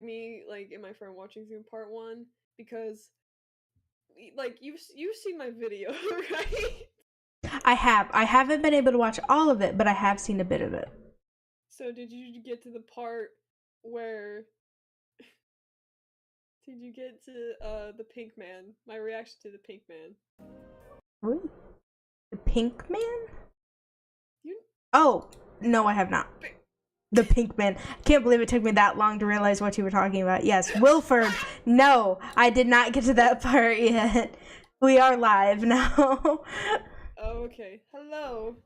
me like and my friend watching through part 1 because like you've seen my video, right? I have. I haven't been able to watch all of it, but I have seen a bit of it. So did you get to the part where did you get to the pink man? My reaction to the pink man. Ooh. The Pink Man? You Oh, no, I have not. The Pink Man. I can't believe it took me that long to realize what you were talking about. Yes, Wilford. No, I did not get to that part yet. We are live now. Oh, okay. Hello.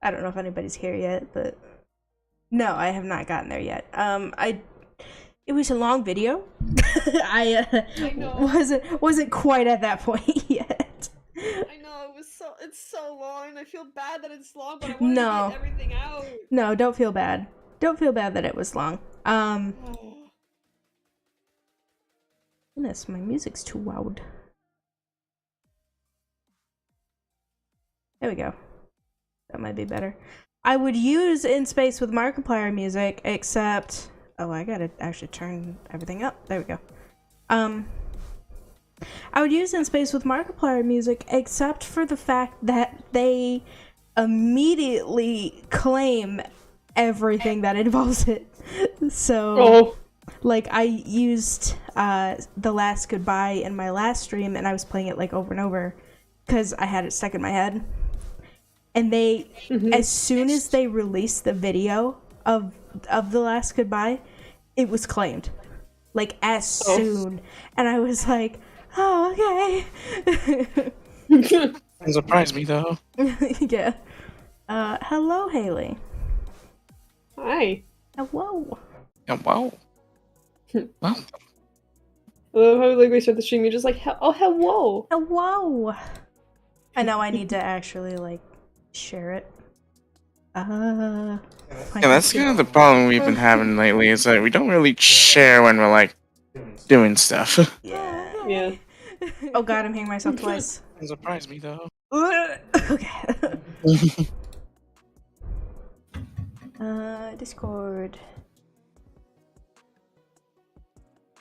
I don't know if anybody's here yet, but no, I have not gotten there yet. It was a long video. I know. wasn't quite at that point yet. I know it's so long and I feel bad that it's long, but I wanted to get everything out. No, don't feel bad. Don't feel bad that it was long. Goodness, my music's too loud. There we go. That might be better. I would use In Space with Markiplier music, except... Oh, I gotta actually turn everything up. There we go. I would use In Space with Markiplier music, except for the fact that they immediately claim everything that involves it. So, like, I used The Last Goodbye in my last stream, and I was playing it, like, over and over, because I had it stuck in my head. And they, as soon as they released the video of The Last Goodbye, it was claimed. Like, as soon. And I was like, oh, okay. Doesn't surprise me, though. Yeah. Hello, Haley. Hi. Hello. Yeah, wow. Wow. I love how like we start the stream, you're just like, oh, hello. Hello. I know I need to actually, like, share it. Yeah, that's kind of the problem we've been having lately, is that we don't really share when we're, like, doing stuff. Yeah. Oh god, I'm hearing myself twice. Doesn't surprise me, though. Okay. Discord.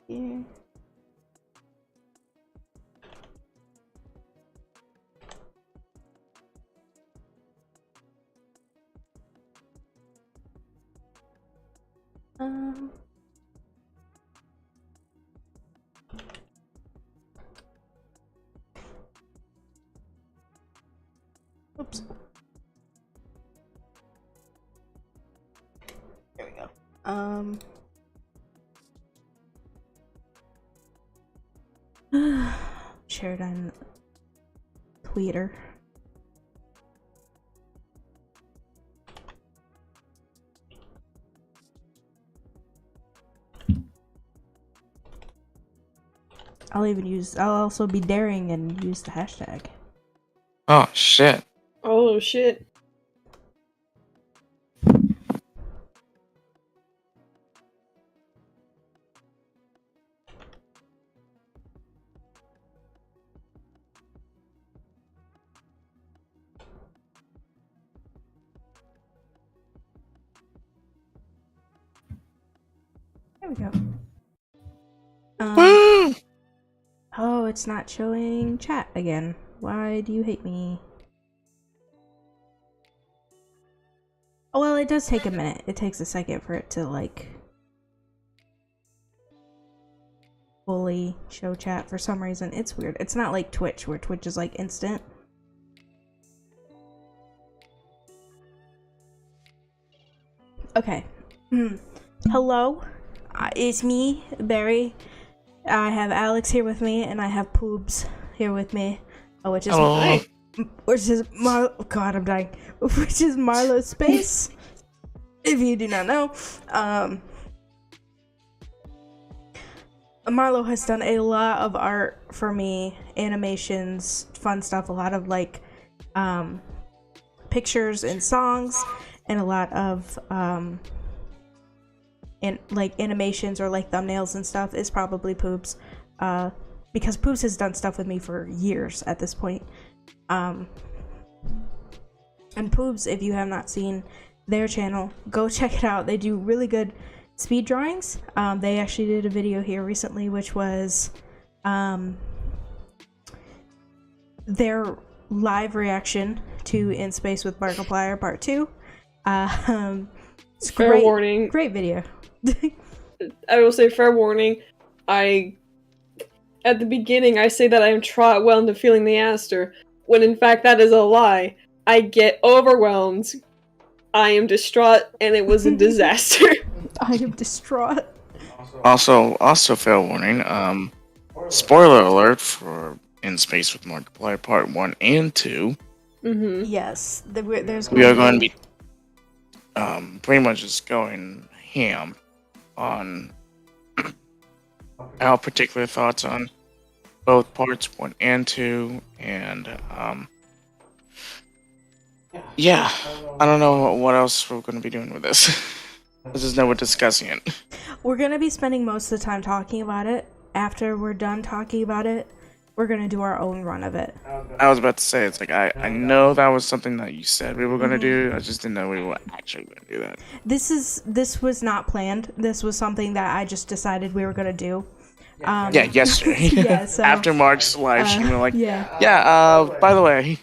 Here. Oops. There we go. Shared on Twitter. I'll also be daring and use the hashtag. Oh, shit. Oh, shit. There we go. Oh, it's not showing chat again. Why do you hate me? Oh, well, it does take a minute. It takes a second for it to, like, fully show chat for some reason. It's weird. It's not like Twitch, where Twitch is, like, instant. Okay. Hello. It's me, Barry. I have Alex here with me, and I have Poobs here with me. Oh, which is oh god, I'm dying. Which is Marlo's Space. If you do not know, Marlo has done a lot of art for me, animations, fun stuff, a lot of like pictures and songs, and a lot of like animations or like thumbnails and stuff is probably Poobs, because Poobs has done stuff with me for years at this point. And Poobs, if you have not seen their channel, go check it out. They do really good speed drawings. They actually did a video here recently, which was their live reaction to In Space with Markiplier Part 2. It's fair warning. Great video. I will say fair warning. At the beginning, I say that I am trot well into feeling the Aster, when in fact that is a lie. I get overwhelmed. I am distraught, and it was a disaster. I am distraught. Also fair warning. Spoiler alert for In Space with Markiplier Part 1 and 2. Mm-hmm. Yes, we are going to be pretty much just going ham on our particular thoughts on both parts 1 and 2, and yeah, I don't know what else we're going to be doing with this. This is now we're discussing it. We're going to be spending most of the time talking about it. After we're done talking about it, we're going to do our own run of it. I was about to say, it's like, I know that was something that you said we were going to do, I just didn't know we were actually going to do that. This was not planned. This was something that I just decided we were going to do. Yesterday. Yeah, so, after Mark's live stream, we were like, by the way,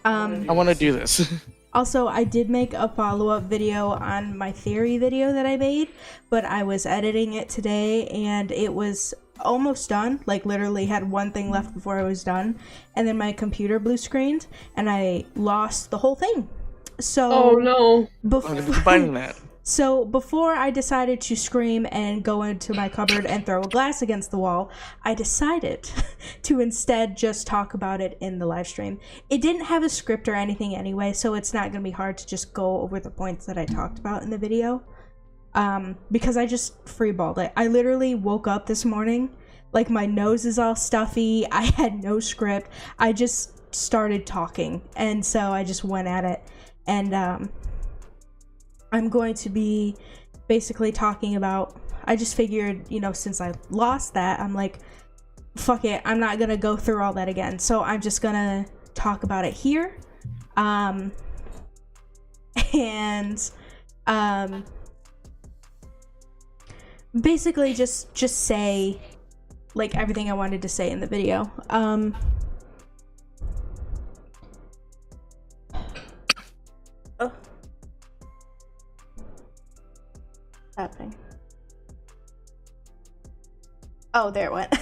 I want to do this. Also, I did make a follow-up video on my theory video that I made, but I was editing it today, and it was almost done, like literally had one thing left before I was done, and then my computer blue screened, and I lost the whole thing. So, oh no. Finding that. So before I decided to scream and go into my cupboard and throw a glass against the wall, I decided to instead just talk about it in the live stream. It didn't have a script or anything anyway, so it's not going to be hard to just go over the points that I talked about in the video. Because I just freeballed it. I literally woke up this morning, like my nose is all stuffy, I had no script, I just started talking, and so I just went at it. And I'm going to be basically talking about, I just figured, since I lost that, I'm like, fuck it, I'm not gonna go through all that again. So I'm just gonna talk about it here. Basically just say, like, everything I wanted to say in the video. Happening. Oh, there it went.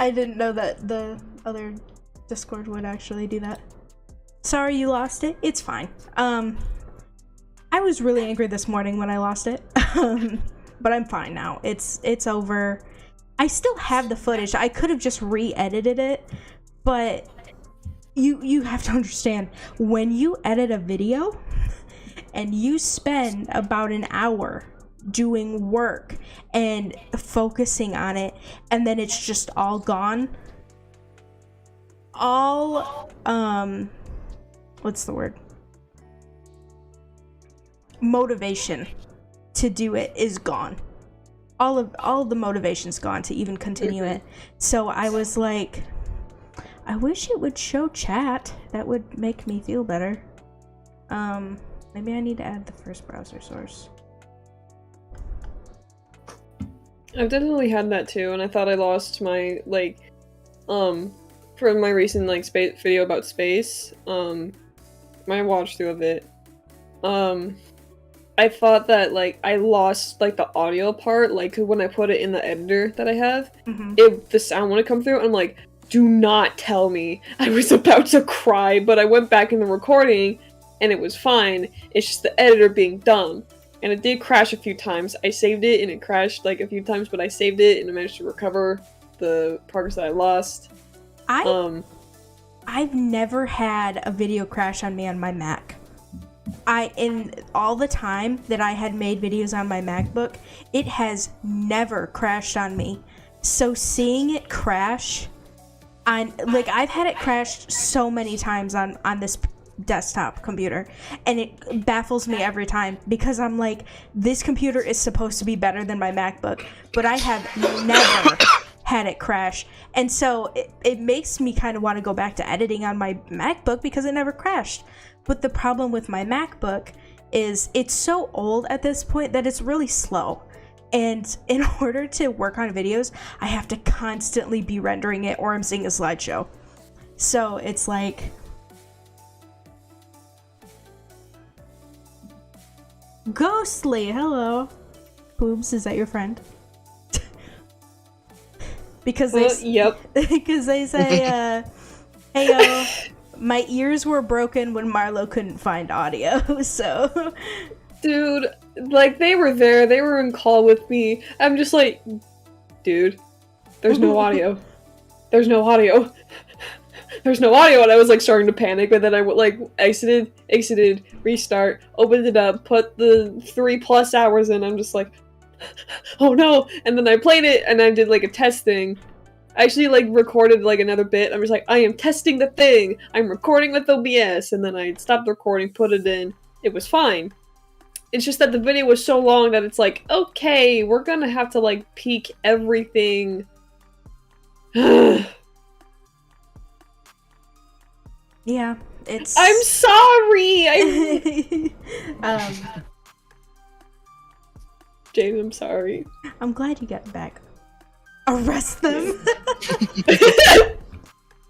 I didn't know that the other Discord would actually do that. Sorry you lost it. It's fine. I was really angry this morning when I lost it. But I'm fine now. It's over. I still have the footage. I could have just re-edited it, but you have to understand, when you edit a video and you spend about an hour doing work and focusing on it, and then it's just all gone, what's the word, motivation to do it is gone. All of the motivation's gone to even continue it. So I was like, I wish it would show chat. That would make me feel better. Maybe I need to add the first browser source. I've definitely had that too, and I thought I lost my, from my recent, space video about space, my watch through of it, I thought that, I lost, the audio part, 'cause when I put it in the editor that I have, the sound wouldn't come through, and I'm like, do not tell me. I was about to cry, but I went back in the recording, and it was fine. It's just the editor being dumb. And it did crash a few times. I saved it, and it crashed, a few times, but I saved it, and I managed to recover the progress that I lost. I've never had a video crash on me on my Mac. In all the time that I had made videos on my MacBook, it has never crashed on me. So seeing it crash on, I've had it crashed so many times on this desktop computer, and it baffles me every time, because I'm like, this computer is supposed to be better than my MacBook, but I have never had it crash. And so it makes me kind of want to go back to editing on my MacBook because it never crashed. But the problem with my MacBook is it's so old at this point that it's really slow. And in order to work on videos, I have to constantly be rendering it or I'm seeing a slideshow. So it's like... Ghostly, hello. Boobs, is that your friend? Because they yep. Because they say, hey, my ears were broken when Marlo couldn't find audio, so... Dude, like, they were there, they were in call with me. I'm just like, dude, there's no audio. There's no audio. There's no audio, and I was, like, starting to panic, but then I, like, exited, restart, opened it up, put the 3+ hours in, I'm just like, oh no! And then I played it, and I did, like, a test thing. I actually, like, recorded, like, another bit. I'm just like, I am testing the thing! I'm recording with OBS! And then I stopped recording, put it in. It was fine. It's just that the video was so long that it's like, okay, we're gonna have to, like, peek everything. Yeah, it's... I'm sorry! Jane, I'm sorry. I'm glad you got back. Arrest them!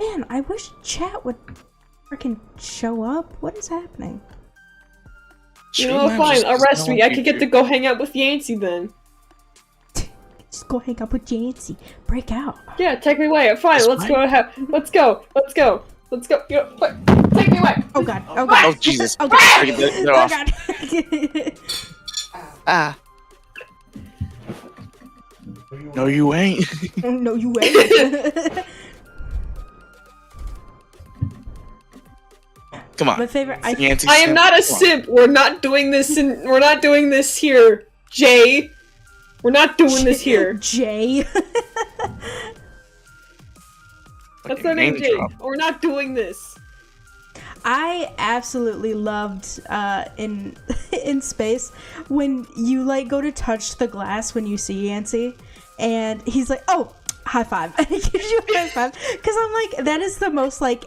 Man, I wish chat would freaking show up. What is happening? You know, fine, arrest me. I could get to go hang out with Yancey then. Just go hang out with Yancey. Break out. Yeah, take me away. Fine, let's go. Let's go. Let's go. Let's go. Take me away. Oh god. Oh god. Oh Jesus. Oh god. Oh god. Ah. No, you ain't. No, you ain't. Come on. My favorite. I am not a simp. We're not doing this. We're not doing this here, Jay. We're not doing this here, Jay. That's their name, Jay. We're not doing this. I absolutely loved in space when you like go to touch the glass when you see Yancey, and he's like, "Oh, high five!" and he gives you a high five because I'm like, that is the most like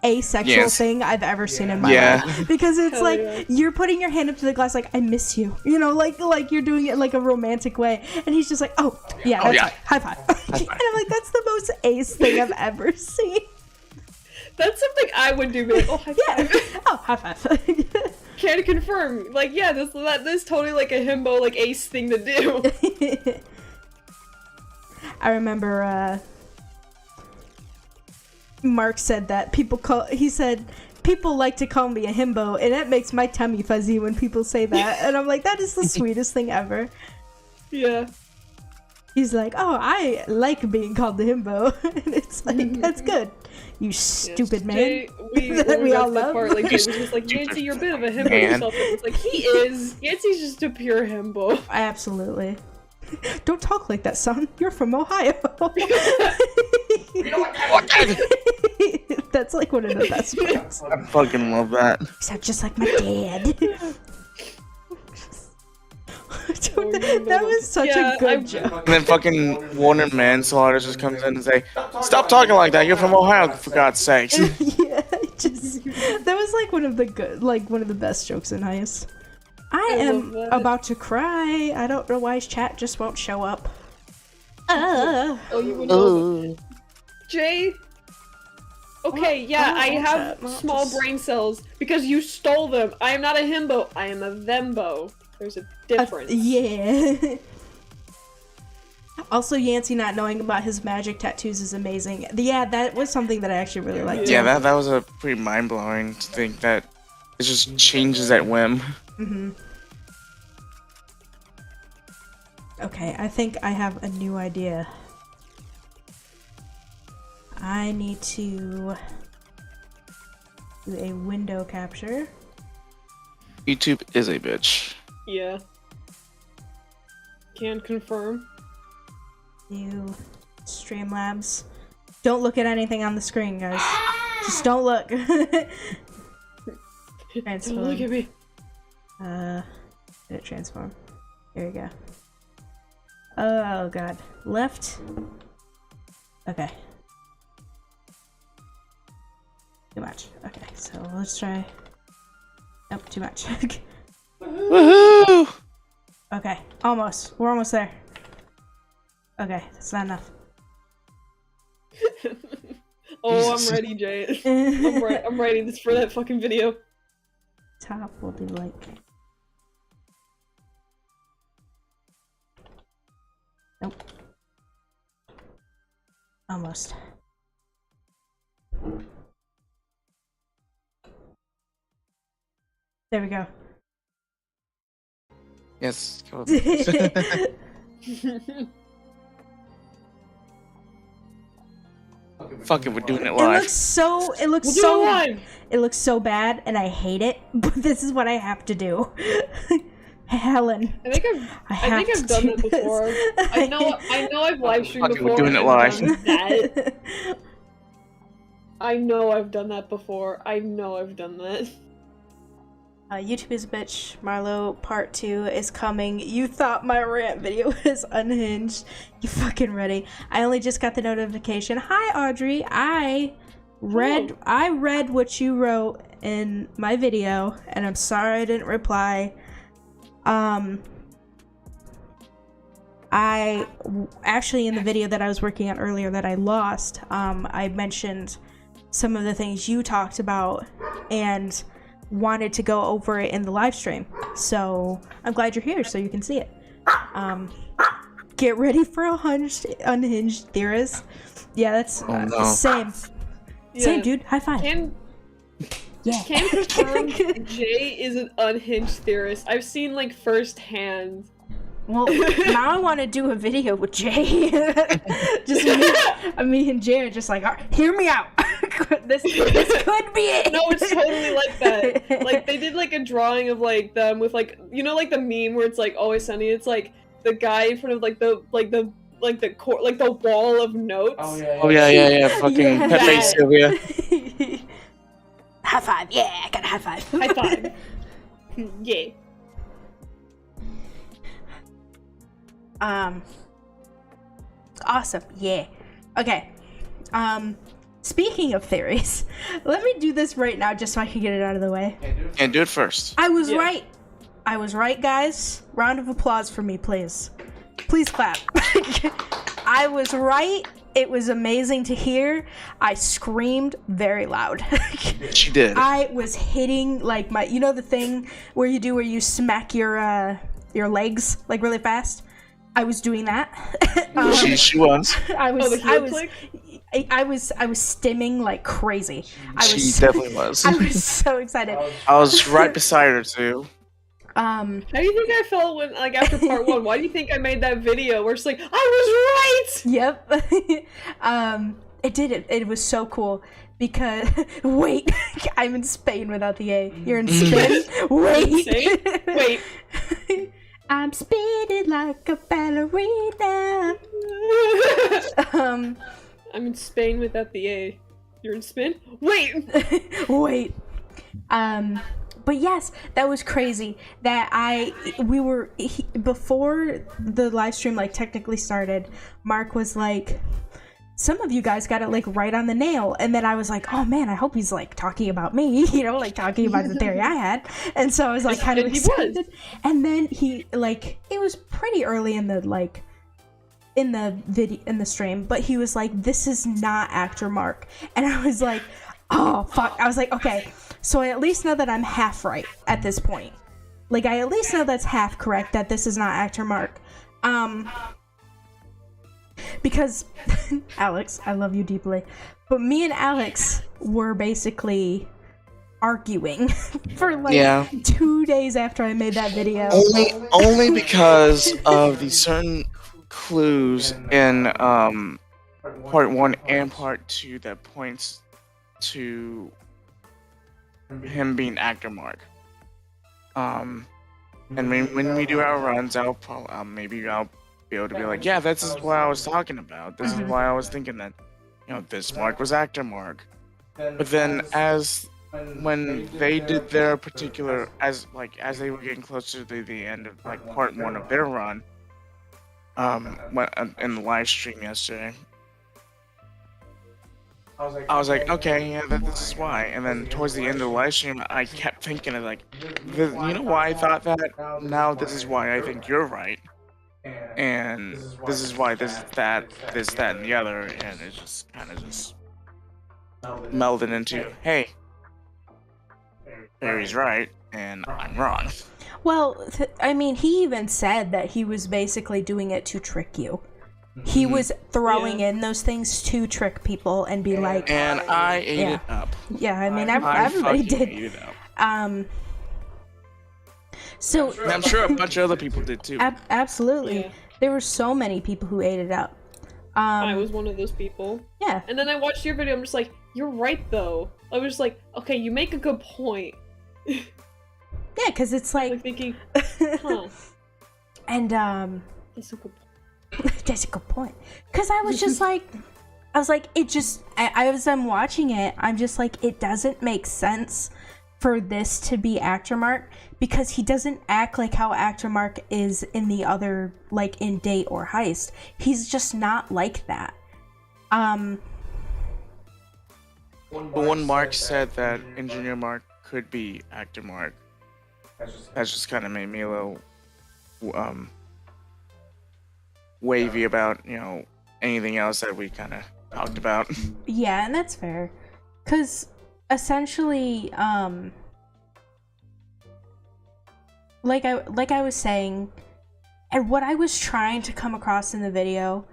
asexual thing I've ever seen in my life, because it's you're putting your hand up to the glass like, I miss you, you know, like you're doing it like a romantic way, and he's just like, oh yeah, that's right. High five. And I'm like, that's the most ace thing I've ever seen. That's something I would do, man. Oh, high five. Oh, high five. Can confirm. Like, yeah, this is totally like a himbo, like, ace thing to do. I remember, Mark said that he said, people like to call me a himbo, and it makes my tummy fuzzy when people say that. And I'm like, that is the sweetest thing ever. Yeah. He's like, oh, I like being called the himbo. And it's like, that's good. You stupid man. Jay, we all love. Part, like, Jay was just like, Yancey, you're a bit of a himbo yourself. It's like, he is. Yancey's just a pure himbo. Absolutely. Don't talk like that, son. You're from Ohio. You know what? That's like one of the best parts. I fucking love that. Sound just like my dad. That was such a good joke. And then fucking Warner Manslaughter just comes in and say, "Stop talking like that. You're from Ohio, for God's sakes." Yeah, that was like one of the best jokes in Heist. I am about to cry. I don't know why his chat just won't show up. Oh, you would know. Jay? Okay, yeah, I have small brain cells because you stole them. I am not a himbo. I am a thembo. There's a difference. Yeah. Also, Yancey not knowing about his magic tattoos is amazing. Yeah, that was something that I actually really liked. Yeah, that was a pretty mind-blowing to think that it just changes at whim. Mm-hmm. Okay, I think I have a new idea. I need to do a window capture. YouTube is a bitch. Yeah. Can confirm. New Streamlabs. Don't look at anything on the screen, guys. Just don't look. Transform. Don't look at me. Did it transform? Here we go. Oh god. Left. Okay. Too much. Okay, so let's try. Nope, too much. Woohoo! Okay, almost. We're almost there. Okay, that's not enough. Oh, I'm ready, Jay. I'm ready. This for that fucking video. Top will do like. Nope. Almost. There we go. Yes. Cool. Fuck it, we're doing it live. It looks so bad, and I hate it. But this is what I have to do. Helen, I think I've done that before. I know I've live streamed before. We're doing it live. I know I've done that before. I know I've done that. YouTube is a bitch. Marlo part 2 is coming. You thought my rant video was unhinged. You fucking ready? I only just got the notification. Hi Audrey. I read what you wrote in my video, and I'm sorry I didn't reply. I actually, in the video that I was working on earlier that I lost, I mentioned some of the things you talked about and wanted to go over it in the live stream. So I'm glad you're here so you can see it. Get ready for a unhinged theorist. Yeah, that's same. Yeah. Same, dude. High five. Can confirm Jay is an unhinged theorist. I've seen like firsthand. Well, now I want to do a video with Jay. Just me and Jay are just like, hear me out. this could be it. No, it's totally like that. Like they did like a drawing of like them with like, you know, like the meme where it's like Always Sunny. It's like the guy in front of like the wall of notes. Oh yeah. Fucking Pepe Sylvia. High five. Yeah, I got a high five. High five. Yeah. Awesome. Yeah. Okay. Speaking of theories, let me do this right now just so I can get it out of the way. And do it first. I was right. I was right, guys. Round of applause for me, please. Please clap. I was right. It was amazing to hear. I screamed very loud. She did. I was hitting like my, you know the thing where you smack your legs like really fast? I was doing that. She was. I was stimming like crazy. She definitely was. I was so excited. I was right beside her too. How do you think I felt when, like, after part 1? Why do you think I made that video where it's like, I was right? Yep. It did it. It was so cool because wait, I'm in Spain without the A. You're in Spain. Wait. I'm spinning like a ballerina. I'm in Spain without the A. You're in Spain? Wait! But yes, that was crazy. Before the live stream like technically started, Mark was like, some of you guys got it like right on the nail. And then I was like, oh man, I hope he's like talking about me, you know, like talking about the theory I had. And so I was like kind of excited. And then he like, it was pretty early in the like, in the stream, but he was like, this is not actor Mark. And I was like, oh fuck. I was like, okay, so I at least know that I'm half right at this point. Like I at least know that's half correct, that this is not actor Mark. Because Alex, I love you deeply, but me and Alex were basically arguing for like 2 days after I made that video. Only because of the certain clues in part 1 and part 2 that points to him being actor Mark. And when we do our runs, I'll be able to be like, yeah, this is what I was talking about. This is why I was thinking that, you know, this Mark was actor Mark. But then when they did their particular, as they were getting closer to the end of like part 1 of their run, in the live stream yesterday, I was like, okay, yeah, this is why. And then towards the end of the live stream, I kept thinking of like, you know why I thought that? Now this is why I think you're right. And this is why this is that, and the other. And it just kind of just melded into, hey, Barry's right, and I'm wrong. Well, I mean, he even said that he was basically doing it to trick you. He was throwing in those things to trick people and be like... And I ate it up. Yeah, I mean, everybody did. Ate it up. So... And I'm sure a bunch of other people did too. Absolutely. Yeah. There were so many people who ate it up. I was one of those people. Yeah. And then I watched your video, I'm just like, you're right though. I was just like, okay, you make a good point. Yeah, because it's like thinking, huh. And that's a good point. That's a good point. Because I was just like, it just, as I'm watching it, I'm just like, it doesn't make sense for this to be Actor Mark, because he doesn't act like how Actor Mark is in the other, like in Date or Heist. He's just not like that. When Mark said that Engineer Mark could be Actor Mark, that just kind of made me a little wavy about, you know, anything else that we kind of talked about. Yeah, and that's fair. Because essentially, like I was saying, and what I was trying to come across in the video,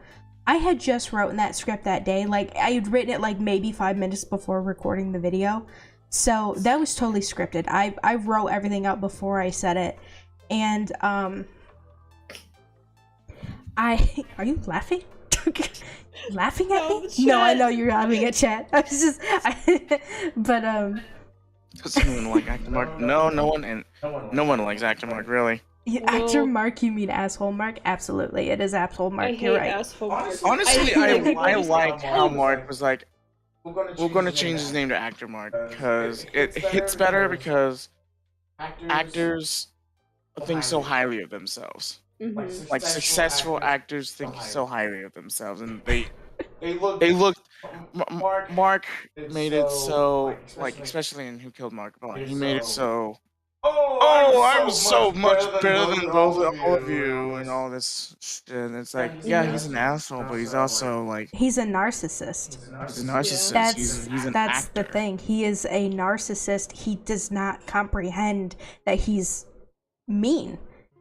I had just written that script that day. Like, I had written it like maybe 5 minutes before recording the video. So that was totally scripted. I wrote everything out before I said it. And are you laughing? Laughing at me? No, I know you're laughing at chat. I was just but does anyone like Actor Mark? No one, and no one likes Actor Mark, really. Actor Mark, you mean asshole Mark? Absolutely, it is asshole Mark. You're right. Asshole Mark. Honestly, I like how Mark was like, we're gonna change his name to Actor Mark because it hits better, because actors think so highly of themselves. Mm-hmm. Like successful actors think so highly of themselves, and they looked. Mark made it so, like, especially in Who Killed Mark, he made it so. Oh, I'm so much better than both all of you, and all this shit. And it's like, yeah, he's an asshole, but he's also like, he's a narcissist. He's a narcissist. He's an that's actor. The thing. He is a narcissist. He does not comprehend that he's mean.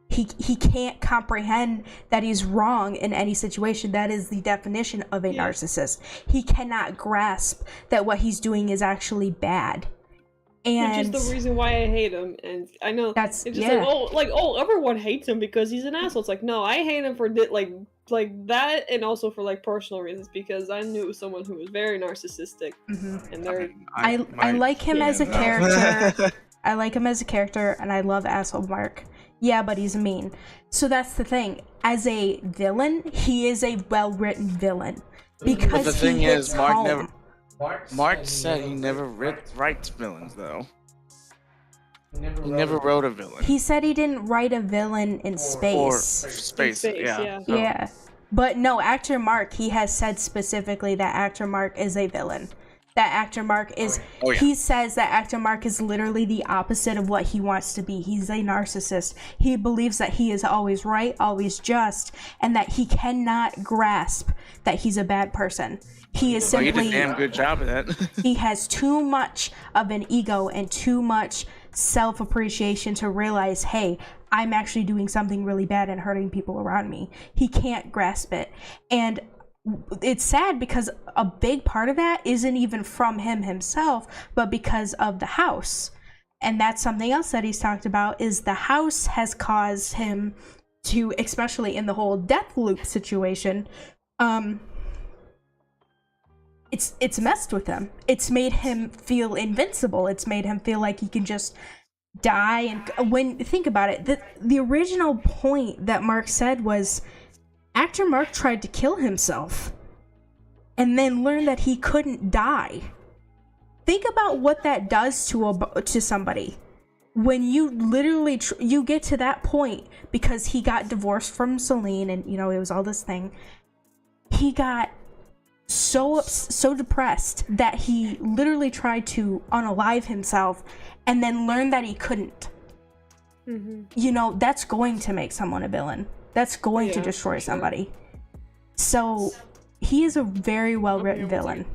He can't comprehend that he's wrong in any situation. That is the definition of a narcissist. He cannot grasp that what he's doing is actually bad. And which is the reason why I hate him. And I know that's it's just everyone hates him because he's an asshole. It's like, no, I hate him for like that, and also for like personal reasons, because I knew someone who was very narcissistic. Mm-hmm. And they're I like him as a character. I like him as a character, and I love asshole Mark. Yeah, but he's mean. So that's the thing. As a villain, he is a well-written villain, because but the thing is, Mark said he never writes villains, though. He never wrote a villain. He said he didn't write a villain in space. Space, yeah. So. Yeah. But no, Actor Mark, he has said specifically that Actor Mark is a villain. That Actor Mark is... He says that Actor Mark is literally the opposite of what he wants to be. He's a narcissist. He believes that he is always right, always just, and that he cannot grasp that he's a bad person. He is simply... He did a damn good job of that. He has too much of an ego and too much self-appreciation to realize, hey, I'm actually doing something really bad and hurting people around me. He can't grasp it. And it's sad because a big part of that isn't even from him himself, but because of the house. And that's something else that he's talked about, is the house has caused him to, especially in the whole death loop situation, it's messed with him. It's made him feel invincible. It's made him feel like he can just die. And when think about it, the original point that Mark said was, Actor Mark tried to kill himself and then learned that he couldn't die. Think about what that does to somebody. When you literally you get to that point, because he got divorced from Celine, and you know, it was all this thing. He got so depressed that he literally tried to unalive himself and then learned that he couldn't. You know, that's going to make someone a villain. That's going to destroy somebody. So he is a very well-written villain.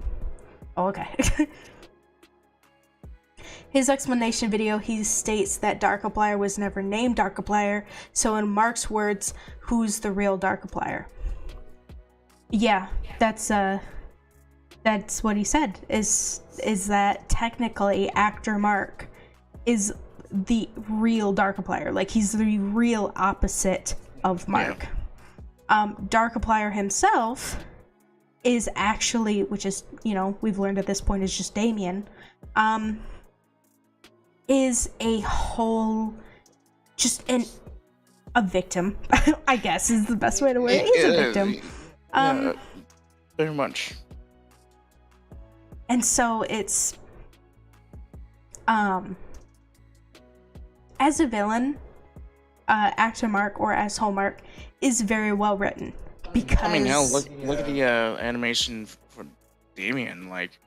Oh, okay. His explanation video, he states that Darkiplier was never named Darkiplier, so in Mark's words, who's the real Darkiplier? Yeah, that's what he said, is that technically actor Mark is the real Darkiplier. Like, he's the real opposite of Mark. Darkiplier himself is actually, which is, you know, we've learned at this point is just Damien, is a whole, just a victim, I guess is the best way to word it. He's a victim. Very much. And so it's, as a villain, actor Mark, or as Hallmark, is very well written. Because I mean, hell, look at the animation for Damien. Like,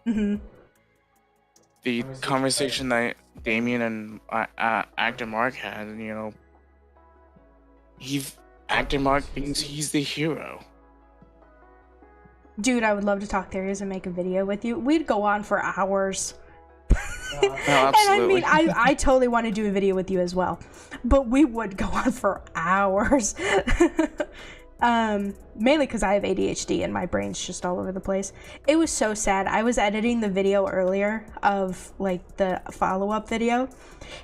the conversation that Damien and actor Mark had, you know, actor Mark thinks he's the hero. Dude, I would love to talk theories and make a video with you. We'd go on for hours. No, absolutely. And I mean, I totally want to do a video with you as well, but we would go on for hours. Mainly because I have ADHD and my brain's just all over the place. It was so sad. I was editing the video earlier of like the follow-up video,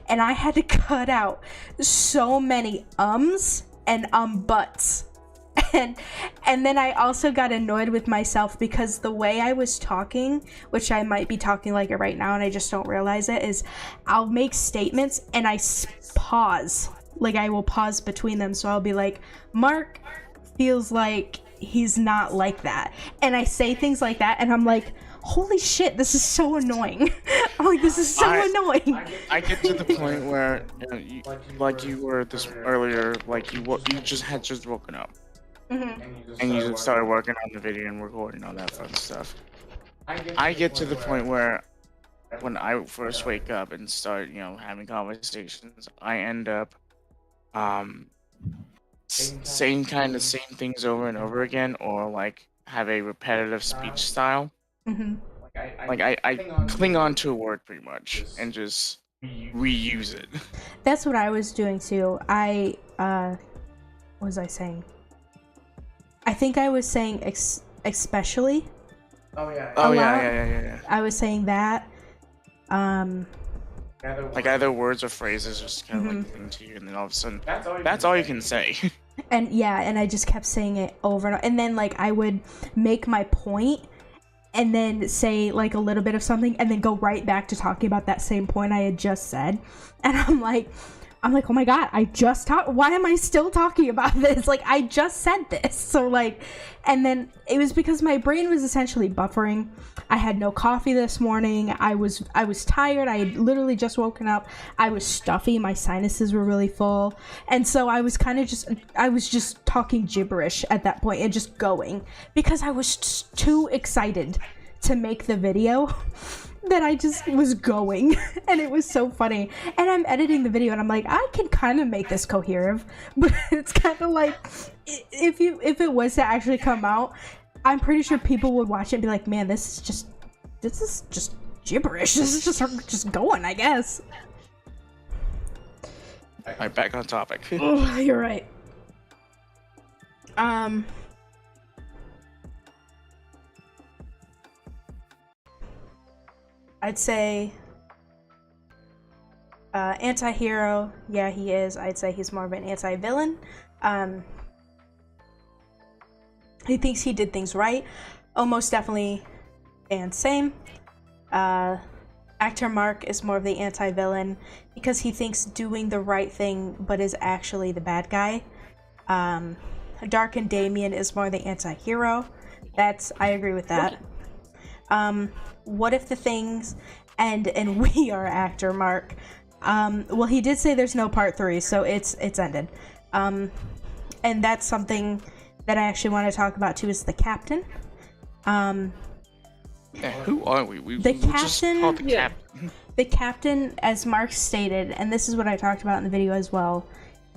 and I had to cut out so many ums and buts. And then I also got annoyed with myself because the way I was talking, which I might be talking like it right now and I just don't realize it, is I'll make statements and I pause. Like, I will pause between them. So I'll be like, Mark feels like he's not like that. And I say things like that and I'm like, holy shit, this is so annoying. I'm like, this is so annoying. I get to the point where, like you were this earlier, like you had just woken up. And you just started working on the video and recording all that fun stuff. I get to the point where when I first wake up and start, you know, having conversations, I end up saying kind of same things over and over again, or like have a repetitive speech style. Like I cling on to a word pretty much and just reuse it. That's what I was doing too. What was I saying? I think I was saying especially. Oh yeah. I was saying that. Like either words or phrases just kind of like into you, and then all of a sudden, that's all you can say. And I just kept saying it over and over. And then like I would make my point and then say like a little bit of something and then go right back to talking about that same point I had just said. And I'm like, oh my god, why am I still talking about this? Like, I just said this. So like, and then it was because my brain was essentially buffering. I had no coffee this morning. I was tired. I had literally just woken up. I was stuffy. My sinuses were really full. And so I was just talking gibberish at that point and just going because I was too excited to make the video that I just was going. And it was so funny. And I'm editing the video and I'm like, I can kind of make this coherent, but it's kind of like, if it was to actually come out, I'm pretty sure people would watch it and be like, man, this is just gibberish. This is just going, I guess. Alright, back on topic. Oh, you're right. I'd say anti-hero, yeah, he is. I'd say he's more of an anti-villain. He thinks he did things right. Oh, most definitely, and same. Actor Mark is more of the anti-villain because he thinks doing the right thing but is actually the bad guy. Dark and Damien is more the anti-hero. I agree with that. What if the things and we are actor Mark. Well, he did say there's no part 3, so it's ended. And that's something that I actually want to talk about too, is the captain. Yeah, who are we? The we just called the captain. The captain, as Mark stated, and this is what I talked about in the video as well,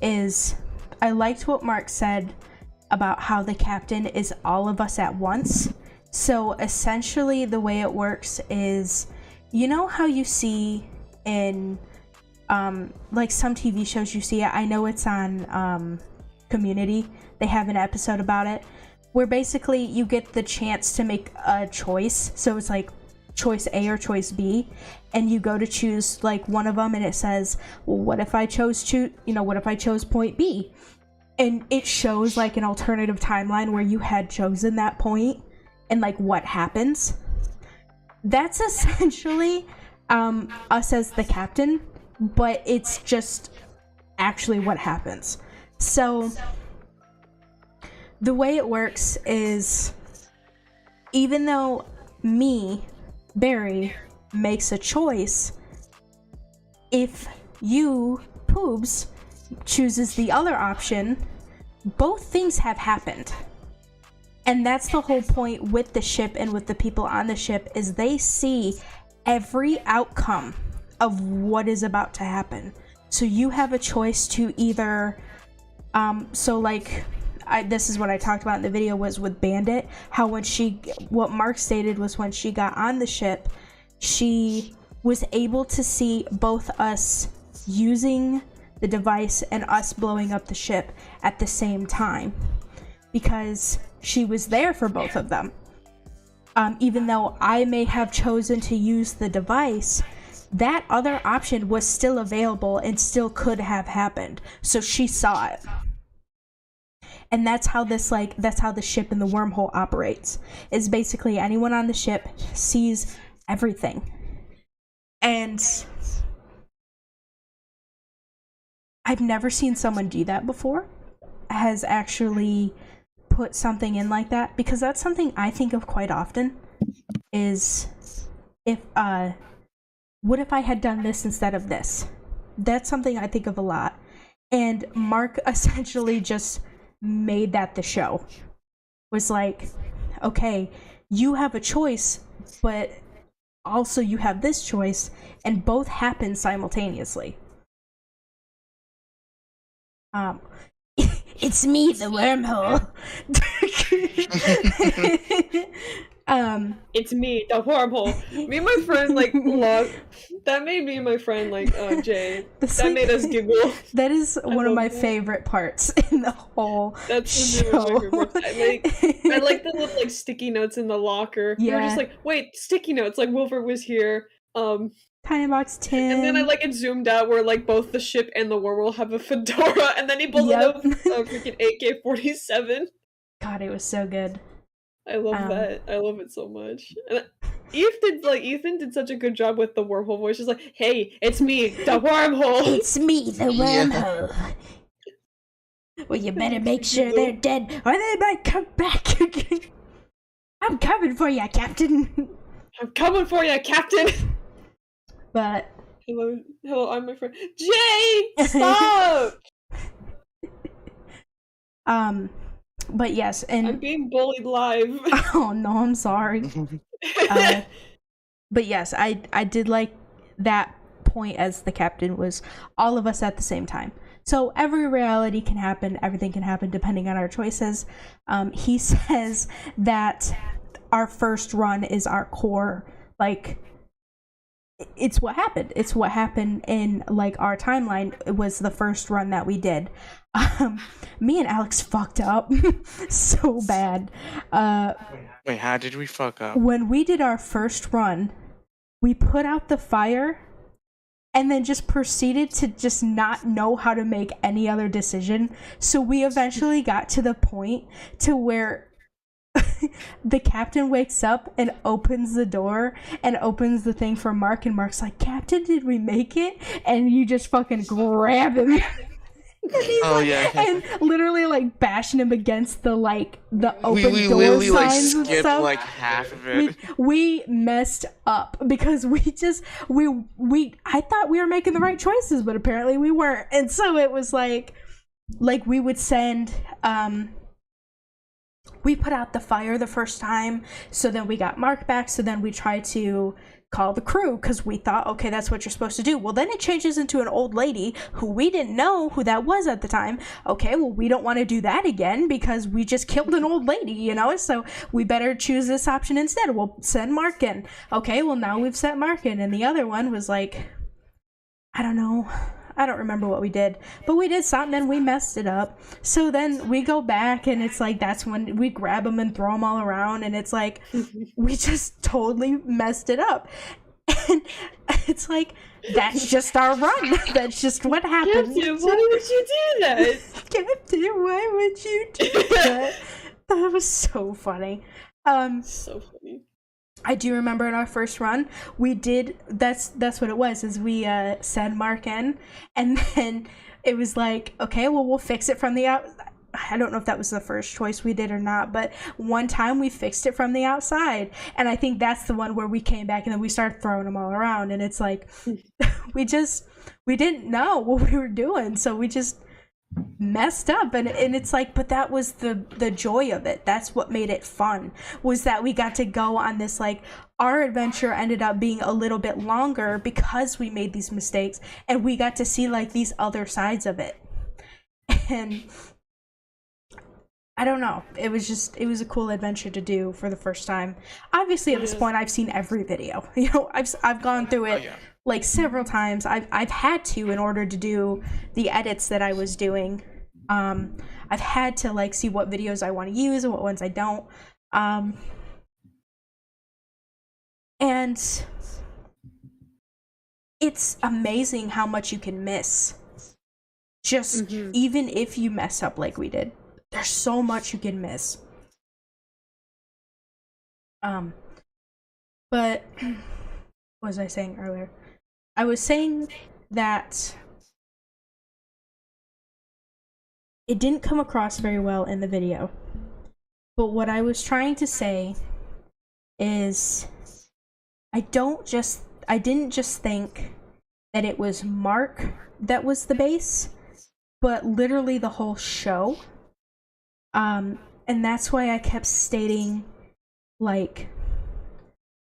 is I liked what Mark said about how the captain is all of us at once. So essentially the way it works is, you know how you see in like some TV shows, you see it, I know it's on Community, they have an episode about it, where basically you get the chance to make a choice. So it's like choice A or choice B, and you go to choose like one of them, and it says, well, what if I chose what if I chose point B? And it shows like an alternative timeline where you had chosen that point and like what happens. That's essentially us as the captain, but it's just actually what happens. So the way it works is, even though Barry, makes a choice, if you, Poobs, chooses the other option, both things have happened. And that's the whole point with the ship and with the people on the ship, is they see every outcome of what is about to happen. So you have a choice to either this is what I talked about in the video, was with Bandit, how what Mark stated was when she got on the ship, she was able to see both us using the device and us blowing up the ship at the same time, because she was there for both of them. Even though I may have chosen to use the device, that other option was still available and still could have happened. So she saw it. And that's how the ship and the wormhole operates. Is basically anyone on the ship sees everything. And I've never seen someone do that before, has actually put something in like that, because that's something I think of quite often, is what if I had done this instead of this? That's something I think of a lot. And Mark essentially just made that the show. Was like, okay, you have a choice, but also you have this choice, and both happen simultaneously. It's me, the wormhole. It's me, the wormhole. Me and my friend that made me and my friend Jay. That made us giggle. That is one of my favorite parts in the whole show. My favorite parts. I like the little sticky notes in the locker. Yeah. We were just like, wait, sticky notes, like Wilbur was here. Tiny Box Tim. And then it zoomed out where both the ship and the wormhole have a fedora, and then he pulls out a freaking AK-47. God, it was so good. I love that. I love it so much. And Ethan did such a good job with the wormhole voice. He's like, hey, it's me, the wormhole. It's me, the wormhole. Yeah. Well, you better make sure they're dead, or they might come back. I'm coming for you, Captain. I'm coming for you, Captain. But hello, I'm my friend. Jay, stop. But yes, and I'm being bullied live. Oh no, I'm sorry. But yes, I did like that point, as the captain was all of us at the same time. So every reality can happen, everything can happen depending on our choices. He says that our first run is our core, it's what happened. It's what happened in our timeline. It was the first run that we did. Me and Alex fucked up so bad. Wait, how did we fuck up? When we did our first run, we put out the fire and then just proceeded to just not know how to make any other decision. So we eventually got to the point to where the captain wakes up and opens the door and opens the thing for Mark, and Mark's like, Captain, did we make it? And you just fucking grab him. And literally bashing him against the open we door literally signs and skipped stuff. half of it. We messed up because I thought we were making the right choices, but apparently we weren't. And so it was we would send we put out the fire the first time, so then we got Mark back, so then we tried to call the crew because we thought, okay, that's what you're supposed to do. Well, then it changes into an old lady who we didn't know who that was at the time. Okay, well, we don't want to do that again because we just killed an old lady, you know, so we better choose this option instead. We'll send Mark in. Okay, well, now we've sent Mark in, and the other one was like, I don't know, I don't remember what we did, but we did something and we messed it up. So then we go back and it's like, that's when we grab them and throw them all around, and it's like, we just totally messed it up. And it's like, that's just our run. That's just what happened. Captain, why would you do that? Captain, why would you do that? That was so funny. So funny. I do remember in our first run, we did, that's what it was, is we sent Mark in, and then it was like, okay, well, we'll fix it from the out. I don't know if that was the first choice we did or not, but one time we fixed it from the outside, and I think that's the one where we came back and then we started throwing them all around, and it's like, we didn't know what we were doing, so we just messed up, and it's like, but that was the joy of it. That's what made it fun, was that we got to go on this, like, our adventure ended up being a little bit longer because we made these mistakes, and we got to see like these other sides of it. And I don't know, it was a cool adventure to do for the first time. Obviously at this point I've seen every video, you know, I've gone through it like several times. I've had to, in order to do the edits that I was doing. I've had to like see what videos I want to use and what ones I don't. And it's amazing how much you can miss. Just even if you mess up like we did, there's so much you can miss. But what was I saying earlier? I was saying that it didn't come across very well in the video. But what I was trying to say is I didn't just think that it was Mark that was the base, but literally the whole show. And that's why I kept stating, like,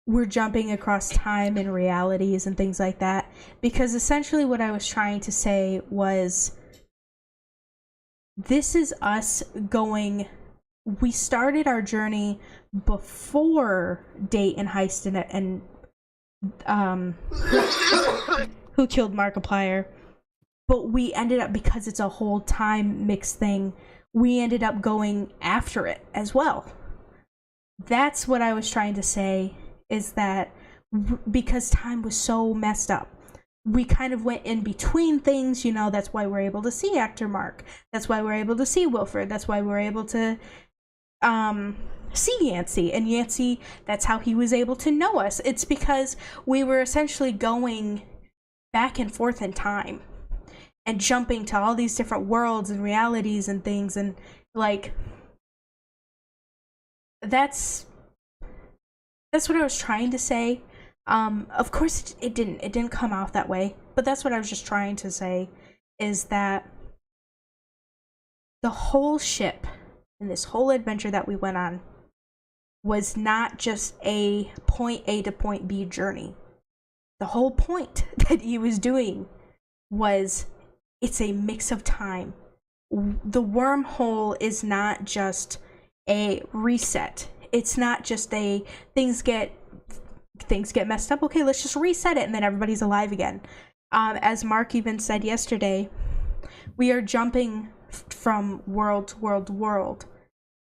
we're jumping across time and realities and things like that, because essentially what I was trying to say was, this is us going, we started our journey before Date and Heist and who killed Markiplier, but we ended up, because it's a whole time mixed thing, we ended up going after it as well. That's what I was trying to say, is that because time was so messed up, we kind of went in between things, you know. That's why we're able to see actor Mark, that's why we're able to see Wilfred, that's why we're able to see Yancey, and Yancey, that's how he was able to know us. It's because we were essentially going back and forth in time and jumping to all these different worlds and realities and things, and like, that's what I was trying to say. Of course it didn't come out that way, but that's what I was just trying to say, is that the whole ship and this whole adventure that we went on was not just a point A to point B journey. The whole point that he was doing was, it's a mix of time. The wormhole is not just a reset. It's not just a things get messed up, okay, let's just reset it and then everybody's alive again. As Mark even said yesterday, we are jumping from world to world to world,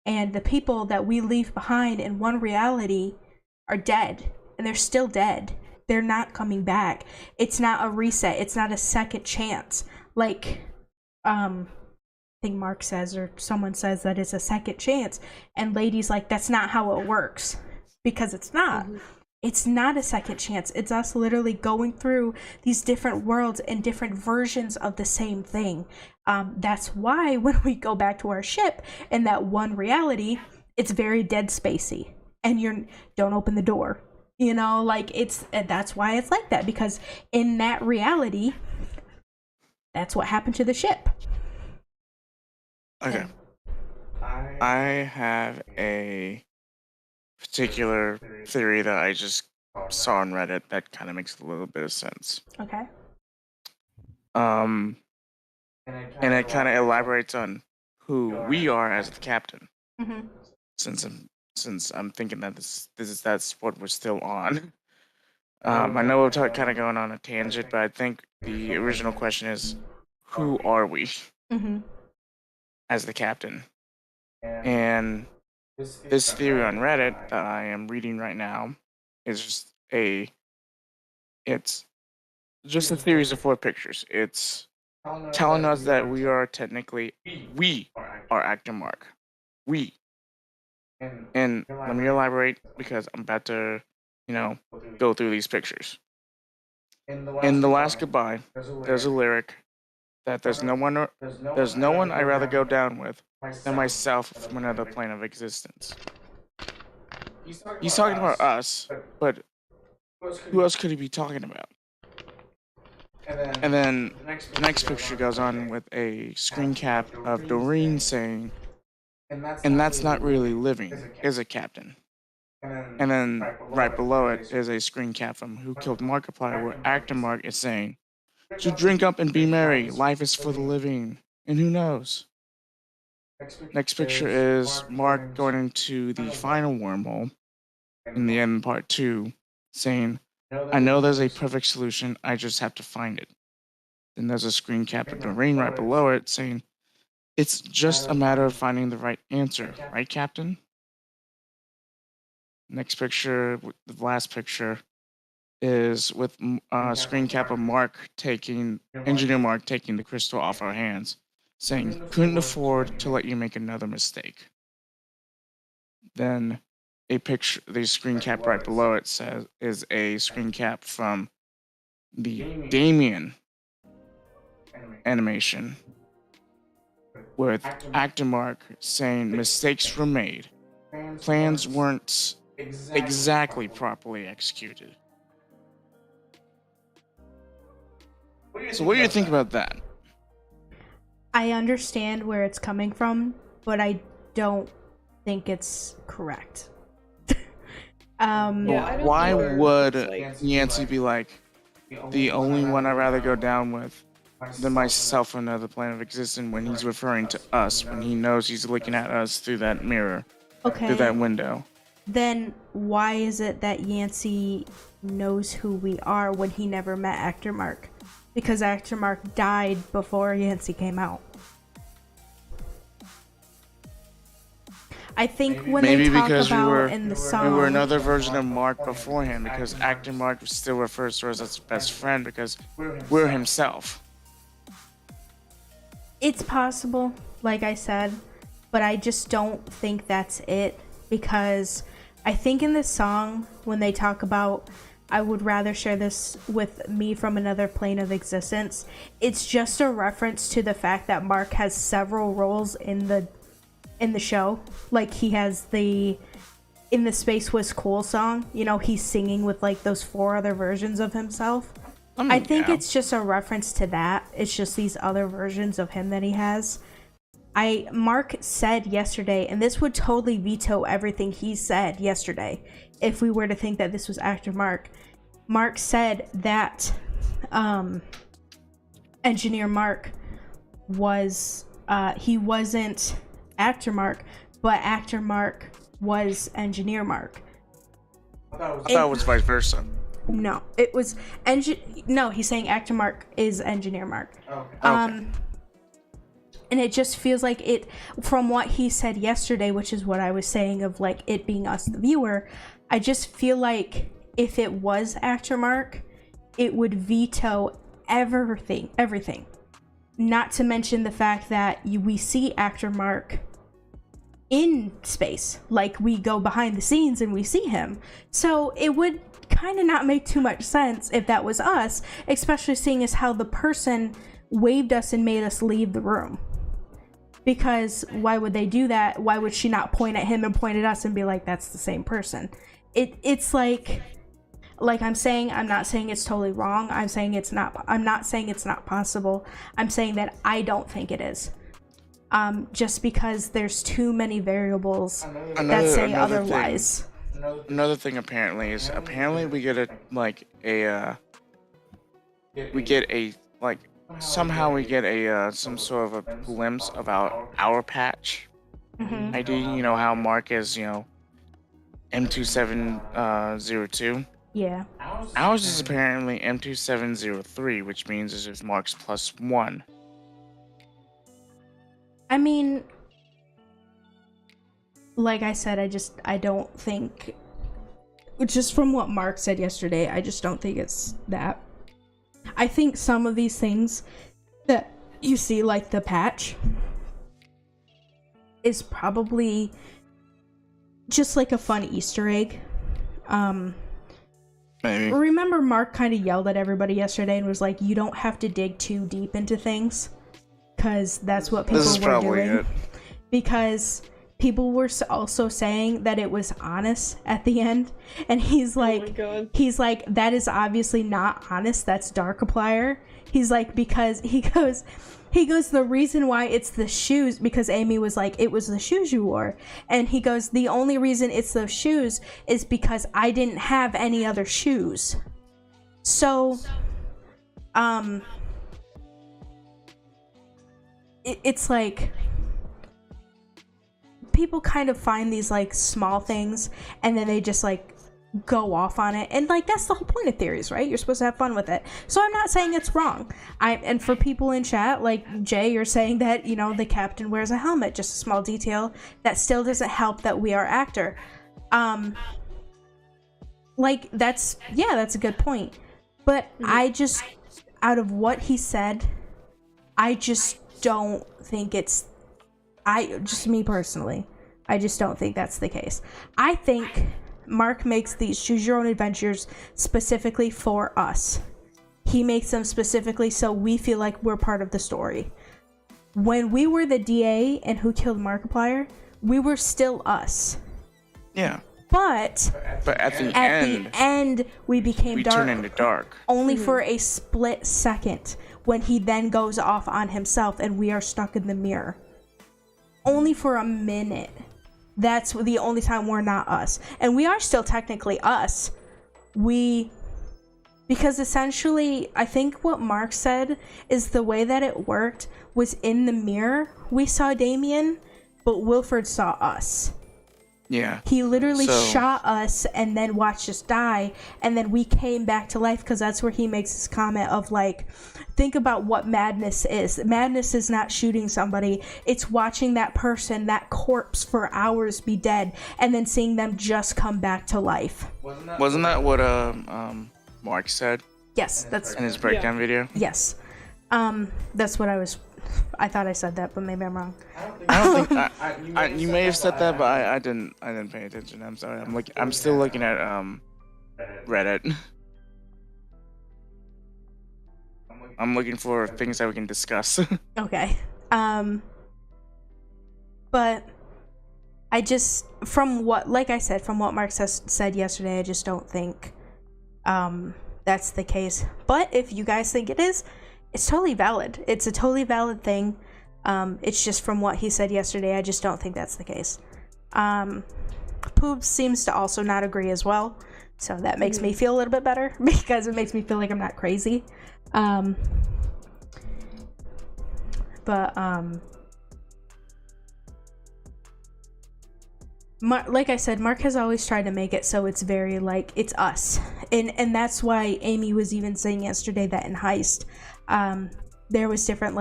and the people that we leave behind in one reality are dead, and they're still dead. They're not coming back. It's not a reset. It's not a second chance. Like, I think Mark says, or someone says that it's a second chance, and Lady's like, that's not how it works, because it's not. It's not a second chance. It's us literally going through these different worlds and different versions of the same thing. That's why when we go back to our ship in that one reality, it's very Dead Spacey, and don't open the door. You know, like, that's why it's like that, because in that reality, that's what happened to the ship. Okay. I have a particular theory that I just saw on Reddit that kind of makes a little bit of sense. Okay. And it kind of elaborates on who we are as the captain. Mm-hmm. Since I'm thinking that that's what we're still on. I know we're kind of going on a tangent, but I think the original question is, who are we as the captain? And this theory on Reddit that I am reading right now is it's just a series of 4 pictures. It's telling us that we are actor Mark. We. And let me elaborate because I'm about to, go through these pictures. In The Last Goodbye, there's a lyric that there's no one I'd rather go down with than myself from another plane of existence. He's talking about us, but who else could he be talking about? And then the next picture goes on with a screen cap of Doreen saying, "And that's not really living, is it, Captain?" And then right below it is a screen cap from Who Killed Markiplier, where actor Mark is saying, "To drink up and be merry, life is for the living, and who knows?" Next picture is Mark going into the final wormhole in the end part 2, saying, "I know there's a perfect solution, I just have to find it." Then there's a screen cap of Doreen right below it saying, "It's just a matter of finding the right answer, right, Captain?" Next picture, the last picture, is with a screen cap of Engineer Mark taking the crystal off our hands, saying, "Couldn't afford to let you make another mistake." Then the screen cap right below it is a screen cap from the Damien animation with actor Mark saying, "Mistakes were made. Plans weren't exactly properly executed." So what do you think about that? I understand where it's coming from, but I don't think it's correct. Why would Yancey be like, "The only one I'd rather go down with than myself on another plane of existence," when he's referring to us, when he knows he's looking at us through that mirror, through that window? Then why is it that Yancey knows who we are when he never met actor Mark? Because actor Mark died before Yancey came out. I think when they talk about in the song, we were another version of Mark before him, because actor Mark still refers to us as best friend because we're himself. It's possible, like I said, but I just don't think that's it, because I think in this song, when they talk about "I would rather share this with me from another plane of existence," it's just a reference to the fact that Mark has several roles in the show. Like, he has in the Space Was Cool song, he's singing with like those 4 other versions of himself. I think it's just a reference to that. It's just these other versions of him that he has. Mark said yesterday, and this would totally veto everything he said yesterday if we were to think that this was actor Mark. Mark said that Engineer Mark was he wasn't actor Mark, but actor Mark was Engineer Mark. I thought it was vice versa. No, it was No, he's saying actor Mark is Engineer Mark. Okay. And it just feels like it, from what he said yesterday, which is what I was saying of like it being us, the viewer, I just feel like if it was actor Mark, it would veto everything. Not to mention the fact that we see actor Mark in space. Like, we go behind the scenes and we see him. So it would kind of not make too much sense if that was us, especially seeing as how the person waved us and made us leave the room. Because why would they do that? Why would she not point at him and point at us and be like, "That's the same person"? It's like I'm saying, I'm not saying it's totally wrong. I'm not saying it's not possible. I'm saying that I don't think it is. just because there's too many variables that say otherwise. Another thing apparently is we get somehow we get some sort of a glimpse of our patch ID. You know how Mark is, M2702. Yeah. Ours is apparently M2703, which means this is Mark's +1. I mean, like I said, I don't think, just from what Mark said yesterday, I just don't think it's that. I think some of these things that you see, like the patch, is probably just like a fun Easter egg. Maybe. Remember Mark kind of yelled at everybody yesterday and was like, you don't have to dig too deep into things, because that's what people were doing. It. Because people were also saying that it was honest at the end, and he's like, that is obviously not honest, that's Darkiplier. He's like, because he goes, the reason why it's the shoes, because Amy was like, it was the shoes you wore, and he goes, the only reason it's those shoes is because I didn't have any other shoes. So it's like, people kind of find these like small things and then they just like go off on it, and like that's the whole point of theories, right? You're supposed to have fun with it. So I'm not saying it's wrong. And for people in chat, like Jay, you're saying that, the captain wears a helmet, just a small detail that still doesn't help that we are actor. Like that's a good point, but I just, out of what he said, I just don't think it's, me personally, I just don't think that's the case. I think Mark makes these Choose Your Own Adventures specifically for us. He makes them specifically so we feel like we're part of the story. When we were the DA and Who Killed Markiplier, we were still us. Yeah. But at the end, we became dark. We turn into dark. Only for a split second, when he then goes off on himself and we are stuck in the mirror. Only for a minute. That's the only time we're not us. And we are still technically us. Because essentially, I think what Mark said is the way that it worked was in the mirror, we saw Damien, but Wilfred saw us. Yeah. He literally shot us and then watched us die, and then we came back to life, because that's where he makes his comment of like, think about what madness is. Madness is not shooting somebody, it's watching that person, that corpse for hours be dead, and then seeing them just come back to life. Wasn't that what Mark said? Yes, that's in his breakdown video. Yes, that's what I thought I said that, but maybe I'm wrong. I don't think you may have said that, but I didn't pay attention. I'm sorry. I'm still looking at Reddit. I'm looking for things that we can discuss. Okay. But I just, from what Mark said yesterday, I just don't think that's the case. But if you guys think it is, it's totally valid. It's a totally valid thing. It's just from what he said yesterday, I just don't think that's the case. Poops seems to also not agree as well, so that makes me feel a little bit better, because it makes me feel like I'm not crazy. Like I said, Mark has always tried to make it so it's very like, it's us, and that's why Amy was even saying yesterday that in Heist, there was different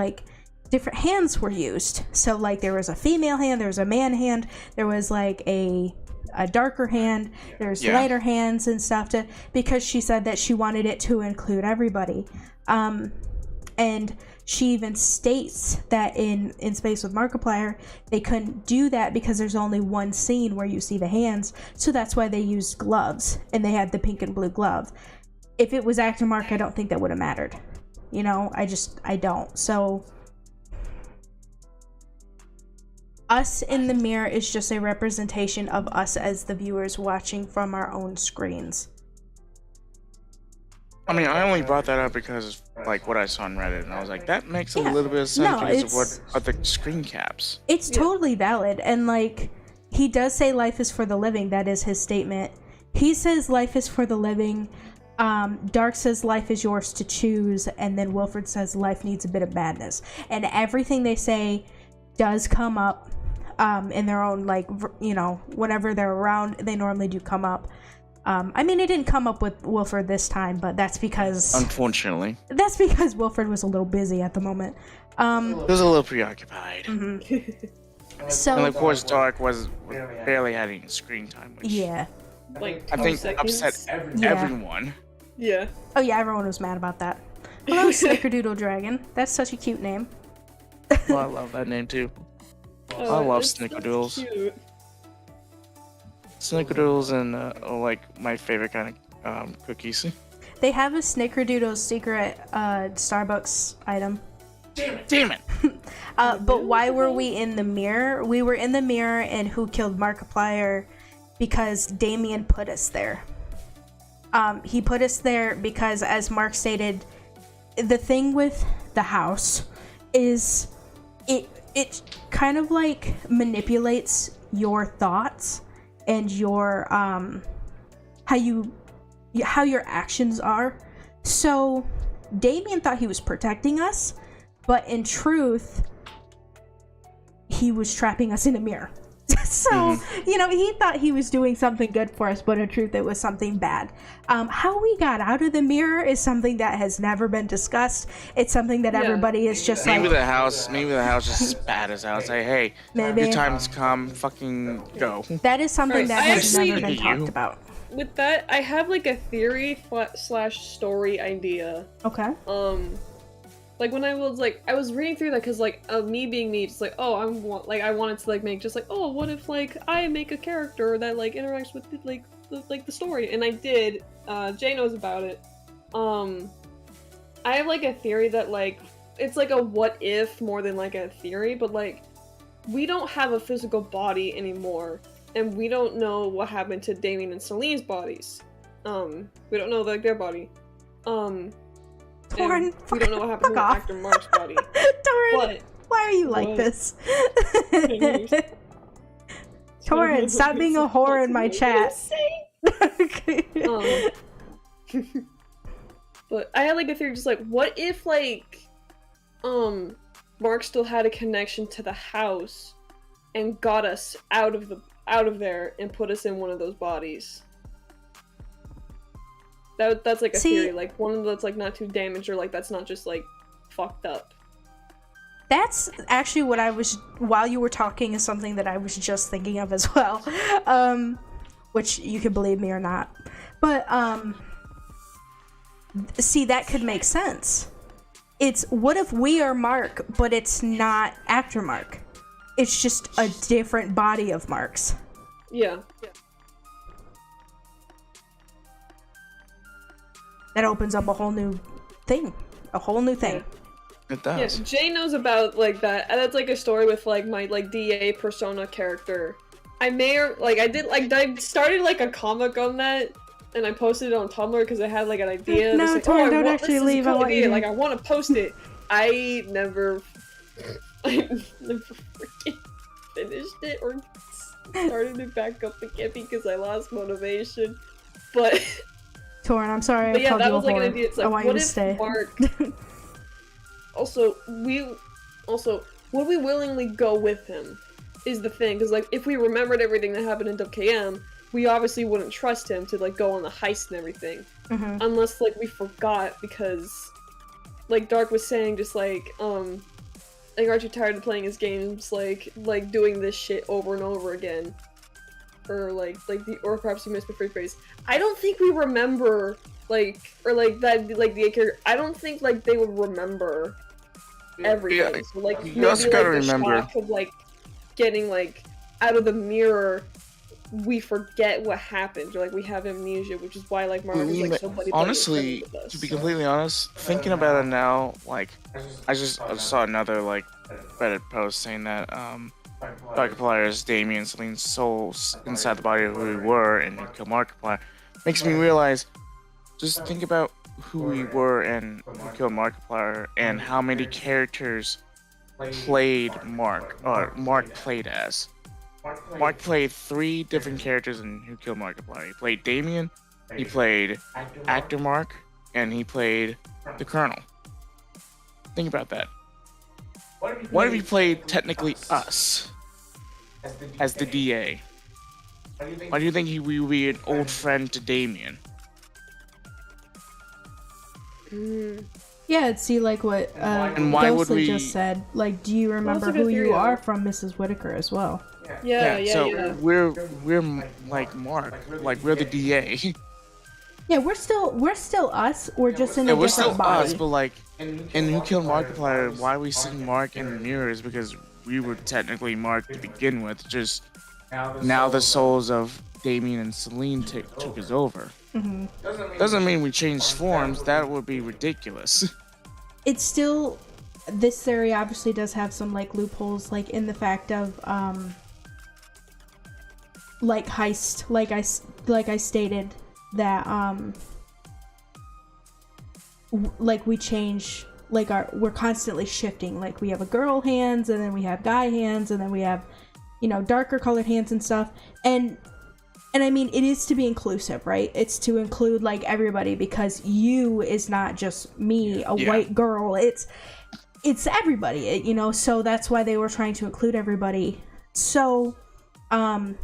hands were used. So like there was a female hand, there was a man hand, there was like a darker hand, there's lighter hands and stuff, because she said that she wanted it to include everybody. And she even states that in Space with Markiplier, they couldn't do that because there's only one scene where you see the hands, so that's why they used gloves, and they had the pink and blue glove. If it was Actor Mark, I don't think that would have mattered. I don't. So us in the mirror is just a representation of us as the viewers watching from our own screens. I mean, I only brought that up because of, like, what I saw on Reddit, and I was like, that makes a little bit of sense because of what are the screen caps. It's totally valid, and like, he does say life is for the living. That is his statement. He says life is for the living. Dark says life is yours to choose, and then Wilfred says life needs a bit of madness. And everything they say does come up in their own, like, you know, whenever they're around, they normally do come up. I mean, it didn't come up with Wilfred this time, but that's because... Unfortunately. That's because Wilfred was a little busy at the moment. He was a little preoccupied. So, and of course, Dark was barely had any screen time, which like I think seconds. upset everyone. Yeah. Oh yeah, everyone was mad about that. Hello, Snickerdoodle Dragon. That's such a cute name. Well, I love that name too. I love Snickerdoodles. Snickerdoodles and like my favorite kind of cookies. They have a Snickerdoodle secret Starbucks item. Damn it! But why were we in the mirror? We were in the mirror in Who Killed Markiplier because Damien put us there. He put us there because, as Mark stated, the thing with the house is it kind of like manipulates your thoughts and your how your actions are. So Damien thought he was protecting us, but in truth he was trapping us in a mirror. So, you know, he thought he was doing something good for us, but in truth it was something bad. How we got out of the mirror is something that has never been discussed. It's something that everybody is just maybe like... Maybe the house just spat us out. Say, hey, your time's come, fucking go. That is something that has never been talked about. With that, I have like a theory slash story idea. Okay. Like when I was reading through that because like me being me, just like, oh, I wanted to like make just like, oh, what if like I make a character that like interacts with the story, and I did. Jay knows about it. I have like a theory that like it's like a what if more than like a theory, but like we don't have a physical body anymore, and we don't know what happened to Damien and Celine's bodies. We don't know like their body. Torn, we don't know what happened to actor Mark's body. Torn, why are you like this? Torn, stop being a whore in my chat. But I had like a theory, just like, what if like, Mark still had a connection to the house, and got us out of there and put us in one of those bodies. That's like a theory, like one that's like not too damaged, or like that's not just like fucked up. That's actually what I was, while you were talking, is something that I was just thinking of as well. Which you can believe me or not. But see, that could make sense. It's what if we are Mark, but it's not actor Mark. It's just a different body of Mark's. Yeah. That opens up a whole new thing. It does. Yeah, Jay knows about like that. And that's like a story with like my like DA persona character. I started like a comic on that, and I posted it on Tumblr because I had like an idea. No, like, Tori, don't actually leave. I want to post it. I never freaking finished it or started it back up again because I lost motivation. But Torn, I'm sorry. But yeah, that was like an idea. It's like, what if Mark? Would we willingly go with him? Is the thing, because like if we remembered everything that happened in WKM, we obviously wouldn't trust him to like go on the heist and everything, unless like we forgot, because like Dark was saying, just like aren't you tired of playing his games, like doing this shit over and over again? Or perhaps you missed the first phrase. I don't think we remember, the character. I don't think like they would remember everything. Yeah, so, like you maybe also gotta like the remember shock of like getting like out of the mirror, we forget what happened, or like we have amnesia, which is why like Mark is like so buddy honestly, with us. to be completely honest, thinking about it now, like I saw another like Reddit post saying that Markiplier's Damien Celine's souls inside the body of who we were and who killed Markiplier makes me realize, just think about who we were in Who Killed Markiplier and how many characters played Mark, or Mark played as. Mark played 3 different characters in Who Killed Markiplier. He played Damien, he played Actor Mark, and he played the Colonel. Think about that. What if he played technically us as the DA? Why do you think he would be an old friend to Damien? Yeah, see, like what Ghostly just said. Like, do you remember who you are from Mrs. Whitaker as well? Yeah. We're like Mark, like we're the DA. Yeah, we're still us. We're just in a we're different still body. us, but like in Who Killed Markiplier, why we see Mark in the mirrors? Because we were technically Mark to begin with. Just now the souls of Damien and Celine took us over. Doesn't mean we changed forms. That would be ridiculous. It's still, this theory obviously does have some like loopholes, like in the fact of like heist, like I stated that like we change, like we're constantly shifting. Like we have a girl hands, and then we have guy hands, and then we have, you know, darker colored hands and stuff. And I mean, it is to be inclusive, right? It's to include like everybody, because you is not just me, a white girl. It's everybody, you know. So that's why they were trying to include everybody. So, and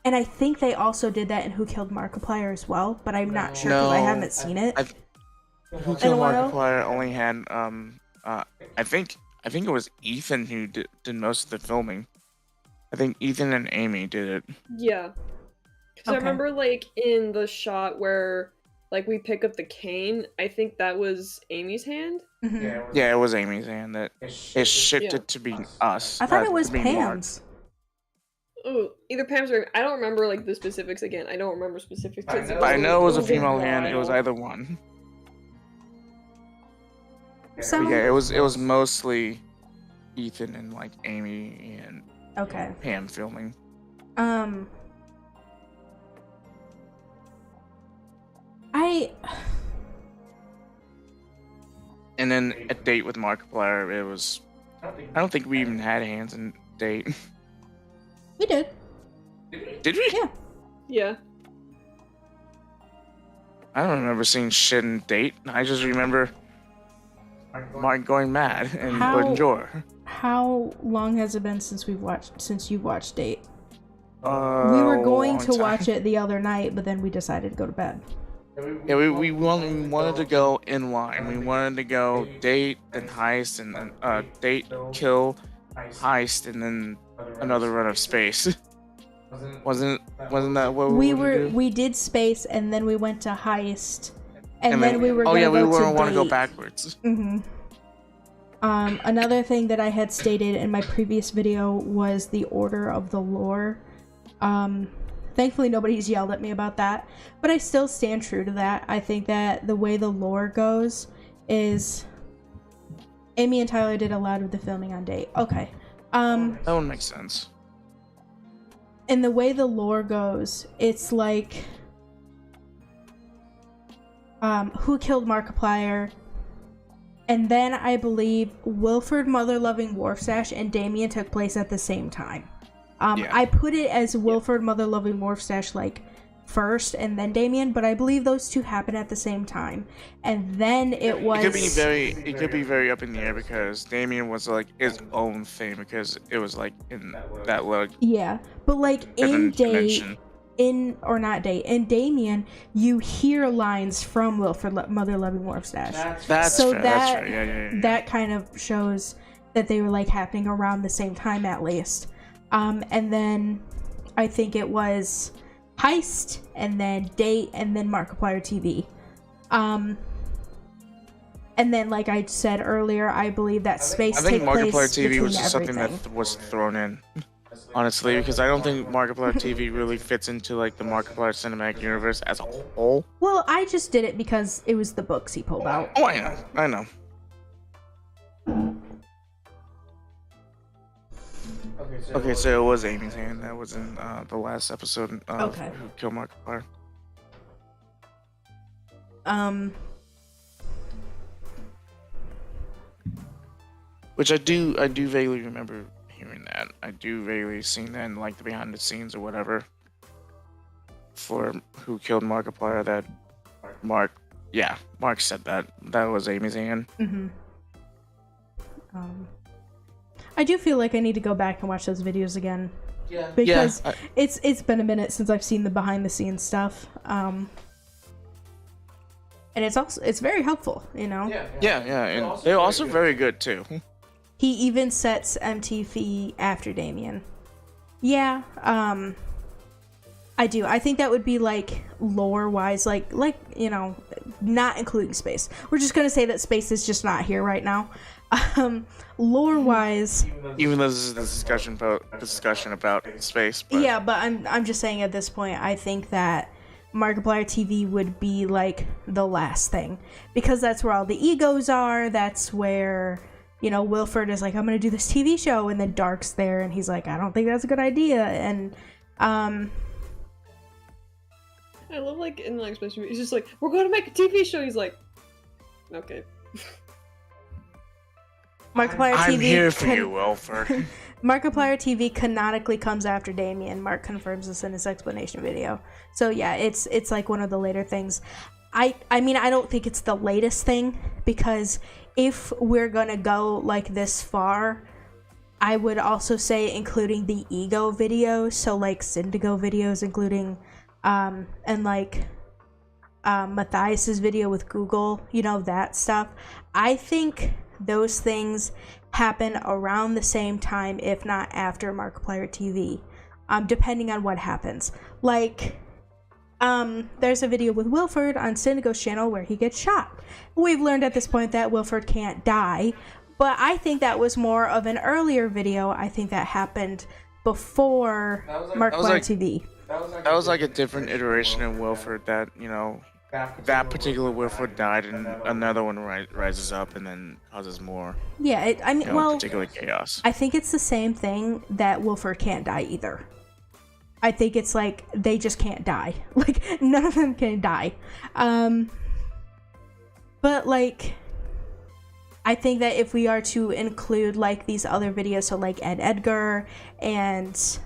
I think they also did that in Who Killed Markiplier as well, but I'm not sure because I haven't seen it. Who Killed Markiplier only had I think it was Ethan who did most of the filming. I think Ethan and Amy did it. Yeah. Because I remember, like, in the shot where, like, we pick up the cane, I think that was Amy's hand? Yeah, it was Amy's hand that it shifted to be us. I thought it was Pam's. Oh, either Pam's or... I don't remember, like, the specifics again. I don't remember specifics. I know it was a female hand. It was either one. Yeah, it was mostly Ethan and, like, Amy and... Pam filming. And then a date with Markiplier, it was... I don't think we even had hands in date. We did. Did we? Yeah. Yeah. I don't remember seeing shit in date. I just remember Mark going mad and Bonjour. How long has it been since you've watched Date? We were going to watch it the other night, but then we decided to go to bed. Yeah, we wanted to go in line. We wanted to go date, then heist, and then date, kill, heist, and then another run of space. Wasn't that what we were to do? We did space, and then we went to heist, and then we were we want to go backwards. Another thing that I had stated in my previous video was the order of the lore. Thankfully nobody's yelled at me about that, but I still stand true to that. I think that the way the lore goes is Amy and Tyler did a lot of the filming on Date. Okay. That one makes sense. And the way the lore goes, it's like Who Killed Markiplier, and then I believe Wilford Mother-Loving Wharfstache and Damien took place at the same time. I put it as Wilford Mother-Loving Wharfstache like first and then Damien, but I believe those two happened at the same time. And then it was... It could be very up in the air because Damien was like his own thing because it was like in that like... Yeah, but like in Date... In Damien, you hear lines from Wilford Mother-Loving Wharfstache. That's fair. That's fair. Yeah. That kind of shows that they were like happening around the same time at least. And then I think it was Heist, and then Date, and then Markiplier TV. And then, like I said earlier, I believe that space. I think Markiplier TV was just something that was thrown in. Honestly, because I don't think Markiplier TV really fits into like the Markiplier cinematic universe as a whole. Well, I just did it because it was the books he pulled out. Oh, I know. Okay, so it was Amy's hand. That was in the last episode of Who Killed Markiplier. Which I do vaguely remember hearing that. I do vaguely seen that in like the behind the scenes or whatever for Who Killed Markiplier. That Mark said that was amazing. I do feel like I need to go back and watch those videos again. Yeah. Because it's been a minute since I've seen the behind the scenes stuff. And it's very helpful, you know. Yeah, and they're also very good too. He even sets MTV after Damien. Yeah, I do. I think that would be like lore-wise, like you know, not including space. We're just gonna say that space is just not here right now. Lore-wise, even though this is the discussion about space. But. Yeah, but I'm just saying at this point, I think that Markiplier TV would be like the last thing, because that's where all the egos are. That's where, you know, Wilford is like, I'm gonna do this TV show, and then Dark's there, and he's like, I don't think that's a good idea, and I love, like, in like Space Movie, he's just like, we're going to make a TV show. He's like, okay. Markiplier TV. I'm here for you, Wilford. Markiplier TV canonically comes after Damien. Mark confirms this in his explanation video. So yeah, it's like one of the later things. I mean, I don't think it's the latest thing, because if we're gonna go like this far, I would also say including the ego videos, so like Syndigo videos, including and like Matthias's video with Google, you know, that stuff. I think those things happen around the same time, if not after Markiplier TV, depending on what happens. Like, there's a video with Wilford on Syndigo's channel where he gets shot. We've learned at this point that Wilford can't die, but I think that was more of an earlier video. I think that happened before Markiplier TV. That was like a different iteration of Wilford that, you know, that particular Wilford died and another one rises up and then causes more. Yeah, I mean, well, particular chaos. I think it's the same thing that Wilford can't die either. I think it's like they just can't die. Like, none of them can die. But like, I think that if we are to include like these other videos, so like Ed Edgar and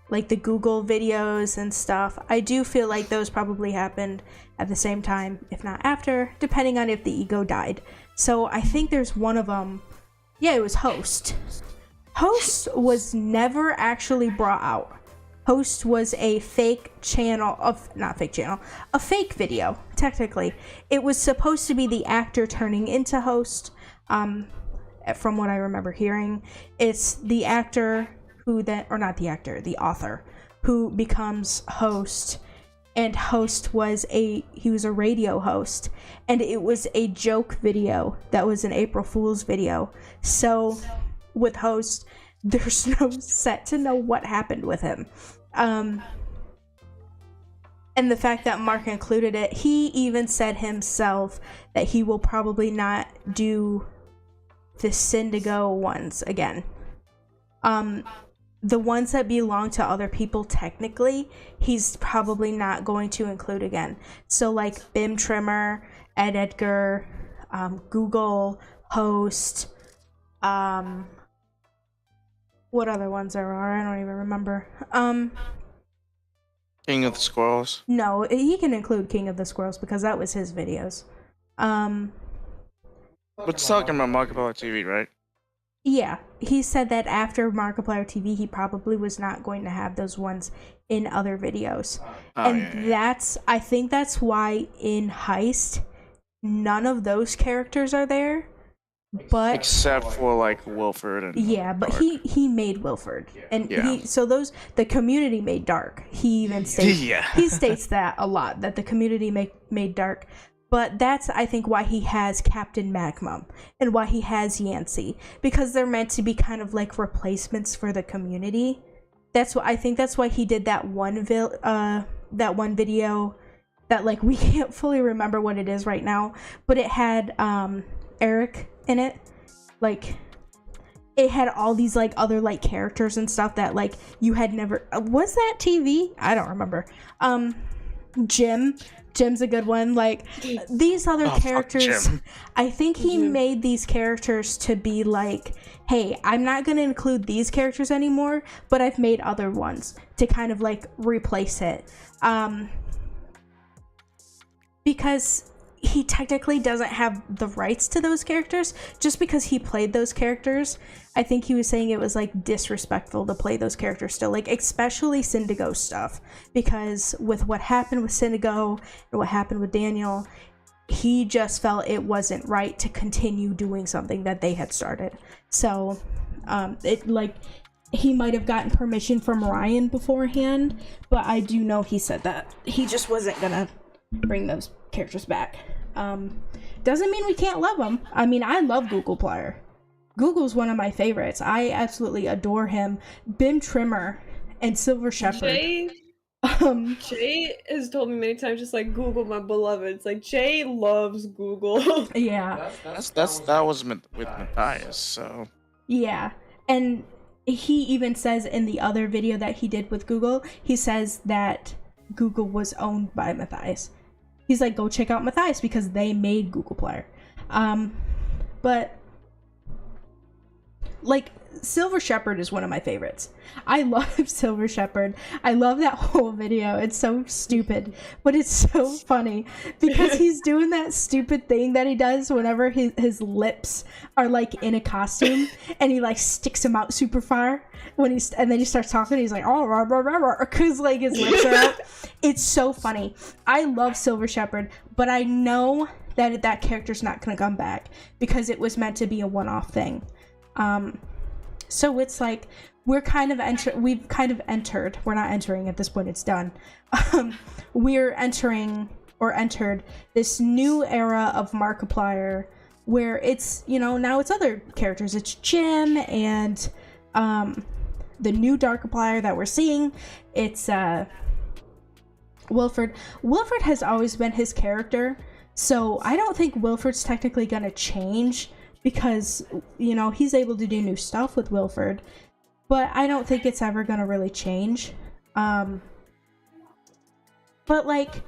like the Google videos and stuff, I do feel like those probably happened at the same time, if not after, depending on if the ego died. So I think there's one of them. Yeah, it was Host. Host was never actually brought out. Host was a fake channel of, not fake channel, a fake video, technically. It was supposed to be the actor turning into Host, from what I remember hearing. It's the actor who then, or not the actor, the author, who becomes Host. And Host was he was a radio host, and it was a joke video that was an April Fool's video. So with Host, there's no set to know what happened with him. And the fact that Mark included it, he even said himself that he will probably not do the Syndigo ones again. The ones that belong to other people, technically, he's probably not going to include again. So like Bim Trimmer, Ed Edgar, Google, Host, what other ones there are? I don't even remember. King of the Squirrels. No, he can include King of the Squirrels because that was his videos. But talking about Markiplier TV, right? Yeah, he said that after Markiplier TV, he probably was not going to have those ones in other videos. I think that's why in Heist, none of those characters are there. But except for like Wilford and but Dark. he made Wilford, and the community made Dark. He even states he states that a lot, that the community made Dark. But that's, I think, why he has Captain Magma and why he has Yancey, because they're meant to be kind of like replacements for the community. That's what I think. That's why he did that one video that, like, we can't fully remember what it is right now, but it had Eric in it. Like, it had all these like other like characters and stuff that like you had never. Was that TV? I don't remember. Jim Jim's a good one. Like, these other characters, I think he made these characters to be like, hey, I'm not going to include these characters anymore, but I've made other ones to kind of like replace it. Because he technically doesn't have the rights to those characters just because he played those characters. I think he was saying it was like disrespectful to play those characters still, like especially Syndigo stuff, because with what happened with Syndigo and what happened with Daniel, he just felt it wasn't right to continue doing something that they had started. So it like he might have gotten permission from Ryan beforehand, but I do know he said that he just wasn't gonna bring those characters back. Doesn't mean we can't love them. I mean, I love Googleplier. Google's one of my favorites. I absolutely adore him. Bim Trimmer and Silver Shepherd. Jay has told me many times, just like, Google, my beloved. It's like, Jay loves Google. Yeah. That was with Matthias, so. Yeah. And he even says in the other video that he did with Google, he says that Google was owned by Matthias. He's like, go check out Matthias because they made Googleplier. But like, Silver Shepherd is one of my favorites. I love Silver Shepherd. I love that whole video. It's so stupid, but it's so funny because he's doing that stupid thing that he does whenever his lips are like in a costume, and he like sticks them out super far and then he starts talking. He's like, oh, rah, rah, rah, rah, because like his lips are out. It's so funny. I love Silver Shepherd, but I know that character's not gonna come back because it was meant to be a one-off thing. So it's like we've kind of entered, we're not entering at this point, it's done. We're entered this new era of Markiplier where it's, now it's other characters. It's Jim and the new Darkiplier that we're seeing. It's Wilfred. Wilfred has always been his character, so I don't think Wilfred's technically gonna change, because he's able to do new stuff with Wilfred, but I don't think it's ever gonna really change. But like,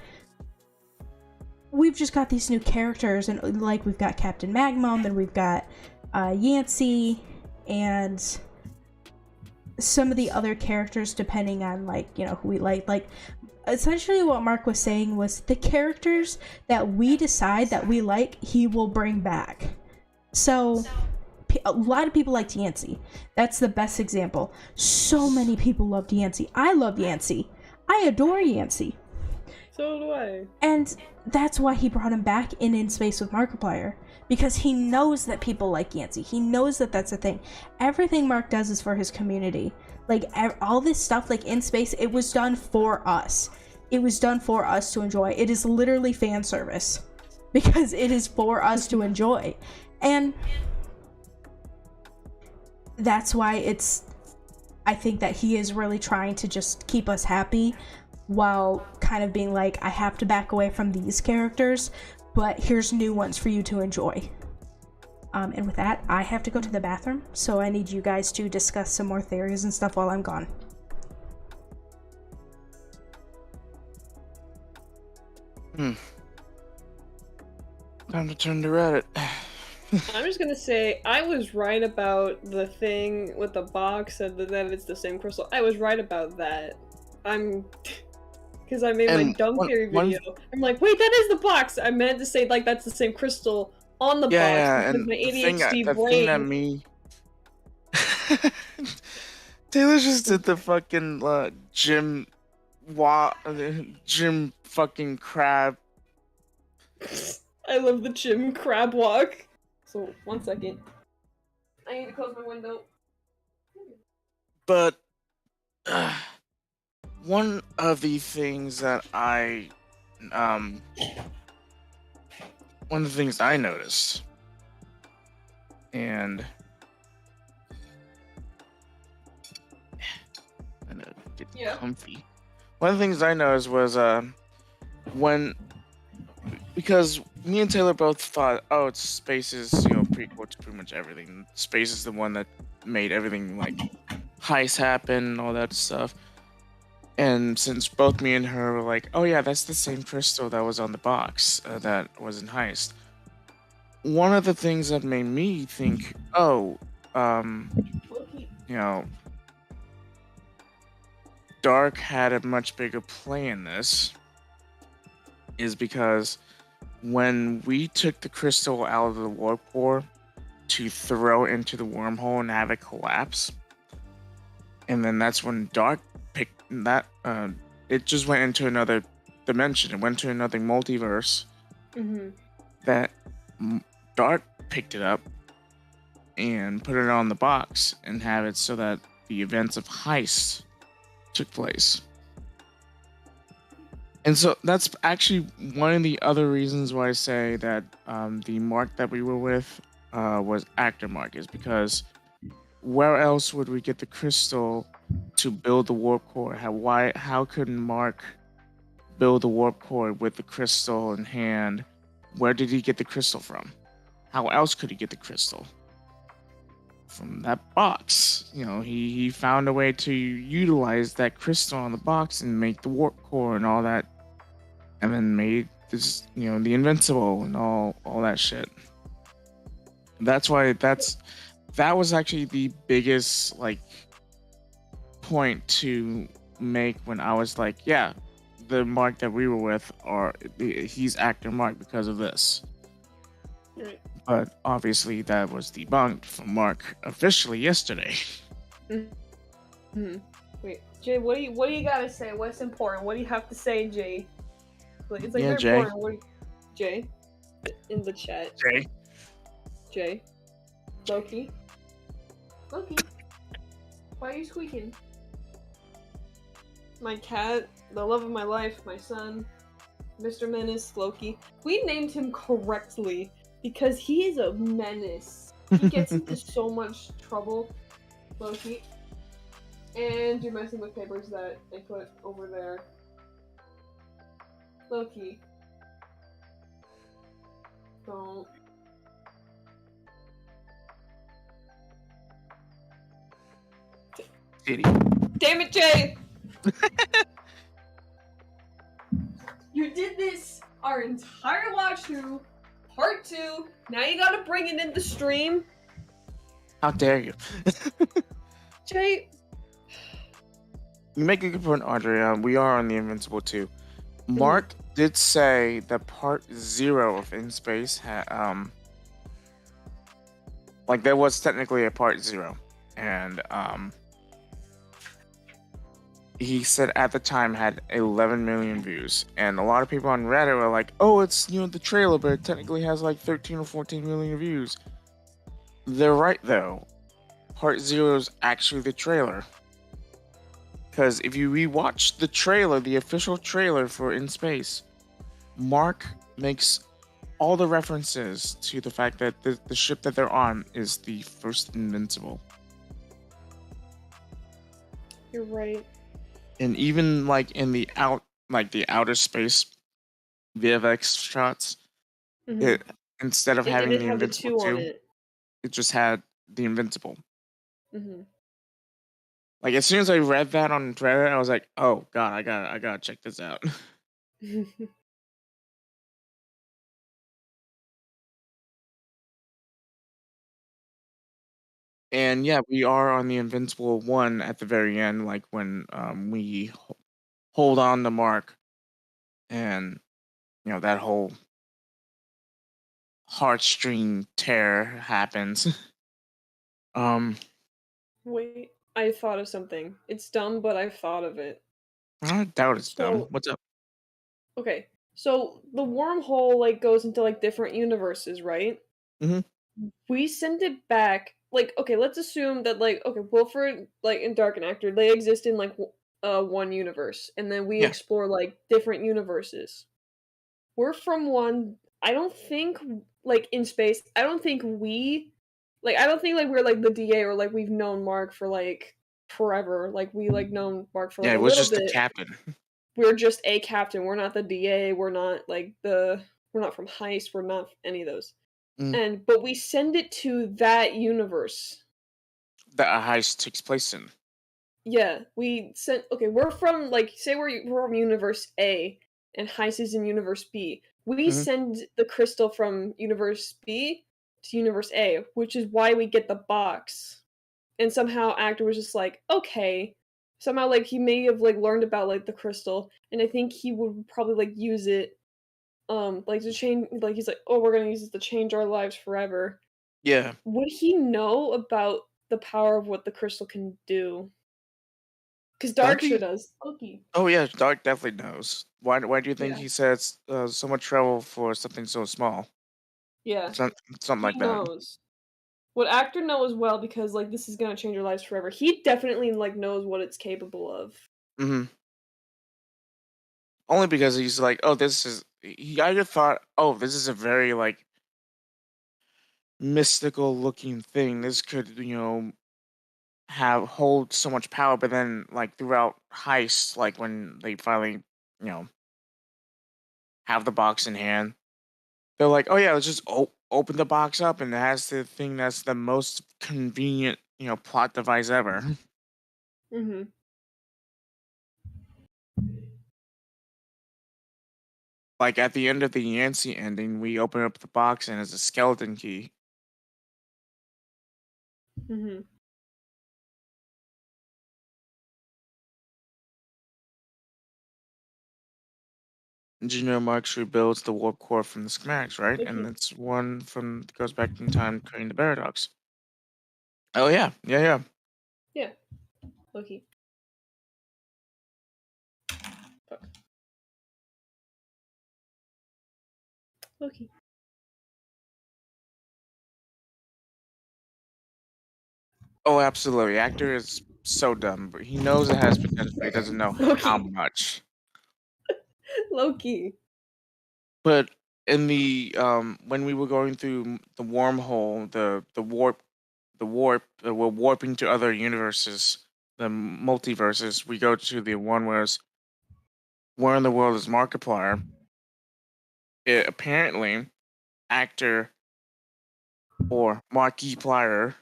we've just got these new characters, and like we've got Captain Magnum, and we've got Yancey, and some of the other characters depending on like who we like. Essentially what Mark was saying was the characters that we decide that we like, he will bring back. So a lot of people liked Yancey. That's the best example. So many people loved Yancey. I love Yancey. I adore Yancey. So do I. And that's why he brought him back in Space with Markiplier, because he knows that people like Yancey. He knows that that's a thing. Everything Mark does is for his community. Like, all this stuff, like In Space, it was done for us. It was done for us to enjoy. It is literally fan service, because it is for us to enjoy. And that's why I think that he is really trying to just keep us happy, while kind of being like, I have to back away from these characters, but here's new ones for you to enjoy. And with that, I have to go to the bathroom, so I need you guys to discuss some more theories and stuff while I'm gone. Time to turn to Reddit. I'm just gonna say, I was right about the thing with the box and that it's the same crystal. I was right about that. Because I made my dumb theory video. I'm like, wait, that is the box! I meant to say, like, that's the same crystal on the box. Yeah, and my ADHD the brain. thing that me... Taylor just did the fucking Jim fucking crab. I love the Jim crab walk. So, 1 second. I need to close my window. But one of the things that one of the things I noticed, and I'm gonna get comfy. One of the things I noticed was because me and Taylor both thought, oh, it's Space is prequel to pretty much everything. Space is the one that made everything like heist happen and all that stuff. And since both me and her were like, oh yeah, that's the same crystal that was on the box that was in Heist. One of the things that made me think, you know, Dark had a much bigger play in this is because when we took the crystal out of the warp core to throw into the wormhole and have it collapse, and then that's when Dark picked that. It just went into another dimension. It went to another multiverse. Mm-hmm. That Dark picked it up and put it on the box and have it so that the events of Heist took place. And so that's actually one of the other reasons why I say that the Mark that we were with was Actor Mark, is because where else would we get the crystal to build the warp core? How could Mark build the warp core with the crystal in hand? Where did he get the crystal from? How else could he get the crystal? From that box. He found a way to utilize that crystal on the box and make the warp core and all that, and then made this, the invincible and all that shit. That's why that was actually the biggest point to make when I was like, yeah, the Mark that we were with, he's Actor Mark because of this. Right. But obviously that was debunked from Mark officially yesterday. Mm-hmm. Wait, Jay, what do you gotta say? What's important? What do you have to say, Jay? It's Yeah, very Jay. important. Jay, in the chat. Jay. Loki. Why are you squeaking? My cat, the love of my life, my son, Mr. Menace, Loki. We named him correctly because he is a menace. He gets into so much trouble, Loki. And you're messing with papers that I put over there. Loki. Don't. Damn it, Jay! You did this our entire watch through, part 2. Now you gotta bring it in the stream. How dare you? Jay. You make a good point, Audrey. We are on the Invincible 2. Mark did say that part 0 of In Space had there was technically a part 0, and he said at the time had 11 million views, and a lot of people on Reddit were like, oh, it's the trailer, but it technically has 13 or 14 million views. They're right though. Part 0 is actually the trailer. Because if you rewatch the trailer, the official trailer for In Space, Mark makes all the references to the fact that the ship that they're on is the first Invincible. You're right. And even in the outer space VFX shots, it instead of having the Invincible 2, it just had the Invincible. As soon as I read that on Reddit, I was like, "Oh God, I gotta check this out." And yeah, we are on the Invincible 1 at the very end, when we hold on to Mark, and that whole heartstring tear happens. Wait, I thought of something. It's dumb, but I've thought of it. I doubt it's dumb. What's up? Okay, so the wormhole goes into different universes, right? We send it back. Okay, let's assume that Wilford and Dark and Actor, they exist in one universe, and then we explore different universes. We're from one. I don't think In Space. I don't think we I don't think we're the DA, or we've known Mark for forever. We known Mark for it a was little just bit. the captain. We're just a captain. We're not the DA. We're not we're not from Heist. We're not any of those. But we send it to that universe That a heist takes place in. Yeah, we sent. Okay, we're from like say we're from Universe A, and Heist is in Universe B. We Mm-hmm. send the crystal from Universe B to Universe A, which is why we get the box. And somehow Actor was just like, okay. Somehow like he may have like learned about like the crystal, and I think he would probably like use it, like to change. Like he's like, oh, we're gonna use this to change our lives forever. Yeah. Would he know about the power of what the crystal can do? Because Dark sure Darky. does. Loki. Oh yeah, Dark definitely knows. Why do you think Yeah. he said so much trouble for something so small? Yeah. Some, something He like that. knows. What Actor know as well, because like this is gonna change our lives forever. He definitely like knows what it's capable of. Mm-hmm. Only because he's like, oh, this is. He either thought, oh, this is a very like mystical looking thing. This could, have hold so much power. But then, like throughout Heist, like when they finally, you know, have the box in hand, they're like, oh yeah, let's just open the box up, and it has the thing that's the most convenient, plot device ever. Mm-hmm. Like at the end of the Yancey ending, we open up the box and it's a skeleton key. Mm-hmm. Engineer Marks rebuilds the warp core from the schematics, right? And Loki. it's one from goes back in time, creating the paradox. Oh yeah, yeah, yeah. Yeah. Loki. Fuck. Loki. Oh, absolutely. Actor is so dumb, but he knows it has potential. He doesn't know how Loki. much. Loki. But in the when we were going through the wormhole, we're warping to other universes, the multiverses. We go to the one where in the world is Markiplier. Apparently, Actor or Markiplier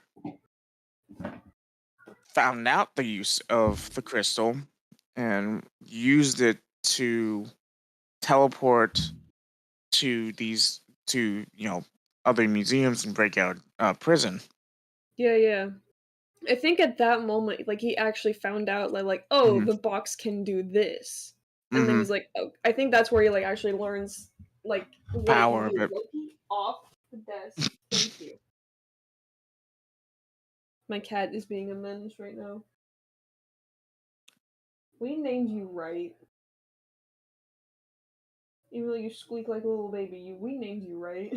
found out the use of the crystal and used it to teleport to these to other museums and break out prison. Yeah, yeah. I think at that moment, like he actually found out oh, Hmm. the box can do this. And then Hmm. he's like, oh, I think that's where he like actually learns like what it can Power of do. it. Loki off the desk. Thank you. My cat is being a menace right now. We named you right. Even though you squeak like a little baby, we named you right.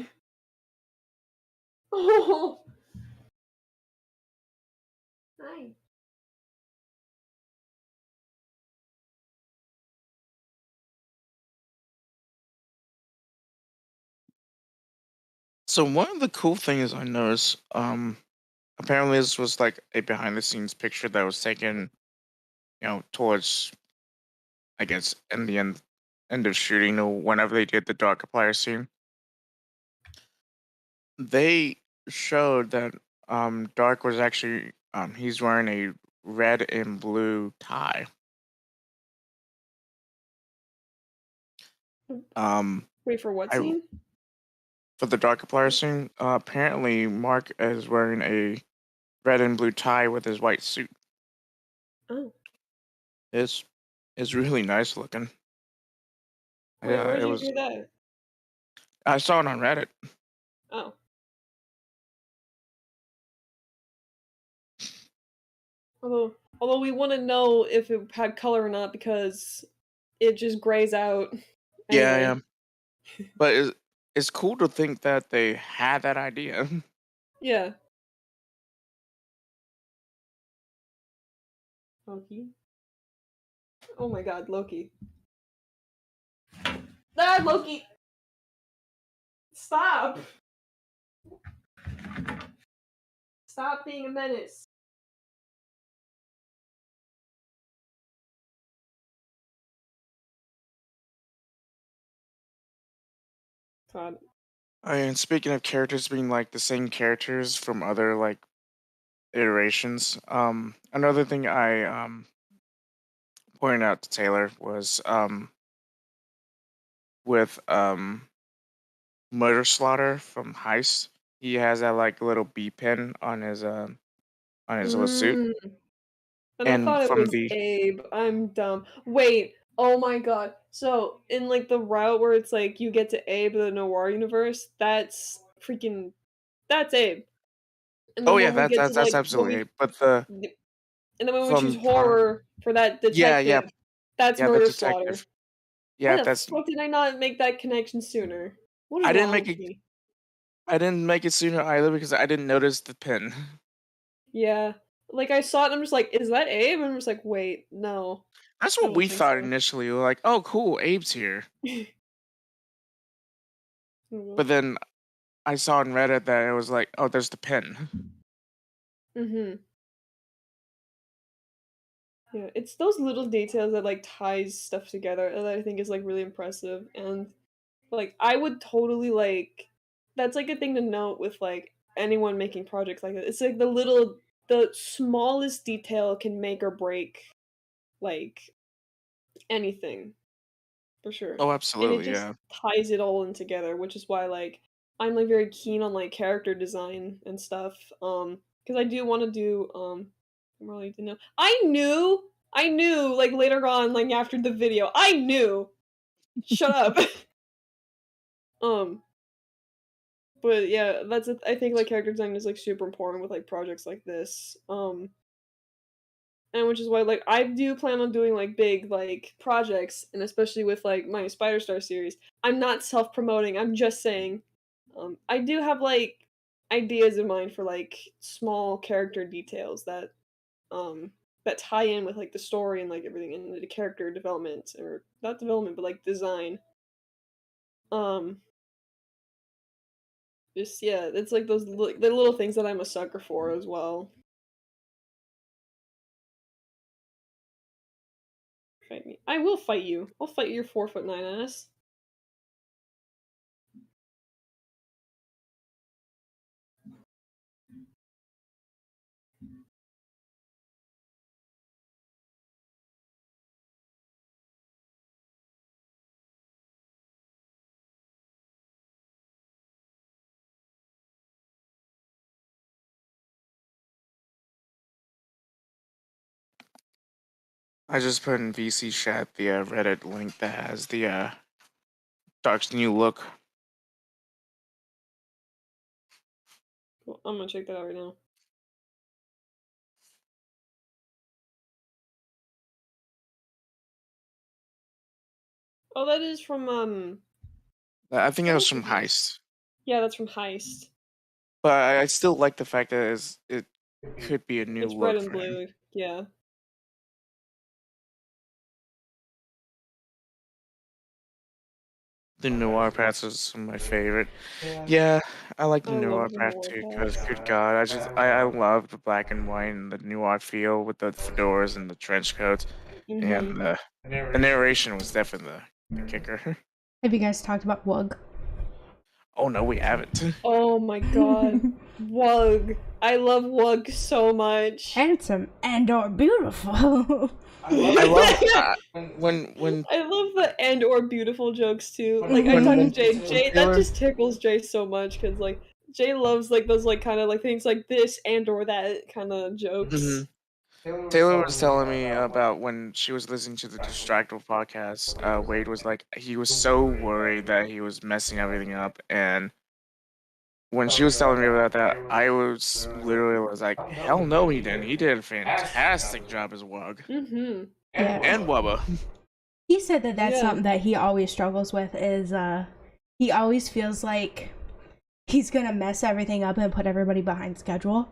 Oh, hi. So one of the cool things I noticed, apparently this was like a behind the scenes picture that was taken, towards I guess in the end of shooting or whenever they did the dark applier scene. They showed that Dark was actually he's wearing a red and blue tie. Um, Wait, for what I scene? for the Darkiplier scene, apparently Mark is wearing a red and blue tie with his white suit. Oh. It's it's really nice looking. Wait, Yeah, where'd it you was. hear that? I saw it on Reddit. Oh. Although we want to know if it had color or not because it just grays out. Yeah, Anyway. yeah. But it's cool to think that they had that idea. Yeah. Loki. Oh my god, Loki. Ah, Loki! Stop! Stop being a menace. God. And speaking of characters being like the same characters from other like iterations. Another thing I pointed out to Taylor was with Murder Slaughter from Heist. He has that like little B pin on his little suit, Mm. And I and thought it from was the Abe. I'm dumb. Wait. Oh my god. So in like the route where it's like you get to Abe the Noir universe, that's freaking that's Abe. And oh then yeah, when we get to that's like when absolutely we it. But the and then when we choose from part horror for that yeah yeah detective, that's yeah the Murder Slaughter. detective Why yeah the that's fuck did I not make that connection sooner? What is I didn't wrong make with it me? I didn't make it sooner either because I didn't notice the pin. Yeah. Like I saw it and I'm just like, is that Abe? And I'm just like, wait, no. That's I what don't we think thought so. initially. We were like, oh cool, Abe's here. Mhm. But then I saw on Reddit that it was like, oh, there's the pin. Mhm. Yeah, it's those little details that like ties stuff together that I think is like really impressive and like I would totally like that's like a thing to note with like anyone making projects like that. It's like the smallest detail can make or break like anything for sure. Oh, And it absolutely, just yeah. ties it all in together, which is why like I'm like very keen on like character design and stuff. Because I do want to do I really didn't know. I knew like later on like after the video. I knew. Shut up. um but yeah, I think like character design is like super important with like projects like this. And which is why like I do plan on doing like big like projects and especially with like my Spider Star series. I'm not self-promoting. I'm just saying I do have like ideas in mind for like small character details that tie in with like the story and like everything and the character development or not development but like design. Um just yeah, it's like the little things that I'm a sucker for as well. Fight me. I will fight you. I'll fight your 4'9" ass. I just put in VC chat the Reddit link that has the Dark's new look. Cool. I'm gonna check that out right now. Oh, that is from I think it that was is from from Heist. Heist, Yeah, that's from Heist. but I still like the fact that it could be a new It's red look and for him. blue. Yeah. The noir path is my favorite. Yeah, I like the I love noir the path noir too. Cause path. good God, I love the black and white and the noir feel with the fedoras and the trench coats, and Mhm. the narration was definitely the kicker. Have you guys talked about Wug? Oh no, we haven't. Oh my god. Wug. I love Wug so much. Handsome and or beautiful. I love I when love the and or beautiful jokes too. Like I talk to when Jay. Jay that Taylor just tickles Jay so much because like Jay loves like those like kind of like things like this and or that kind of mhm. jokes. Taylor was telling me about when she was listening to the Distractable podcast. Wade was like he was so worried that he was messing everything up, and when she was telling me about that, I was literally was like, hell no, he didn't. He did a fantastic job as Wug Mhm. and Yeah. Wubba. He said that that's Yeah. something that he always struggles with is he always feels like he's gonna mess everything up and put everybody behind schedule.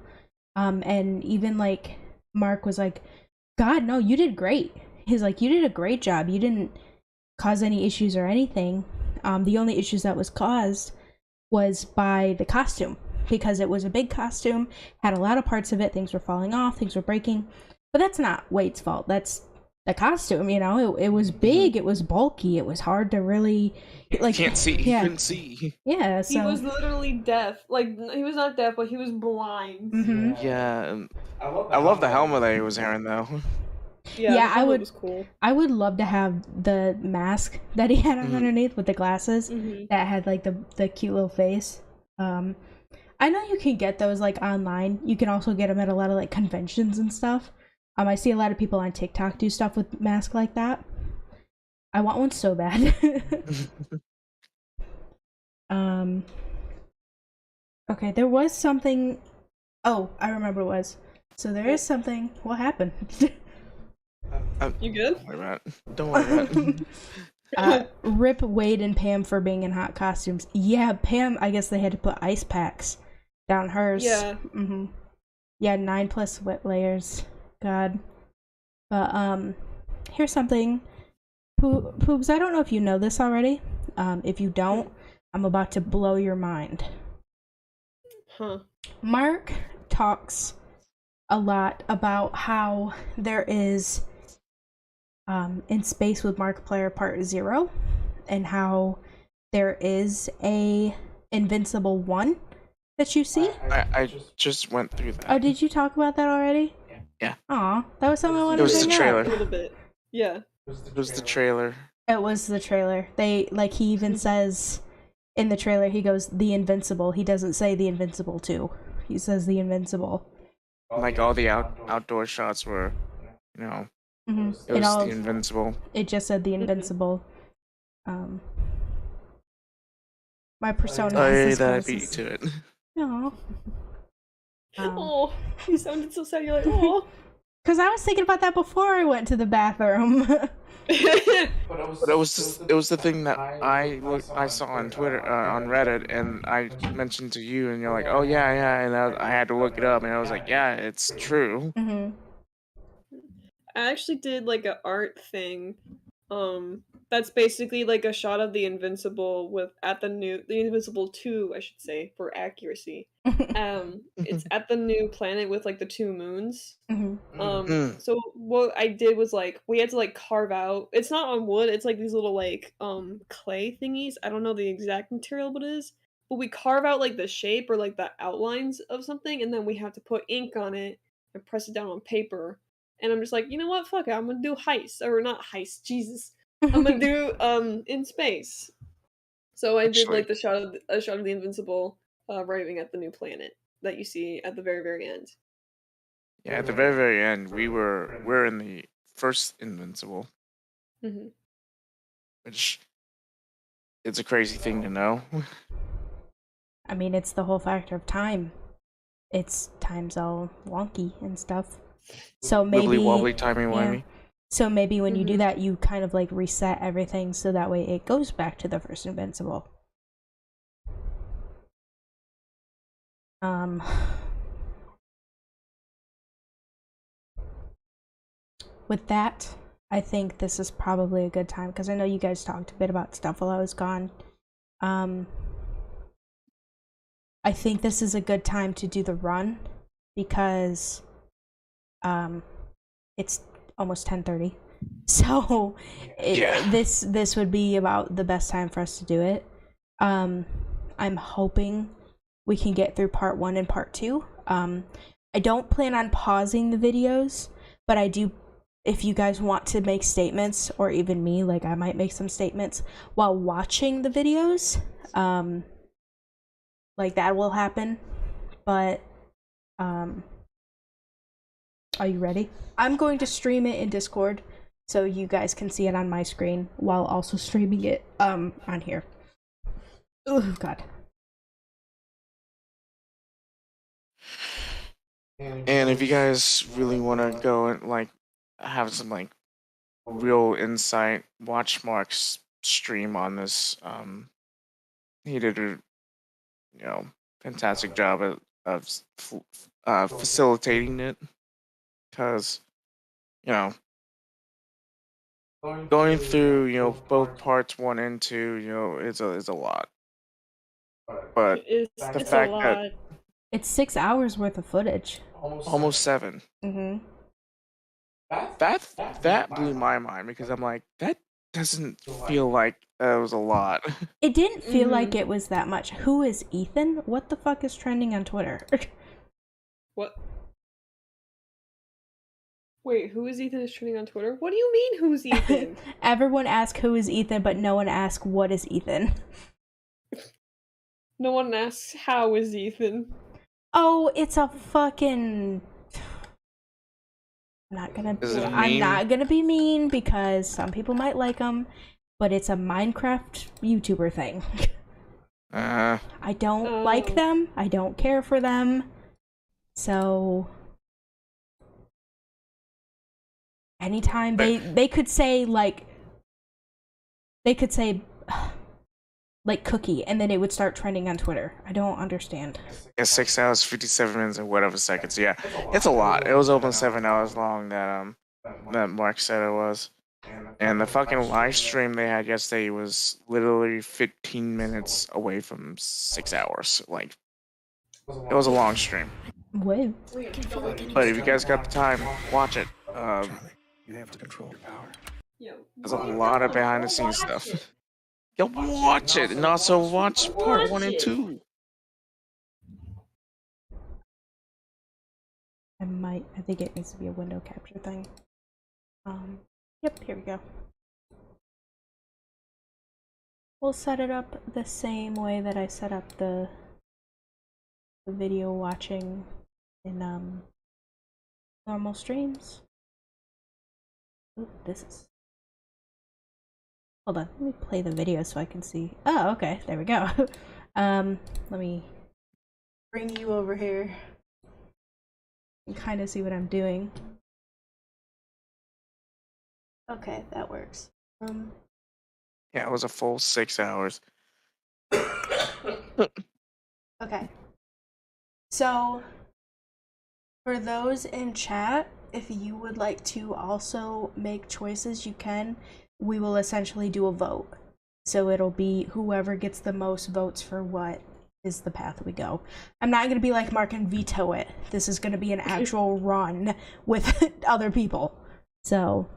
And even like Mark was like, God, no, you did great. He's like, you did a great job. You didn't cause any issues or anything. The only issues that was caused was by the costume because it was a big costume, had a lot of parts of it, things were falling off, things were breaking. But that's not Wade's fault. That's the costume. You know, it was big, it was bulky, it was hard to really like. Can't see. He couldn't see. Yeah, so he was literally deaf. Like he was not deaf, but he was blind. Yeah, I love the helmet that he was wearing though. Yeah, I would. Was cool. I would love to have the mask that he had on underneath with the glasses that had like the cute little face. I know you can get those like online. You can also get them at a lot of like conventions and stuff. I see a lot of people on TikTok do stuff with masks like that. I want one so bad. Okay, there was something. Oh, I remember what it was. So there is something. What happened? You good? Don't worry about it. Rip Wade and Pam for being in hot costumes. Yeah, Pam, I guess they had to put ice packs down hers. Yeah. Yeah, 9+ wet layers. God. But, here's something. Poobs, I don't know if you know this already. If you don't, I'm about to blow your mind. Huh. Mark talks a lot about how there is in Space with Markiplier Part 0 and how there is a Invincible 1 that you see. I just went through that. Oh, did you talk about that already? Yeah. Aw, that was something I wanted It was to the bring trailer. up. A little bit. Yeah. It was the trailer. It was the trailer. He even says in the trailer, he goes, the Invincible. He doesn't say the Invincible 2. He says the Invincible. Like all the outdoor shots were, you know, it was the Invincible. It just said the Invincible. My persona is that I beat you to it. Aww. Oh, you sounded so sad. You're like, oh. Because I was thinking about that before I went to the bathroom. But it was the thing that I saw on Twitter, on Reddit, and I mentioned to you, and you're like, oh yeah, and I had to look it up, and I was like, yeah, it's true. I actually did like an art thing. That's basically like a shot of the Invincible with the Invincible 2, I should say, for accuracy. It's at the new planet with like the 2 moons. So what I did was like we had to like carve out. It's not on wood. It's like these little like clay thingies. I don't know the exact material what it is, but we carve out like the shape or like the outlines of something, and then we have to put ink on it and press it down on paper. And I'm just like, you know what? Fuck it. I'm gonna do heist or not heist. Jesus. I'm gonna do in space. So I did like a shot of the Invincible arriving at the new planet that you see at the very, very end. Yeah, at the very, very end, we're in the first Invincible, which it's a crazy thing to know. I mean, it's the whole factor of time. Time's all wonky and stuff. So maybe wibbly wobbly, timey wimey. So maybe when you do that, you kind of like reset everything so that way it goes back to the first Invincible. With that, I think this is probably a good time because I know you guys talked a bit about stuff while I was gone. I think this is a good time to do the run because it's almost 10:30, so this would be about the best time for us to do it. I'm hoping we can get through part 1 and part 2. I don't plan on pausing the videos, but I do, if you guys want to make statements, or even me, like I might make some statements while watching the videos, like that will happen. But are you ready? I'm going to stream it in Discord so you guys can see it on my screen while also streaming it on here. Oh god. And if you guys really want to go and like have some like real insight, watch Mark's stream on this. He did a fantastic job of facilitating it, because going through both parts 1 and 2 is a lot. But the fact that it's 6 hours worth of footage. Almost 7. That blew my mind because I'm like, that doesn't feel like it was a lot. It didn't feel like it was that much. Who is Ethan? What the fuck is trending on Twitter? What? Wait, who is Ethan is trending on Twitter? What do you mean, who's Ethan? Everyone asks who is Ethan, but no one asks what is Ethan. No one asks how is Ethan. Oh, it's a fucking... I'm not gonna be mean because some people might like him, but it's a Minecraft YouTuber thing. I don't like them. I don't care for them. So anytime they could say like cookie and then it would start trending on Twitter. I don't understand. Yeah, 6 hours, 57 minutes, and whatever seconds. Yeah, it's a lot. It was open 7 hours long. That Mark said it was, and the fucking live stream they had yesterday was literally 15 minutes away from 6 hours. Like, it was a long stream. Whoa. But if you guys got the time, watch it. You have to control your power. There's a lot of behind the scenes stuff. Yo, watch it, and also watch part 1 and 2. I think it needs to be a window capture thing. Yep, here we go. We'll set it up the same way that I set up the video watching in normal streams. Ooh, this is... Hold on, let me play the video so I can see. Oh, okay, there we go. Let me bring you over here and kind of see what I'm doing. Okay, that works. Yeah, it was a full 6 hours. Okay. So, for those in chat, if you would like to also make choices, you can. We will essentially do a vote. So it'll be whoever gets the most votes for what is the path we go. I'm not going to be like Mark and veto it. This is going to be an actual run with other people. So...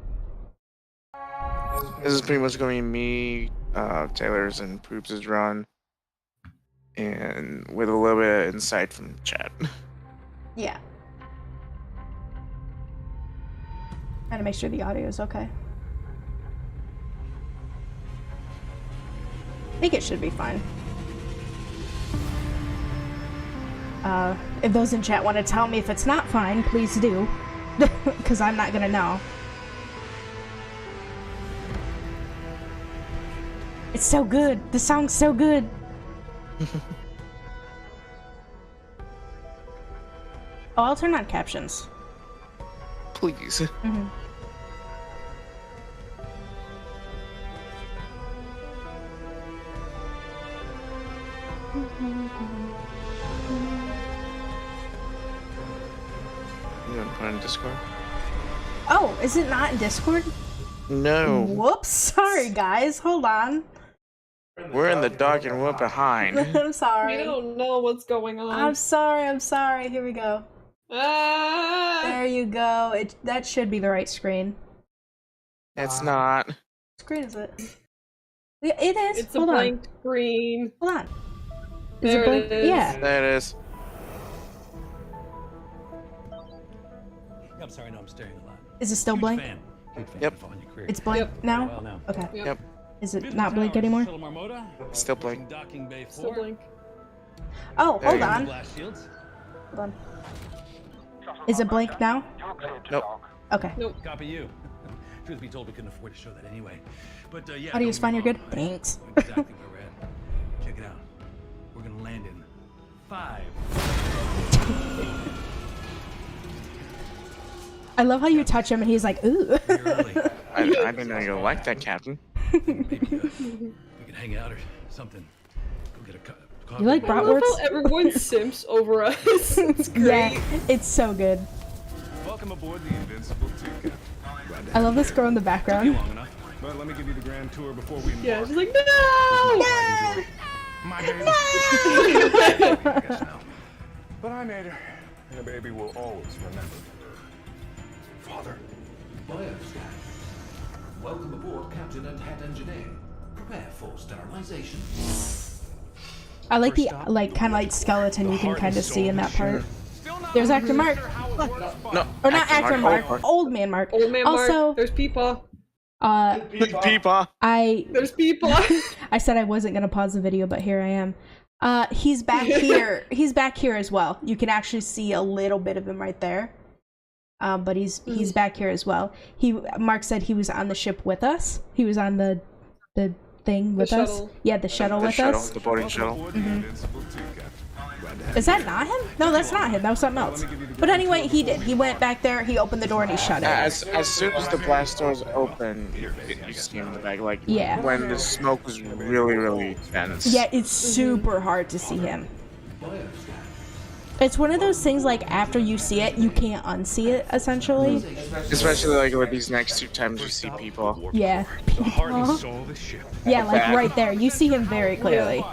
This is pretty much going to be me, Taylor's, and Poops' run. And with a little bit of insight from chat. Yeah. Trying to make sure the audio is okay. I think it should be fine. If those in chat want to tell me if it's not fine, please do. Because I'm not gonna know. It's so good! The song's so good! Oh, I'll turn on captions. Please. Mm-hmm. You want to put it in Discord? Oh, is it not in Discord? No. Whoops, sorry guys, hold on. We're in the dark and we're behind. I'm sorry. We don't know what's going on. I'm sorry, here we go. There you go. That should be the right screen. It's not. What screen is it? It is. It's a blank screen. Hold on. There it is. Yeah. There it is. I'm sorry, no, I'm staring a lot. Is it still blank? Yep. It's blank now? Okay. Yep. Is it not blank anymore? Still blank. Still blank. Oh, There hold you on. Hold on. Is it blank now? Nope. Okay. Nope. Copy you. Truth be told, we couldn't afford to show that anyway. But yeah. Audio's fine, you're good? Right? Thanks. Exactly where we're at. Check it out. We're gonna land in 5. I love how you touch him and he's like, ooh. I didn't know you liked that, Captain. Maybe we can hang out or something. Go get a coffee. You like I love bratwurst? how everyone simps over us. It's great. Yeah, it's so good. Welcome aboard the Invincible 2, Captain. I love this girl in the background. Long enough. But let me give you the grand tour before we embark. Yeah, she's like, no! My baby. I guess now. But I made her, and a baby will always remember. Father, Bioscan. Welcome aboard, Captain and Head Engineer. Prepare for sterilization. I like the kind of like skeleton you can kind of see in that part. There's Actor Mark. No, Or not Actor Mark. Old Man Mark. Old Man also, Mark. There's Peepaw. Peepaw. There's Peepaw. I said I wasn't gonna pause the video, but here I am. He's back here. He's back here as well. You can actually see a little bit of him right there. But he's back here as well. Mark said he was on the ship with us. He was on the thing with us. Shuttle. Yeah, the shuttle with us. The boarding shuttle. Is that not him? No, that's not him. That was something else. But anyway, he did. He went back there, he opened the door, and he shut it. As soon as the blast doors open, you see him in the back. Like, when the smoke was really, really dense. Yeah, it's super hard to see him. It's one of those things, like, after you see it, you can't unsee it, essentially. Especially, like, with these next 2 times you see people. Yeah. The heart and soul of the ship. Yeah, like, right there. You see him very clearly.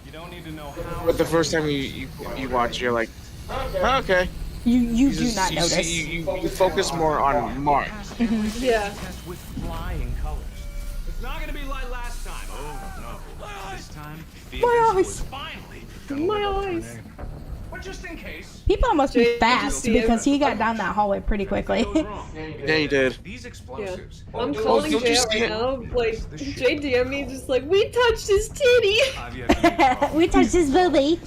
You don't need to know how. But the first time you watch, you're like, oh, okay. You do not notice. You focus more on Mark. Yeah. With flying colors. It's not gonna be like last time. Oh no. This time, My eyes. was finally My eyes. But just in case. People must be Jay, fast did you see because him? he got down that hallway pretty quickly. Yeah, he did. These Yeah. explosives. I'm calling don't Jay you out see right it? now. Like, Jay DM'd me just like, we touched his titty! I've yet to use We touched his booby.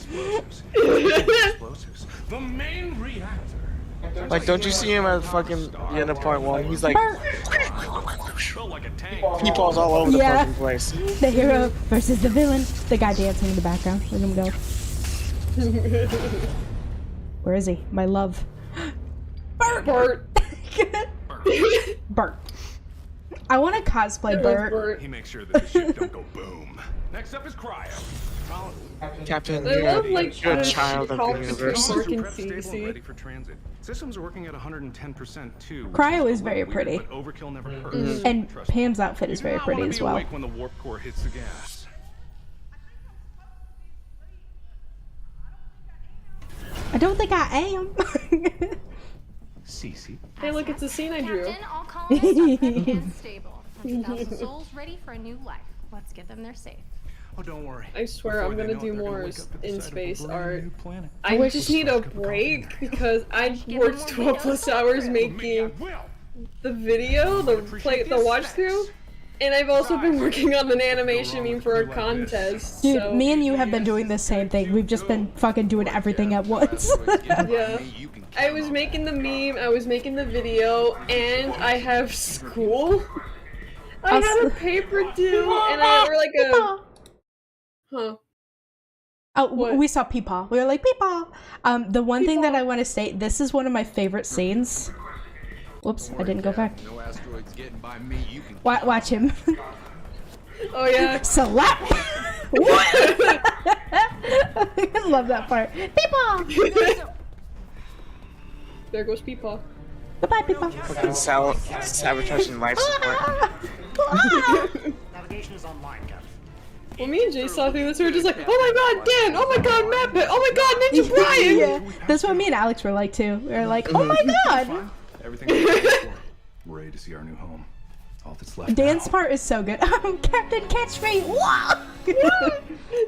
explosives. The main reactor. Like, don't you see him at fucking the end of part 1? He's like, Felt like a tank. he falls all over the Yeah. fucking place. The hero versus the villain. The guy dancing in the background. Look at him go. Where is he? My love. Bert! Bart. Bert. I want to cosplay It was Bert. Bart. He makes sure that the ship don't go boom. Next up is cryo. Captain, I love, like, you're a the child of the talks universe. Mark and Prep stable and CC. ready for transit. Systems are working at 110% too. which Cryo a is very little weird, pretty. but overkill never hurts. And Trust me. Pam's outfit is You very do not pretty wanna as be well. awake when the warp core hits the gas. I don't think I am. Cece. Hey, look, it's a scene I drew. Captain, all colonists are prepped and stable. 100,000 souls ready for a new life. Let's get them there safe. Oh, don't worry. I swear Before I'm they gonna know it, do they're gonna more wake up at the in sight of a space brand art. new planet. I just need a break because I worked 12 plus hours making the video, the watch through, and I've also been working on an animation meme for a contest. Dude, so. me and you have been doing the same thing. We've just been fucking doing everything at once. Yeah. I was making the meme, I was making the video, and I have school. I had a paper due, and I or like a. Huh. Oh, What? we saw Peepaw. We were like, Peepaw! The one thing that I want to state, this is one of my favorite scenes. Whoops, I didn't go back. No asteroids getting by me. You can. Watch him. Oh yeah. Slap! I love that part. Peepaw! There goes Peepaw. Goodbye, Peepaw. Fucking sabotaging life support. Navigation is online, Captain. When me and Jay saw through this, we were just like, oh my god, Dan! Oh my god, Matt Pitt! Oh my god, Ninja Brian! Yeah, that's what me and Alex were like too. We were like, oh my god! Everything is ready for it. We're ready to see our new home. All that's left. Dan's now. part is so good. Captain, catch me! Whoa!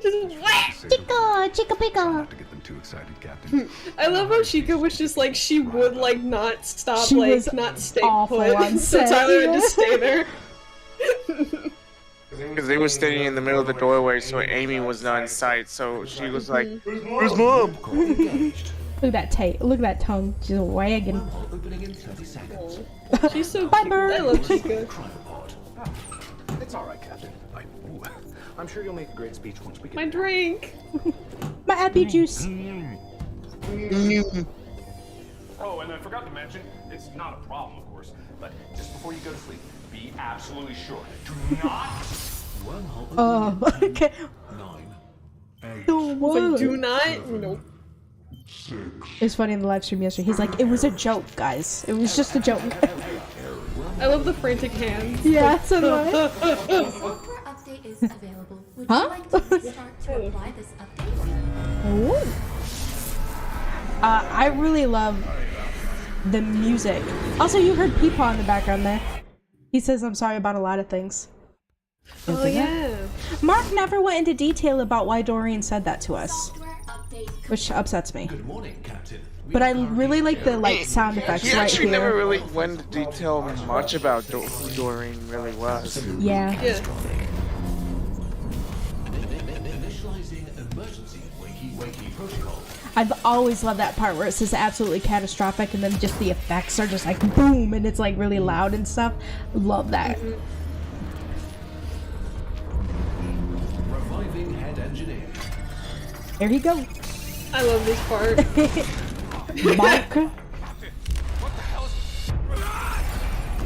Just whack! Chica, chica pica. Not to get them too excited, Captain. I love how Chica was just like, she would like not stop, She like, was not stay awful put. on So set, Tyler had yeah. to stay there. Because they were standing in the middle of the doorway, so Amy was not in sight. So she was like, "Where's Mom?" Look at that tape. Look at that tongue. She's wagging. Opening in 30 seconds. She's so Bye, cute. Bird. I love Chica. Cryopod. It's all right, Captain. I'm sure you'll make a great speech once we get. My drink! My happy juice. Oh, and I forgot to mention, it's not a problem, of course, but just before you go to sleep, be absolutely sure. Do not. Oh, okay. 9. The Like, what? do not. Nope. It was funny in the live stream yesterday. He's like, it was a joke, guys. It was just a joke. I love the frantic hands. Yeah, so do I. Software update is available. Would Huh? you like to restart to apply this update? Ooh. I really love the music. Also, you heard Peepaw in the background there. He says, I'm sorry about a lot of things. Oh, yeah. Mark never went into detail about why Dorian said that to us, which upsets me. Good morning, Captain. But I really like the sound effects He right actually here. never really went into detail much about who Doreen really was. Yeah. Initializing emergency wakey protocol. I've always loved that part where it says absolutely catastrophic and then just the effects are just like boom and it's like really loud and stuff. Love that. Reviving head engineer. There he go. I love this part. Mark.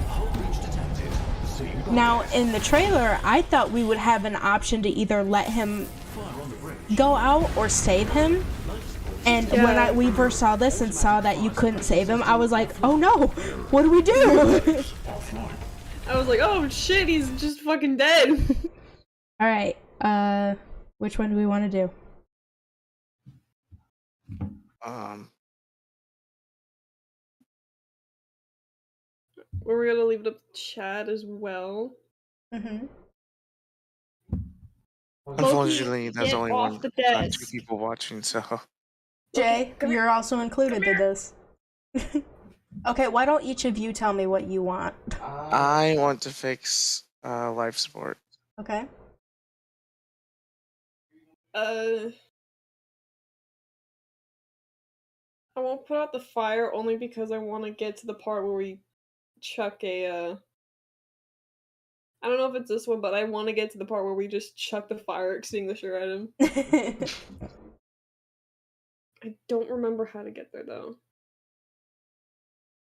Hull breach detected. See Now, in the trailer, I thought we would have an option to either let him fire on the bridge. go out or save him. And when we first saw this and saw that you couldn't save him, I was like, oh no, what do we do? I was like, oh shit, he's just fucking dead. Alright, which one do we want to do? We're gonna leave it up to chat as well. Unfortunately, there's only off the two desk. people watching, so. Jay, you're also included in this. Okay, why don't each of you tell me what you want? I want to fix life support. Okay. I won't put out the fire only because I want to get to the part where we chuck a, I don't know if it's this one, but I want to get to the part where we just chuck the fire extinguisher at him. I don't remember how to get there, though.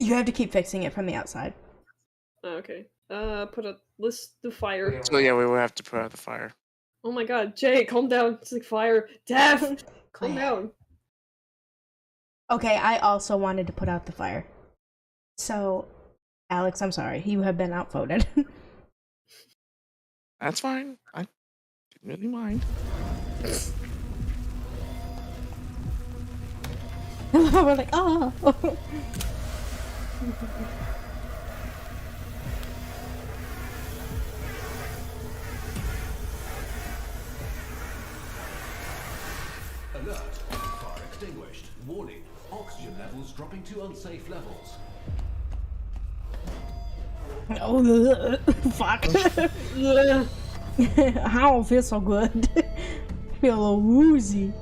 You have to keep fixing it from the outside. Oh, okay. Put a list the fire. So yeah, we will have to put out the fire. Oh my god, Jay, calm down. It's like fire. Death! Calm down. Okay, I also wanted to put out the fire. So, Alex, I'm sorry. You have been outvoted. That's fine. I didn't really mind. We're like, oh. Alert. Fire extinguished. Warning. Oxygen levels dropping to unsafe levels. Oh, fuck. I don't feel so good. I feel a little woozy.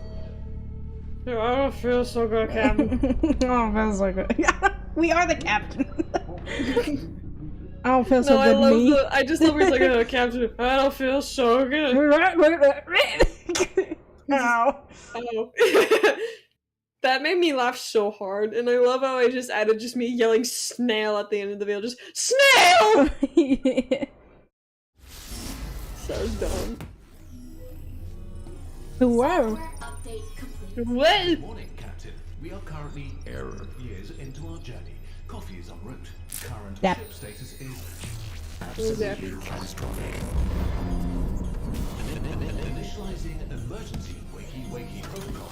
I don't feel so good, Captain. I don't feel so good. We are the captain. I don't feel so good, me. I just love he's like, oh, Captain, I don't feel so good. Ow. Oh. That made me laugh so hard, and I love how I just added just me yelling snail at the end of the video. Just, snail! So dumb. Wow. What? Morning, Captain. We are currently years into our journey. Coffee is en route. Current Yep. ship status is Exactly. catastrophic. Initializing emergency wakey protocol.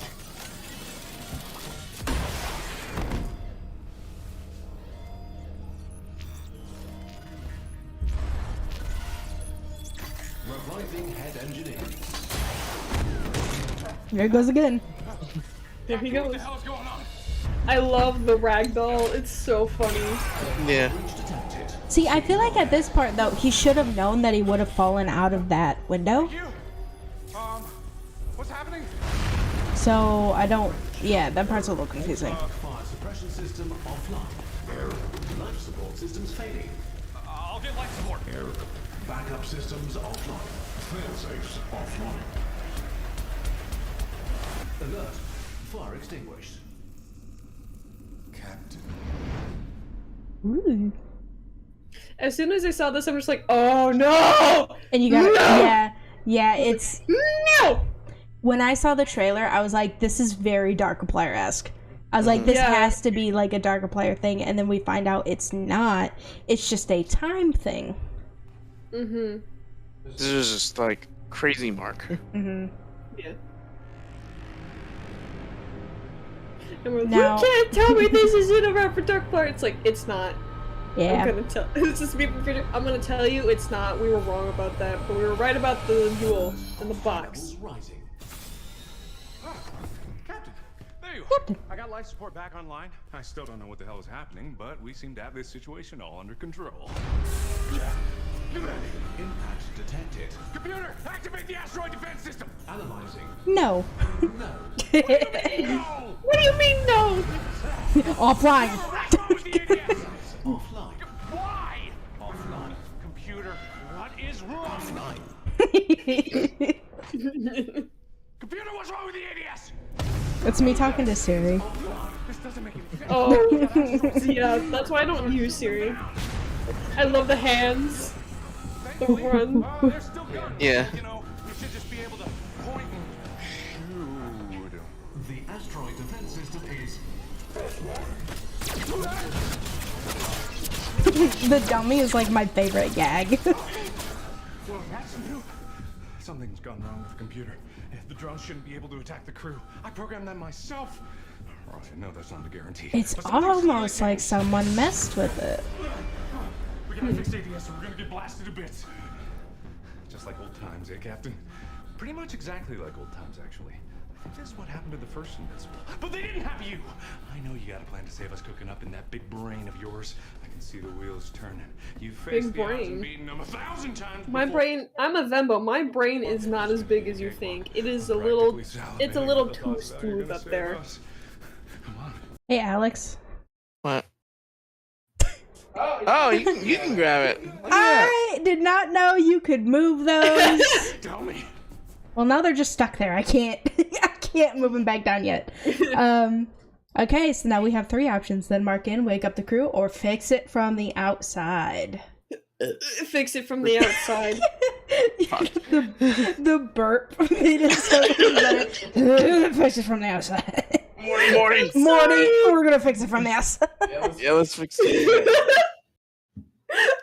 Reviving head engineer. There it goes again. There he goes. What the hell is going on? I love the ragdoll. It's so funny. Yeah. Breach detected. See, I feel like at this part, though, he should have known that he would have fallen out of that window. You? What's happening? So, I don't... Yeah, that part's a little confusing. Fire suppression system offline. Life support systems failing. I'll get life support. Backup systems offline. Failsafes offline. Alert. Fire extinguished. Captain. Ooh. As soon as I saw this, I'm just like, oh no! And you got No! yeah, it's... No! When I saw the trailer, I was like, this is very Darkiplier-esque. I was like, this Yeah. has to be like a Darkiplier thing, and then we find out it's not. It's just a time thing. Mm-hmm. This is just like crazy Mark. Mm-hmm. Yeah. And we're like, Now- you can't tell me this isn't a Wrap for Darkfire. It's like, it's not. Yeah. I'm gonna tell. It's just me. I'm gonna tell you, it's not. We were wrong about that, but we were right about the jewel and the box. Rising. Captain, there you are. I got life support back online. I still don't know what the hell is happening, but we seem to have this situation all under control. Impact detected. Computer, activate the asteroid defense system. Analyzing. No. No. No! What do you mean, no? Offline. What's wrong with the ADS? Offline. Why? Offline. Computer, what is wrong? Offline. Computer, what's wrong with the ADS? It's me talking to Siri. This doesn't make any sense. Oh, yeah, that's why I don't use Siri. I love the hands. The run. They're still good. Yeah. You know, we should just be able to point and shoot. The asteroid defense system is. The dummy is like my favorite gag. Well, that's new. Something's gone wrong with the computer. The drones shouldn't be able to attack the crew. I programmed them myself. Or else I know that's not a guarantee. It's But something's almost still like someone messed with it. We gotta fix ADS or we're gonna get blasted to bits. Just like old times, eh, Captain? Pretty much exactly like old times, actually. I think that's what happened to the first Invincible. But they didn't have you! I know you got a plan to save us cooking up in that big brain of yours. I can see the wheels turning. You've faced Big the odds brain. and beaten them 1,000 times My before. brain, I'm a Vembo. My brain is not as big as you think. It is a little, it's a little too smooth up there. Come on. Hey, Alex. What? Oh, you can grab it. Look at that. I did not know you could move those. Tell me. Well, now they're just stuck there. I can't I can't move them back down yet. Okay, so now we have 3 options. Then mark in, wake up the crew, or fix it from the outside. Fix it from the outside. the burp made it so better. Fix it from the outside. Morty. Morty, we're gonna fix it from the outside. Yeah, let's fix it.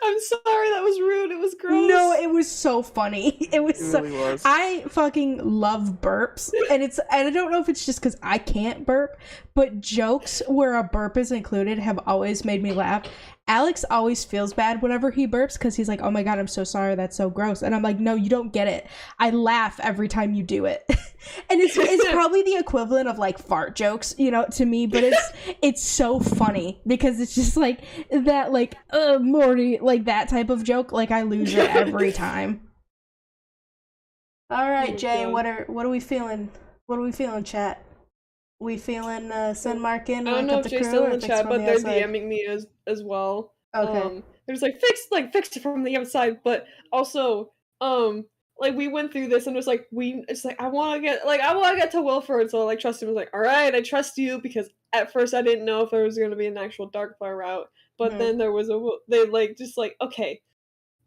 I'm sorry, that was rude. It was gross. No, it was so funny. It was so. really was. I fucking love burps, and I don't know if it's just because I can't burp, but jokes where a burp is included have always made me laugh. Alex always feels bad whenever he burps because he's like, "Oh my god, I'm so sorry. That's so gross." And I'm like, "No, you don't get it. I laugh every time you do it." And it's probably the equivalent of like fart jokes, you know, to me, but it's so funny because it's just like that, like Morty, like that type of joke. Like I lose it every time. All right, Jay, what are we feeling? What are we feeling, chat? We feeling send Mark in? I don't know if Jay's still in the chat, but they're DMing me as well. Okay. There's like fix it from the outside, but also like we went through this and it was like I want to get to Wilford, so like trust him. I was like, all right, I trust you, because at first I didn't know if there was going to be an actual Darkfire route, but then there was okay,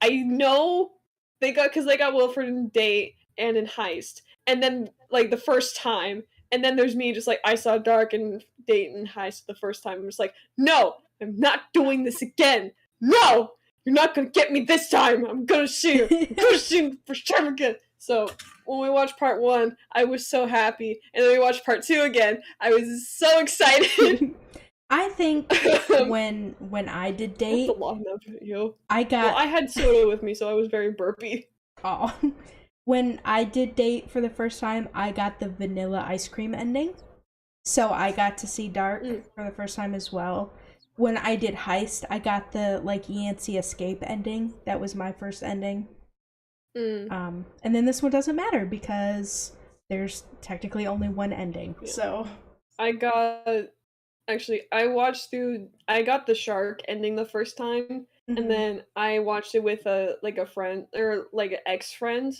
I know they got Wilford in Date and in Heist, and then like the first time. And then there's me just like, I saw Dark and Date and Heist the first time. I'm just like, no, I'm not doing this again. No, you're not going to get me this time. I'm going to see you. I'm going to see you for sure again. So when we watched part 1, I was so happy. And then we watched part 2 again. I was so excited. I think when I did Date, That's a long enough video. I had soda with me, so I was very burpy. Oh. When I did Date for the first time, I got the vanilla ice cream ending. So I got to see Dark for the first time as well. When I did Heist, I got the like Yancey escape ending. That was my first ending. And then this one doesn't matter because there's technically only one ending. Yeah. So I got the shark ending the first time, and then I watched it with a friend or like an ex-friend.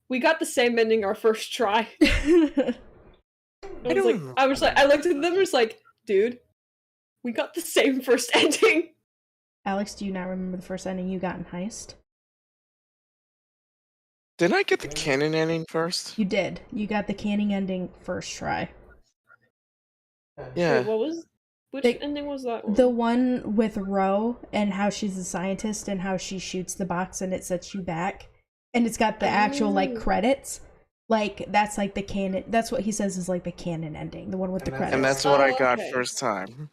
We got the same ending our first try. I looked at them and was like, dude, we got the same first ending. Alex, do you not remember the first ending you got in Heist? Didn't I get the canon ending first? You did. You got the canon ending first try. Yeah. Wait, which ending was that one? The one with Ro and how she's a scientist and how she shoots the box and it sets you back. And it's got the actual, like, credits. Like, that's like the canon. That's what he says is like the canon ending, the one with the credits. And that's what I got okay. first time.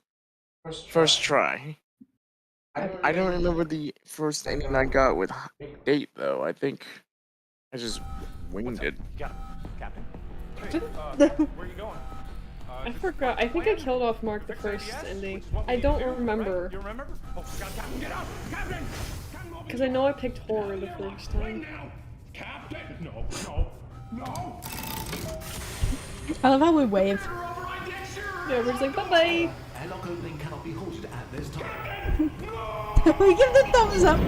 First try. I don't remember the first ending I got with date though. I think I just winged it. Got him, Captain. Where are you going? I forgot. I think I killed off Mark the first ending. I don't remember. Right? You remember? Oh, Captain, get out! Captain! Because I know I picked horror the first time. Captain! No, no, no! I love how we wave. Yeah, we're just like, bye-bye! Airlock opening cannot be halted at this time. We give the thumbs up.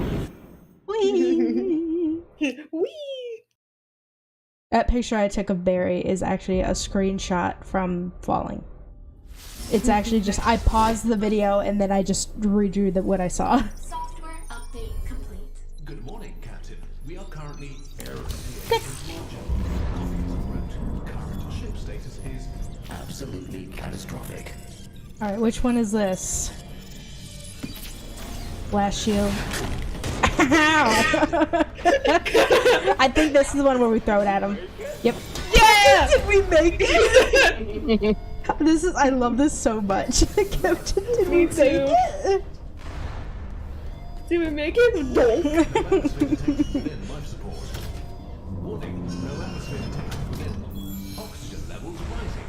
Whee! Whee! That picture I took of Barry is actually a screenshot from falling. It's actually just, I paused the video and then I just redrew what I saw. Software update complete. Good morning, Captain. We are currently Current ship status is absolutely catastrophic. Alright, which one is this? Blast shield. Ow! I think this is the one where we throw it at him. Yep. Yeah! Did we make it? This is, I love this so much. Captain, did we make it? Did we make it? No. Within life support. Warning, no atmosphere detected within. Oxygen levels rising.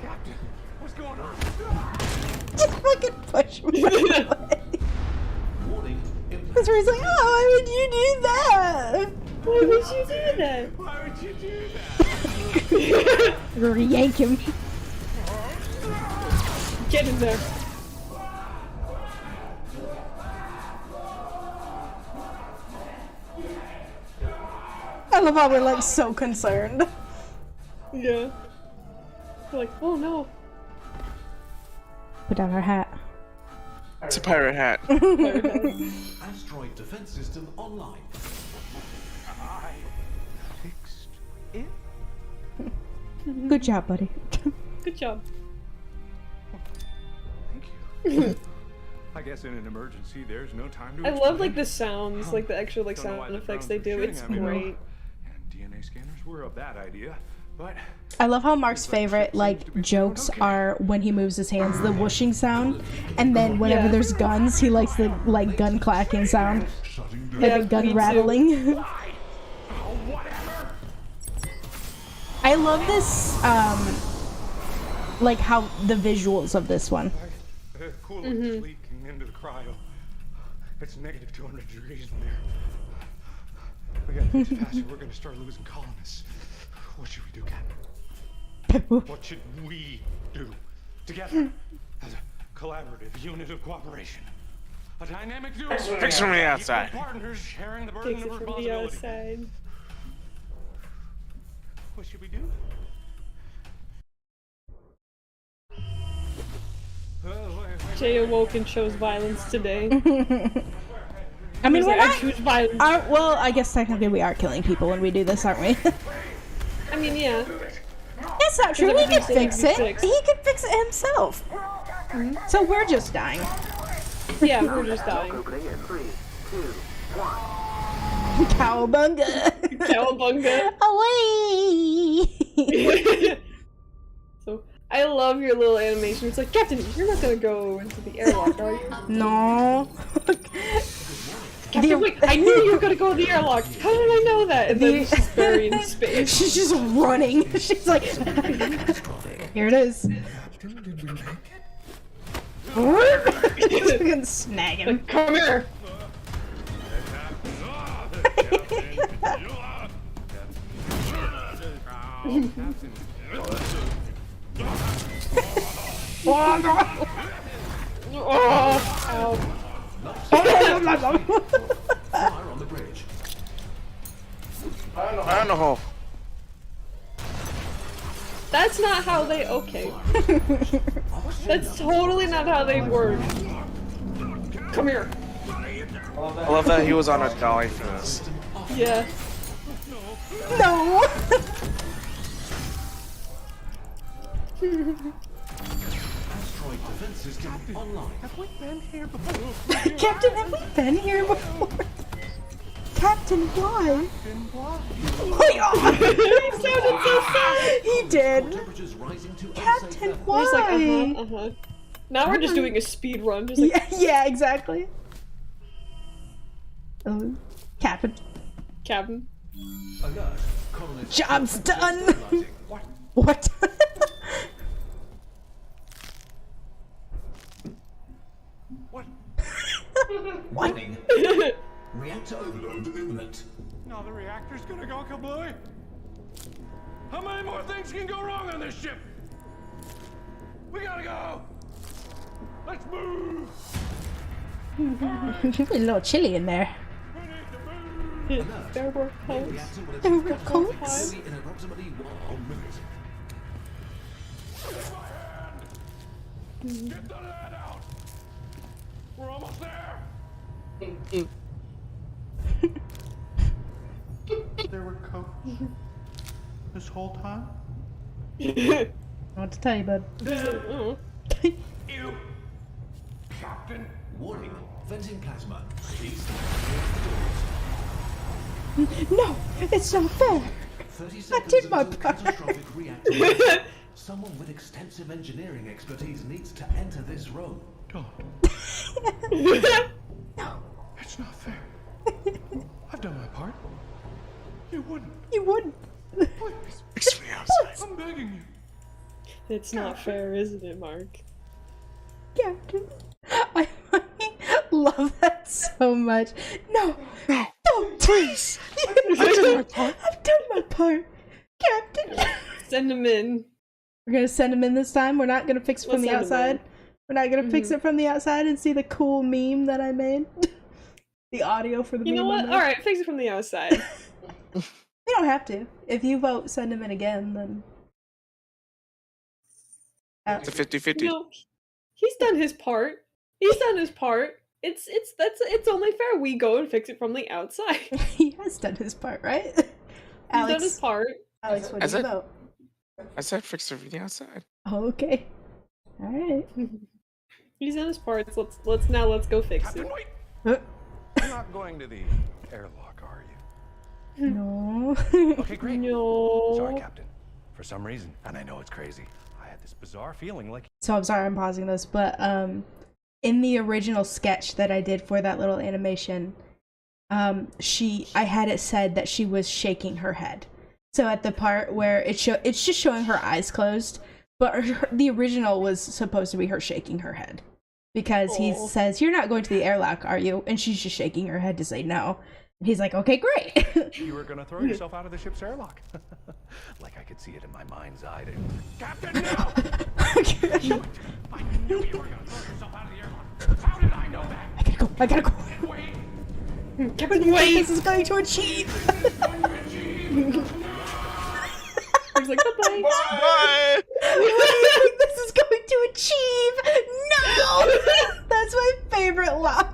Captain, what's going on? Just fucking push me away. Warning, That's where he's like, oh, why would you do that? Why would you do that? Why would you do that? We're gonna yank him. Get in there. I love how we're like so concerned. Yeah. We're like, oh no. Put down our hat. It's a pirate hat. asteroid defense system online. I fixed it? Good job, buddy. Good job. Thank you. I guess in an emergency, there's no time to I love like explain. the sounds, like the extra like Don't know why sound the effects drones they were do. It's shooting at me, great. And DNA scanners were a bad idea, but I love how Mark's favorite like jokes are when he moves his hands, the whooshing sound, and then whenever Yeah. there's guns, he likes the like gun clacking sound, like Yeah, a gun me too. rattling. I love this, like how the visuals of this one. the coolant's leaking into the cryo. It's negative 200 degrees in there. We gotta fix it fast or we're gonna start losing colonists. What should we do, Captain? What should we do? Together, as a collaborative unit of cooperation. A dynamic duo. Fix from the outside. Equal partners sharing the burden Takes of it from the responsibility. outside. What should we do? Jay awoke and chose violence today. I mean, He's we're like, I not. choose violence. Well, I guess technically we are killing people when we do this, aren't we? I mean, yeah. That's not true. He everything's could fix gonna it. be fixed. He could fix it himself. So we're just dying. Yeah, we're just dying. Cowabunga! Cowabunga. Away! So, I love your little animation. It's like, Captain, you're not gonna go into the airlock, are you? No. Captain, wait, I knew you were gonna go in the airlock. How did I know that? And then she's buried in space. She's just running. She's like, here it is. You can snag him. Like, come here. Oh, Fire on the bridge. I don't know. that's not how they. Okay. That's totally not how they work. Come here. I love that he was on a dolly for this. Yeah. No. Asteroid defense system online. Captain, have we been here before? Captain, why? Captain, why? Oh my god! He sounded so sad. He did. Temperatures rising to Captain, unsafe levels. why? He's like, Now we're just doing a speed run. Just like, Yeah, exactly. Captain. Captain. Alert. Colonists. Job's done. What? What? What? What? Warning. Reactor overload imminent. Now the reactor's gonna go kablooey. How many more things can go wrong on this ship? We gotta go. Let's move. A little chilly in there. We need to move. There were coats. Reactor will There were achieve coats? in approximately 1 minute. Get the lead out. We're almost there. There were coats this whole time? I want to tell you, bud. You, Captain. Warning. Venting plasma. Please. No, it's not fair. 30 I seconds did my until part. catastrophic reactor. Someone with extensive engineering expertise needs to enter this room. Don't. No, It's not fair. I've done my part. You wouldn't. you wouldn't. Please. Fix me outside. I'm begging you. It's not fair, isn't it, Mark? Captain. I love that so much. No, please. I've done my part. I've done my part. Captain. Send him in. We're gonna send him in this time. We're not gonna fix it from Let's the send him in. outside. We're not gonna fix it from the outside and see the cool meme that I made. The audio for the You meme. know I what? made. Alright, fix it from the outside. You don't have to. If you vote send him in again, then It's a 50-50. You know, he's done his part. He's done his part. It's only fair we go and fix it from the outside. he has done his part, right? He's Alex, done his part. Alex, what I do you said- vote? I said fix it from the outside. Oh, okay. All right. He's done his part. Let's go fix Captain, it. wait. Uh, You're not going to the airlock, are you? no. Okay, great. No. Sorry, Captain. For some reason, and I know it's crazy, I had this bizarre feeling like So I'm sorry I'm pausing this, but in the original sketch that I did for that little animation, I had it said that she was shaking her head. So at the part where it's just showing her eyes closed, but the original was supposed to be her shaking her head. Because he says, "You're not going to the airlock, are you?" And she's just shaking her head to say no. And he's like, "Okay, great." you were gonna throw yourself out of the ship's airlock. Like I could see it in my mind's eye. Captain, no! I knew you were gonna throw yourself out of the airlock. How did I know that? I gotta go. Wait. Captain, wait! This is going to achieve. He's like, bye-bye. Bye! This is going to achieve. No, that's my favorite line.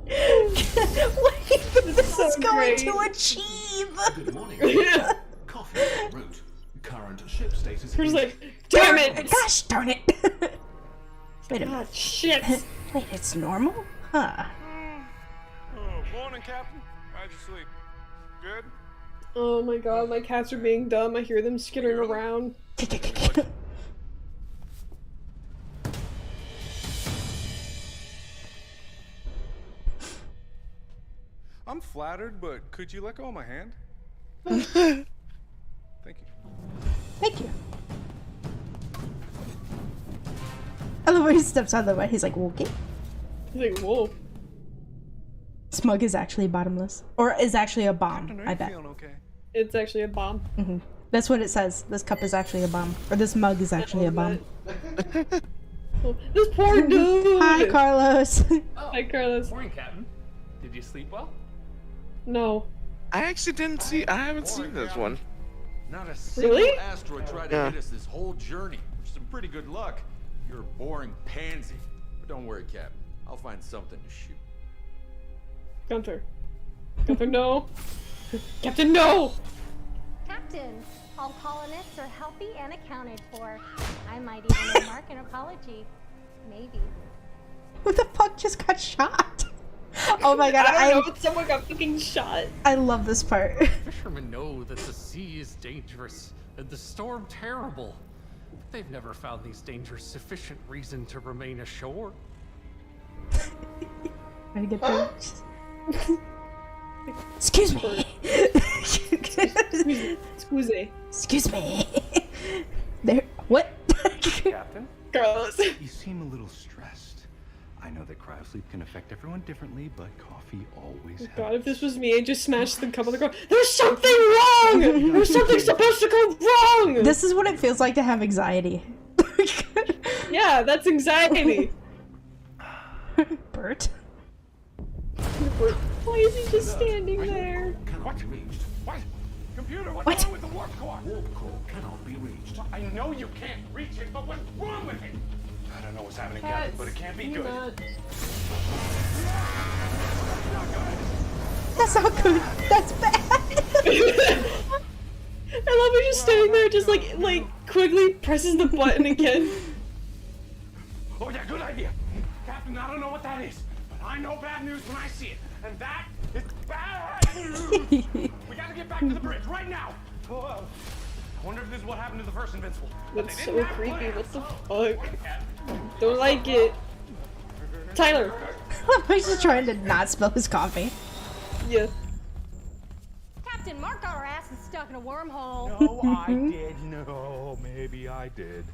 Wait, this so is going great. to achieve. Good morning. Coffee route. Current ship status. He's like, damn it! Gosh darn it. Wait a minute. God, shit! Wait, it's normal? Huh. Oh, morning, Captain. How'd you sleep? Good? Oh my god, my cats are being dumb. I hear them skittering around. I'm flattered, but could you let go of my hand? Thank you. Thank you. I love when he steps out of the way. He's like, okay. He's like, whoa. Smug is actually bottomless. Or is actually a bomb, Captain, are I you bet. feeling okay? It's actually a bomb. That's what it says. This cup is actually a bomb. Or this mug is actually a bomb. This poor dude! Hi, Carlos. Hi, Carlos. Morning, Captain. Did you sleep well? No. I actually didn't see. I haven't seen this one. Not a single Really? asteroid tried to Yeah. hit us this whole journey, which is some pretty good luck. You're a boring pansy. But don't worry, Captain. I'll find something to shoot. Gunther. Gunther, no. Captain, no! Captain, all colonists are healthy and accounted for. I might even remark an apology. Maybe. Who the fuck just got shot? Oh my god, I don't know, someone got fucking shot. I love this part. Fishermen know that the sea is dangerous and the storm terrible. They've never found these dangers sufficient reason to remain ashore. Trying to get through. Excuse me. Excuse me. There. What? Captain? Carlos. You seem a little stressed. I know that cryosleep can affect everyone differently, but coffee always helps. God, if this was me, I'd just smash the cup on the ground. There's something wrong! There's something supposed to go wrong! This is what it feels like to have anxiety. Yeah, that's anxiety. Bert? Why is he just standing there? What? What? Computer, what's What? wrong with the warp core? Warp core cannot be reached. I know you can't reach it, but what's wrong with it? I don't know what's happening, Captain, but it can't be good. That's not good. That's bad. I love him just standing there, just like quickly presses the button again. Oh yeah, good idea. Captain, I don't know what that is, but I know bad news when I see it. And that is bad news! We gotta get back to the bridge right now! I wonder if this is what happened to the first Invincible. That's so creepy, what the fuck? Don't like it. Tyler! He's just trying to not spill his coffee. Yeah. Captain, Mark got our asses stuck in a wormhole. No, I did. No, maybe I did.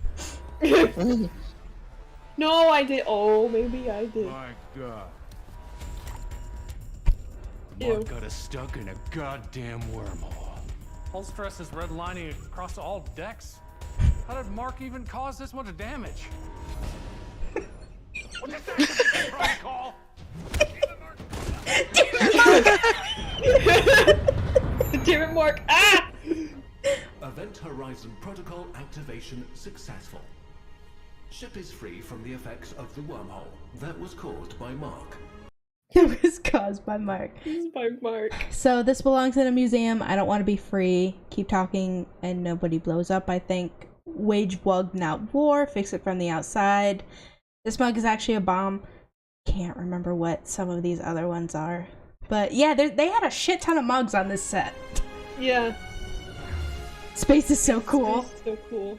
No, I did. Oh, maybe I did. My God. Ew. Mark got us stuck in a goddamn wormhole. Hull stress is redlining across all decks. How did Mark even cause this much damage? What's that protocol? Damn it, Mark. Ah! Event Horizon Protocol activation successful. Ship is free from the effects of the wormhole that was caused by Mark. It was caused by Mark. This is by Mark. So this belongs in a museum. I don't want to be free. Keep talking and nobody blows up, I think. Wage wug not war. Fix it from the outside. This mug is actually a bomb. Can't remember what some of these other ones are. But yeah, they had a shit ton of mugs on this set. Yeah. Space is so cool. Space is so cool.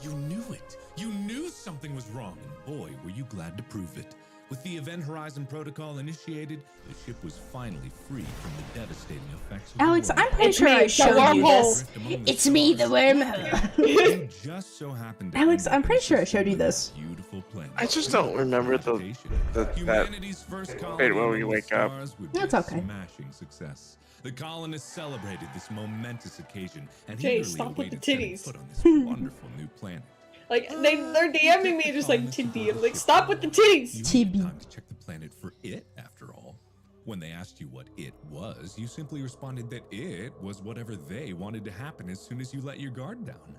You knew it. You knew something was wrong, and boy, were you glad to prove it. With the Event Horizon Protocol initiated, the ship was finally free from the devastating effects of Alex, the I'm pretty sure I showed you this. It's me, the wormhole. Just so happened to Alex, I'm pretty sure I showed you this. Beautiful planet. I just don't remember that. Humanity's first Wait, when we wake up. That's okay. Smashing success. The colonists celebrated this momentous occasion and Jay, eagerly stop with the awaited setting titties. foot on this wonderful new planet. Like, they're DMing me just like, Tiddy. I'm like, stop with the titties! You needed time to check the planet for it, after all. When they asked you what it was, you simply responded that it was whatever they wanted to happen as soon as you let your guard down.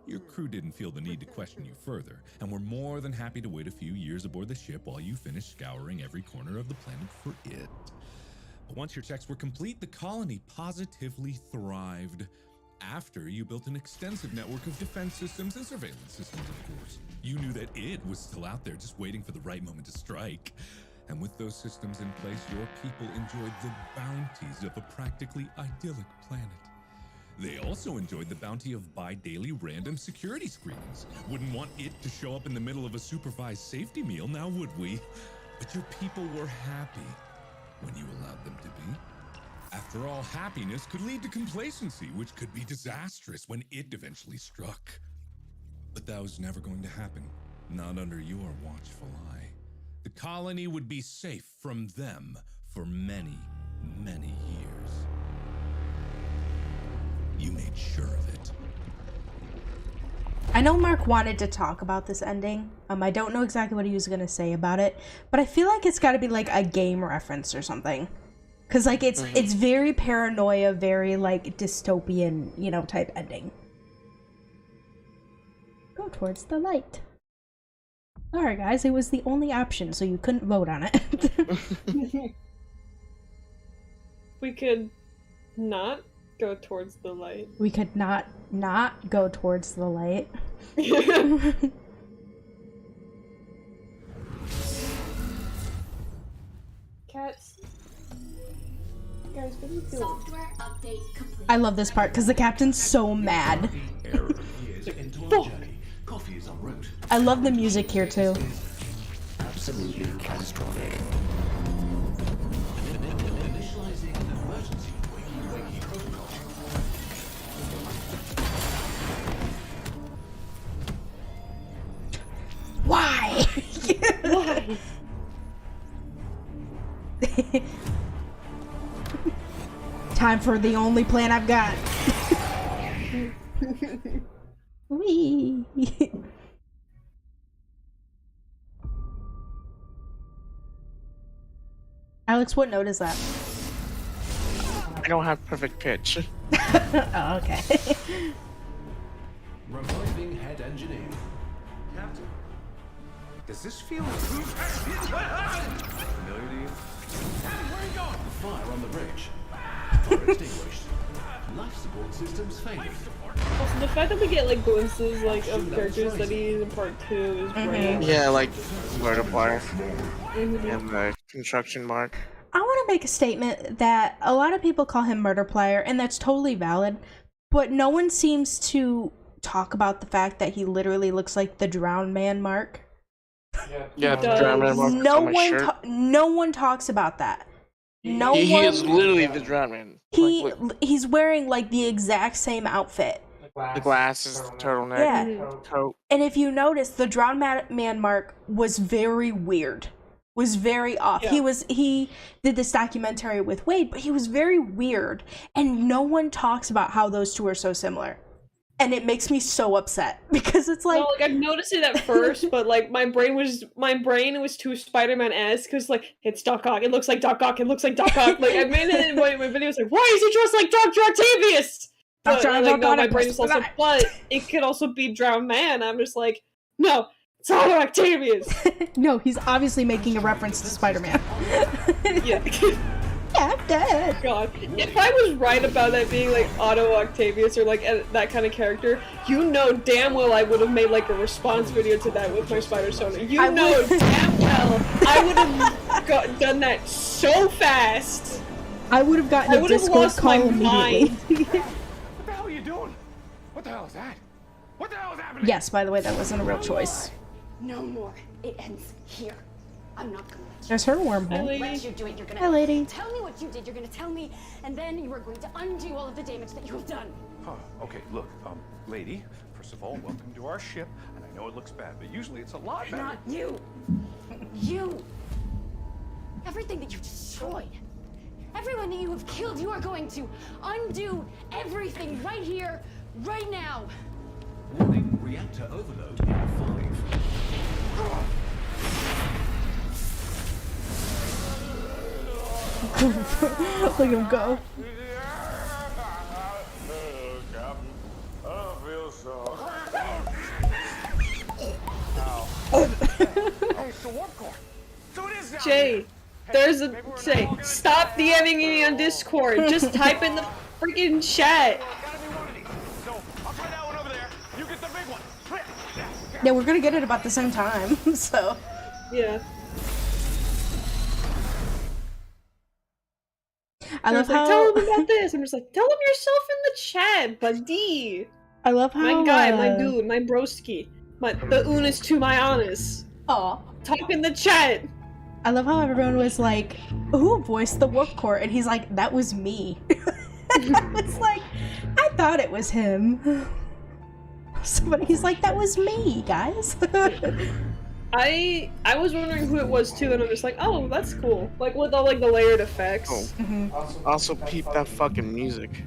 Your crew didn't feel the need to question you further, and were more than happy to wait a few years aboard the ship while you finished scouring every corner of the planet for it. But once your checks were complete, the colony positively thrived. After you built an extensive network of defense systems and surveillance systems, of course. You knew that it was still out there just waiting for the right moment to strike. And with those systems in place, your people enjoyed the bounties of a practically idyllic planet. They also enjoyed the bounty of bi-daily random security screenings. Wouldn't want it to show up in the middle of a supervised safety meal, now would we? But your people were happy when you allowed them to be. After all, happiness could lead to complacency, which could be disastrous when it eventually struck. But that was never going to happen, not under your watchful eye. The colony would be safe from them for many, many years. You made sure of it. I know Mark wanted to talk about this ending. I don't know exactly what he was going to say about it, but I feel like it's got to be like a game reference or something. Cause like it's very paranoia, very like dystopian, you know, type ending. Go towards the light. Alright guys, it was the only option, so you couldn't vote on it. We could not go towards the light. We could not go towards the light. Guys, what are you doing? Software update complete. I love this part because the captain's so mad. Coffee is en route. I love the music here too. Absolutely catastrophic. Initializing emergency wakey protocol. Why? Why? Time for the only plan I've got. Wee. Alex, what note is that? I don't have perfect pitch. Oh, okay. Reviving head engineer. Captain, does this feel familiar to you? Where are you going? Fire on the bridge. Fire extinguished. Life support systems failing. Also, the fact that we get like glimpses like of characters that he is in part 2 is great. Yeah, like Markiplier and the construction mark. I want to make a statement that a lot of people call him Murderplier, and that's totally valid, but no one seems to talk about the fact that he literally looks like the Drowned Man Mark. Yeah, the Drowned Man mark. No one talks about that. He is literally the Drowned Man. He's wearing like the exact same outfit. The glasses, the turtleneck, Yeah. coat. And if you notice, the Drowned Man Mark was very weird. Was very off. Yeah. He did this documentary with Wade, but he was very weird, and no one talks about how those two are so similar. And it makes me so upset because it's like, no, like I noticed it at first, but like my brain was too Spider-Man-esque because like it's Doc Ock, it looks like Doc Ock, it looks like Doc Ock. Like I made it in my videos like, why is he dressed like Dr. Octavius? But like no, my brain is also, but it could also be Drowned Man. I'm just like, no, it's Otto Octavius. No, he's obviously making a reference to Spider-Man. Yeah. Captain. God, if I was right about that being like Otto Octavius or like that kind of character, you know damn well I would have made like a response video to that with my Spider-Sona. You know damn well I would have done that so fast. I would have gotten a Discord call immediately. What the hell are you doing? What the hell is that? What the hell is happening? Yes, by the way, that wasn't a real choice. No more. It ends here. I'm not gonna let you. There's her wormhole. Let you do it. You're gonna Hi, lady. tell me what you did. You're gonna tell me, and then you are going to undo all of the damage that you have done. Huh, okay, look, lady, first of all, welcome to our ship, and I know it looks bad, but usually it's a lot better. Not you. You. Everything that you destroyed. Everyone that you have killed, you are going to undo everything right here, right now. Warning, reactor overload in 5. Look at him go. Jay, there's a Jay. Stop DMing me on Discord. Just type in the freaking chat. Yeah, we're gonna get it about the same time, so. Yeah. I love how. Tell him about this. I'm just like, tell him yourself in the chat, buddy. I love how. My guy, my dude, my broski, the unis to my honest. Aw. Talk in the chat. I love how everyone was like, "Who voiced the Wolf Court?" And he's like, "That was me." It's like, I thought it was him. Somebody's like, "That was me, guys." I was wondering who it was too, and I'm just like, oh, that's cool. Like with all like the layered effects. Oh. Also, peep that fucking music.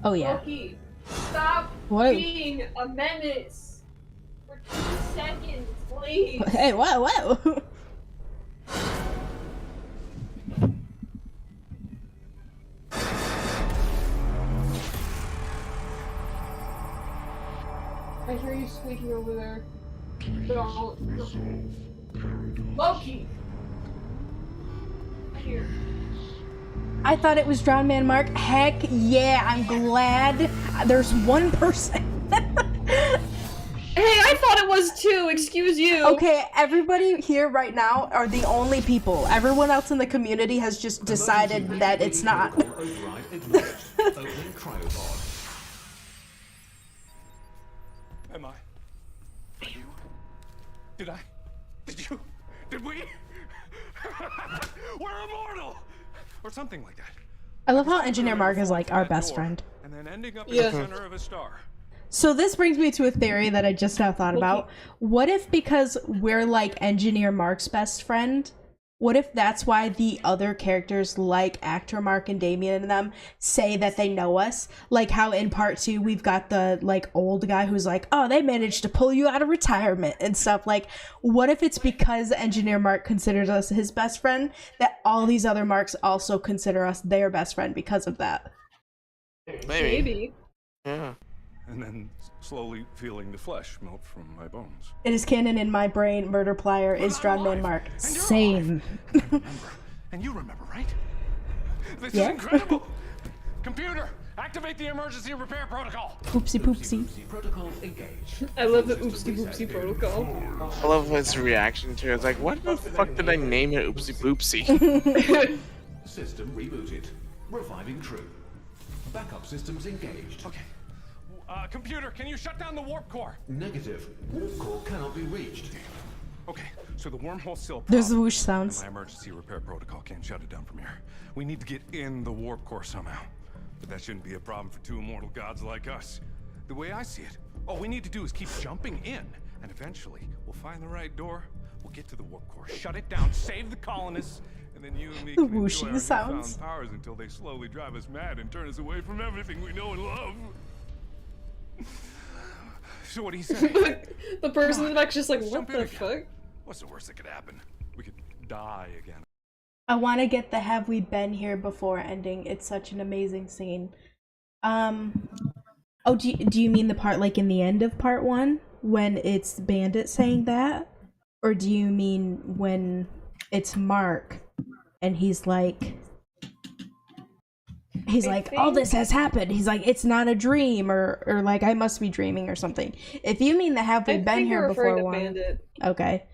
Oh yeah. Loki, stop being a menace for 2 seconds, please. Hey, whoa. I hear you squeaking over there. Loki! Here. I thought it was Drowned Man Mark. Heck yeah, I'm glad there's one person. Hey, I thought it was too. Excuse you. Okay, everybody here right now are the only people. Everyone else in the community has just decided that it's not. Am I? Are you? Did I? Did you? Did we? We're immortal! Or something like that. I love how Engineer Mark is like our best friend. And then ending up in the center of a star. So this brings me to a theory that I just now thought about. What if because we're like Engineer Mark's best friend, what if that's why the other characters like Actor Mark and Damien and them say that they know us? Like how in part 2 we've got the like old guy who's like, oh, they managed to pull you out of retirement and stuff. Like, what if it's because Engineer Mark considers us his best friend that all these other Marks also consider us their best friend because of that? Maybe. Yeah. And then slowly feeling the flesh melt from my bones. It is canon in my brain, Murderplier is Drownman Mark. Same. And you remember, right? This is incredible! Computer, activate the emergency repair protocol! Oopsie poopsie. Protocol engaged. I love the oopsie poopsie protocol. I love his reaction to it. It's like, what the fuck did I name it? Oopsie poopsie. System rebooted. Reviving crew. Backup systems engaged. Okay. Computer, can you shut down the warp core? Negative. Warp core cannot be reached. Okay, so the wormhole's still a problem. There's the whoosh sounds. My emergency repair protocol can't shut it down from here. We need to get in the warp core somehow. But that shouldn't be a problem for two immortal gods like us. The way I see it, all we need to do is keep jumping in, and eventually we'll find the right door, we'll get to the warp core, shut it down, save the colonists, and then you and me The can enjoy our whooshing sounds. newfound powers until they slowly drive us mad and turn us away from everything we know and love. So what do you say? The person in the back's just like, what the fuck? What's the worst that could happen? We could die again. I want to get the have we been here before ending. It's such an amazing scene. Oh, do you mean the part like in the end of part 1 when it's Bandit saying that? Or do you mean when it's Mark and he's like, all this has happened. He's like, it's not a dream, or like I must be dreaming or something. If you mean the have we been here before one, Bandit. okay.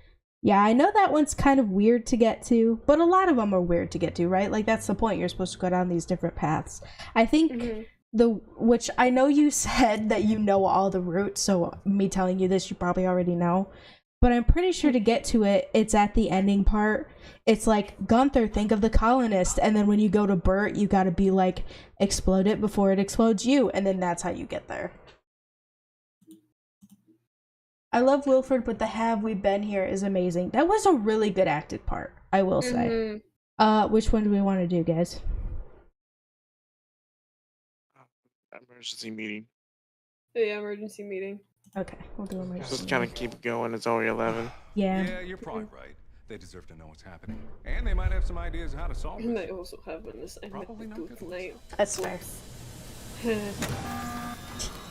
Yeah, I know that one's kind of weird to get to, but a lot of them are weird to get to, right? Like that's the point. You're supposed to go down these different paths. I think which I know you said that you know all the routes, so me telling you this, you probably already know. But I'm pretty sure to get to it, it's at the ending part. It's like, Gunther, think of the colonist. And then when you go to Bert, you gotta be like, explode it before it explodes you. And then that's how you get there. I love Wilfred, but the have we been here is amazing. That was a really good acted part, I will say. Which one do we want to do, guys? Emergency meeting. Yeah, emergency meeting. Okay, we'll do emergency. Just kind of keep going. It's only 11. Yeah, you're probably right. They deserve to know what's happening, and they might have some ideas how to solve it. They also have this. I might do it tonight. That's fair.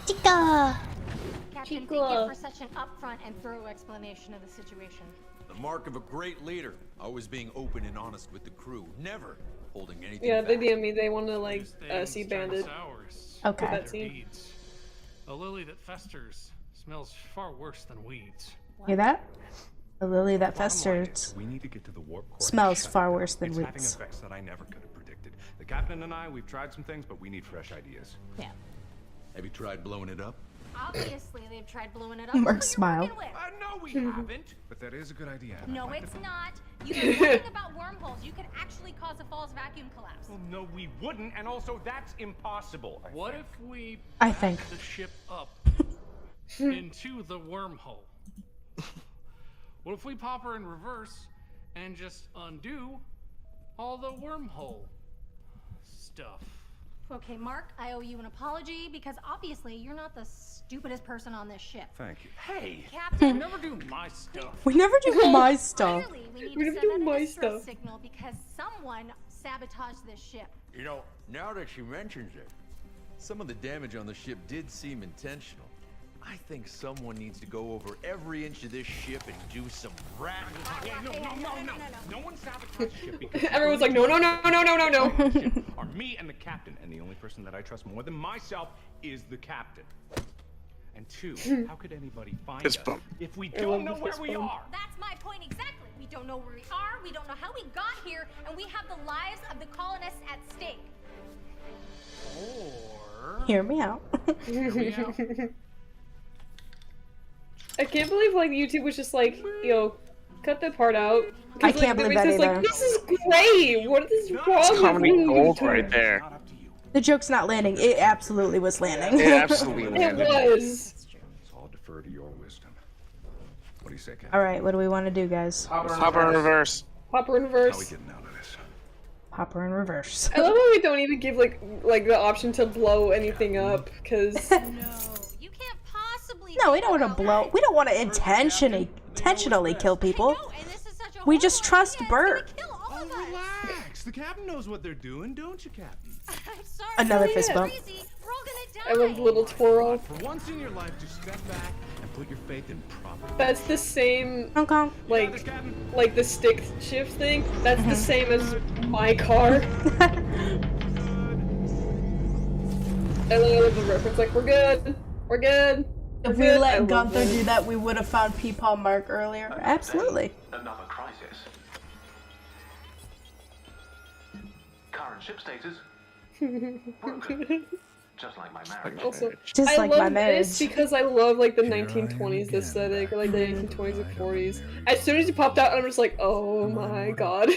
Chica! Captain, thank you for such an upfront and thorough explanation of the situation. The mark of a great leader, always being open and honest with the crew, never holding anything Yeah, back. they DM me. They want to like see Bandit. Okay. That scene. A lily that festers smells far worse than weeds. Hear that? A lily that festers We need to get to the warp core. smells far worse than it's weeds. having effects that I never could have predicted. The captain and I, we've tried some things, but we need fresh ideas. Yeah. Have you tried blowing it up? Obviously, they've tried blowing it up. Mark Who are you smiled. working with? No, we haven't. But that is a good idea. No, it's not. You've been worrying about wormholes. You could actually cause a false vacuum collapse. Well, no, we wouldn't, and also that's impossible. What if we I back think. the ship up into the wormhole? What if we pop her in reverse and just undo all the wormhole stuff? Okay, Mark, I owe you an apology because obviously you're not the stupidest person on this ship. Thank you. Hey, Captain, Never do my stuff. We never do my stuff. Finally, we need We to never send do out my a distress stuff. signal because someone sabotaged this ship. You know, now that she mentions it, some of the damage on the ship did seem intentional. I think someone needs to go over every inch of this ship and do some rat. No one sabotaged the ship because Everyone's like, no. are me and the captain, and the only person that I trust more than myself is the captain. And two, how could anybody find Fist us bump. if we don't know where we are? That's my point exactly. We don't know where we are, we don't know how we got here, and we have the lives of the colonists at stake. Or Hear me out. I can't believe like YouTube was just like, yo, cut that part out. I can't believe that either. Like, this is great. What is wrong It's with comedy gold YouTube? right there. The joke's not landing. It absolutely was landing. It absolutely landed. It was. So I'll defer to your wisdom. What do you say, Captain? Alright, what do we want to do, guys? Hopper in reverse. Hopper in How are we reverse. getting out of this? Hopper in reverse. I love how we don't even give like the option to blow anything up, because No, you can't possibly. No, we don't want to blow. We don't want to intentionally kill people. No, and this is such a We just horrible trust idea. Bert. It's gonna kill all Oh, of us. relax. The captain knows what they're doing, don't you, Captain? I'm sorry. Another it's fist bump. crazy. We're all gonna I die. love the little twirl. For once in your life, just step back and put your faith in proper. That's the same, Hong Kong. like the stick shift thing. That's the same as my car. I love the reference. Like, we're good. We're good. If we let Gunther do that, we would have found Peepaw Mark earlier. Absolutely. Another crisis. Current ship status. Broken. Just like my marriage. Also, Just I like love my marriage. this because I love like the 1920s aesthetic, or like the 1920s or 40s. As soon as it popped out, I'm just like, oh my god.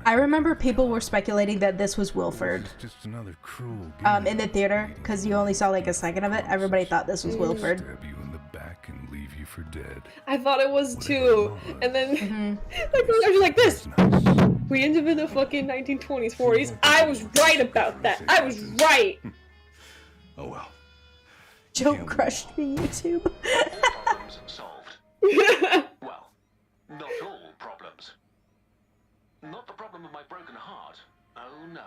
I remember people were speculating that this was Wilford Just another cruel in the theater, because you only saw like a second of it. Everybody thought this was Wilford. Stab you in the back and leave you for dead. I thought it was too, and then like I was just like this. We ended up in the fucking 1920s, 40s. I was right about that. I was right. Oh well. Joe crushed me, YouTube. Problems solved. Well, not all problems. Not the problem of my broken heart. Oh no.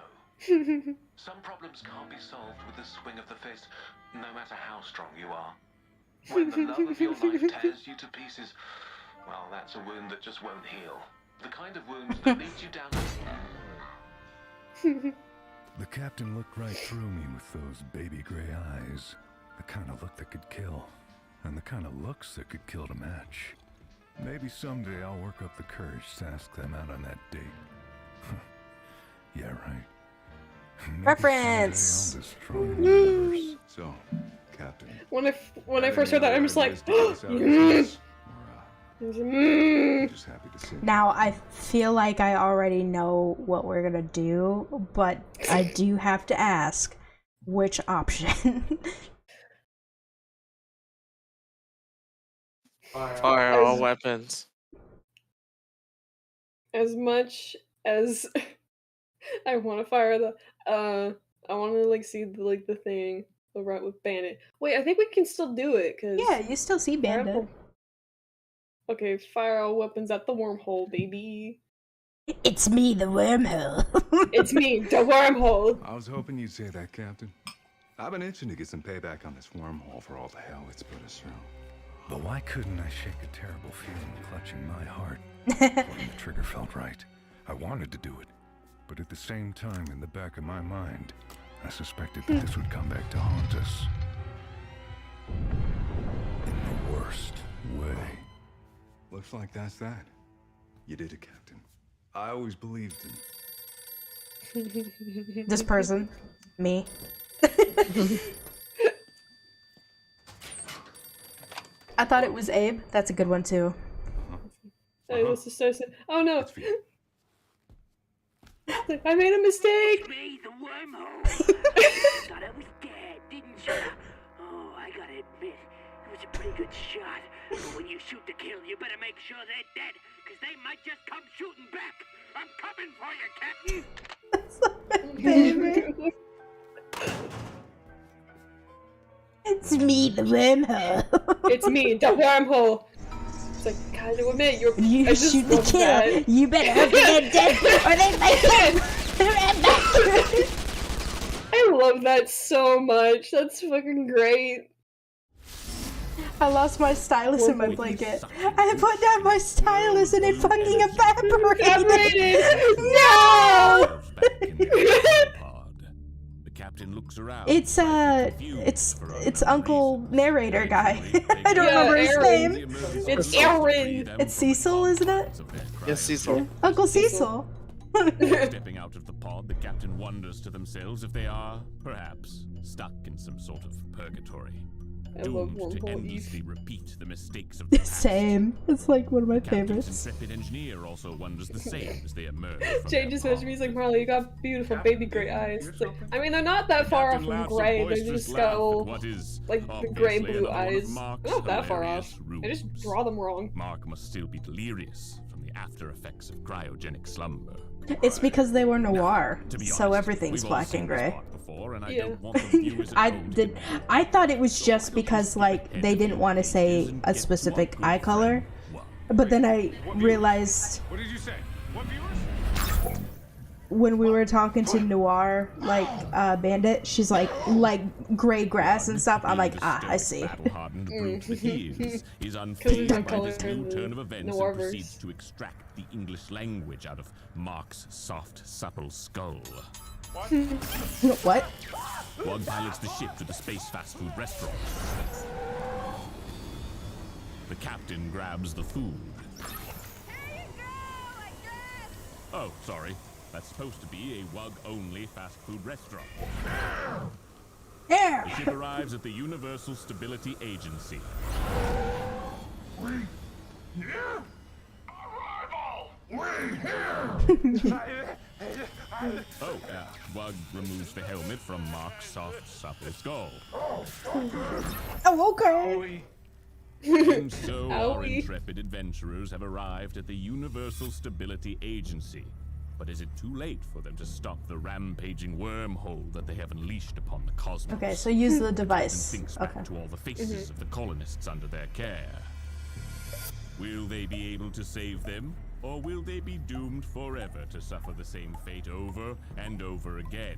Some problems can't be solved with the swing of the fist, no matter how strong you are. When the love of your life tears you to pieces, well, that's a wound that just won't heal. The kind of wound that leads you down. The captain looked right through me with those baby gray eyes. The kind of look that could kill, and the kind of looks that could kill to match. Maybe someday I'll work up the courage to ask them out on that date. Yeah, right. Maybe Reference. someday I'll destroy the universe. So, Captain. When I first heard that, I'm just like, Just happy to see you. Now, I feel like I already know what we're gonna do, but I do have to ask, which option? Fire all weapons. As much as I want to fire the, I want to like see the thing, the right with Bandit. Wait, I think we can still do it, cause Yeah, you still see Bandit. Okay, fire all weapons at the wormhole, baby. It's me, the wormhole. It's me, the wormhole. I was hoping you'd say that, Captain. I've been itching to get some payback on this wormhole for all the hell it's put us through. But why couldn't I shake a terrible feeling clutching my heart when the trigger felt right? I wanted to do it, but at the same time, in the back of my mind, I suspected that this would come back to haunt us. In the worst way. Looks like that's that. You did it, Captain. I always believed in... This person. Me. I thought it was Abe. That's a good one, too. This is so sad. Oh no! I made a mistake! Me, the wormhole! Thought I was dead, didn't you? Oh, I gotta admit, it was a pretty good shot. But when you shoot to kill, you better make sure they're dead, because they might just come shooting back. I'm coming for you, Captain! It's me, the wormhole. It's me, the wormhole. It's like, God, admit you shoot to kill. That. You better hope they're dead, or they might come. I love that so much. That's fucking great. I lost my stylus in my blanket. I put down my stylus and it fucking evaporated. No! captain looks around. It's Uncle Narrator guy. I don't remember his name. It's Aaron. It's Cecil, isn't it? Yes, Cecil. Uncle Cecil. Stepping out of the pod, the captain wonders to themselves if they are, perhaps, stuck in some sort of purgatory. Doomed to endlessly repeat the mistakes of the past. Same. It's like one of my Captain's favorites. intrepid engineer also wonders the same as they emerge from Jay their just pod. messaged me, he's like, Marley, you got beautiful baby gray eyes. It's like, I mean, they're not that far off from gray, they just got like the gray blue eyes. They're not that far off. I just draw them wrong. Mark must still be delirious from the after effects of cryogenic slumber. It's because they were noir, To be so honest, everything's we've all black seen and this gray. part before, and I don't want the viewers at home to I thought it was just because like they didn't want to say a specific eye color, but then I realized What did you say? What viewers? when we were talking to Noir, like Bandit, she's like gray grass and stuff. I'm like, ah, I see. Battle-hardened brute that he is Because unfazed there's by color this new in the turn of events and Noirverse. proceeds to extract the English language out of Mark's soft, supple skull. What? Wog pilots the ship to the space fast food restaurant. The captain grabs the food. Oh, sorry. That's supposed to be a Wug-only fast food restaurant. Yeah. The ship arrives at the Universal Stability Agency. Wug removes the helmet from Mark's soft, supple skull. Oh, okay. And so our Owie. intrepid adventurers have arrived at the Universal Stability Agency. But is it too late for them to stop the rampaging wormhole that they have unleashed upon the cosmos? Okay, so use the device. And thinks back to all the faces of the colonists under their care. Will they be able to save them? Or will they be doomed forever to suffer the same fate over and over again?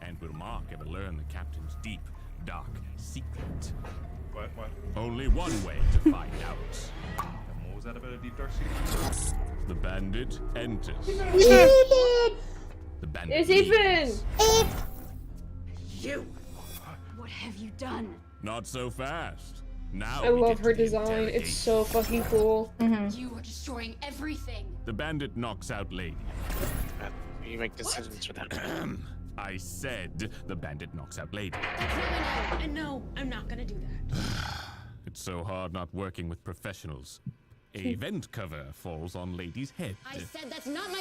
And will Mark ever learn the captain's deep, dark secret? What? Only one way to find out. And what was that about a deep dark secret? The bandit enters. Ethan! The bandit It's leaves. Ethan! You! What have you done? Not so fast. Now I we love get her to the design. interrogation. It's so fucking cool. You are destroying everything. The bandit knocks out Lady. You make decisions without. I said the bandit knocks out Lady. And no, I'm not gonna do that. It's so hard not working with professionals. A vent cover falls on Lady's head. I said that's not my.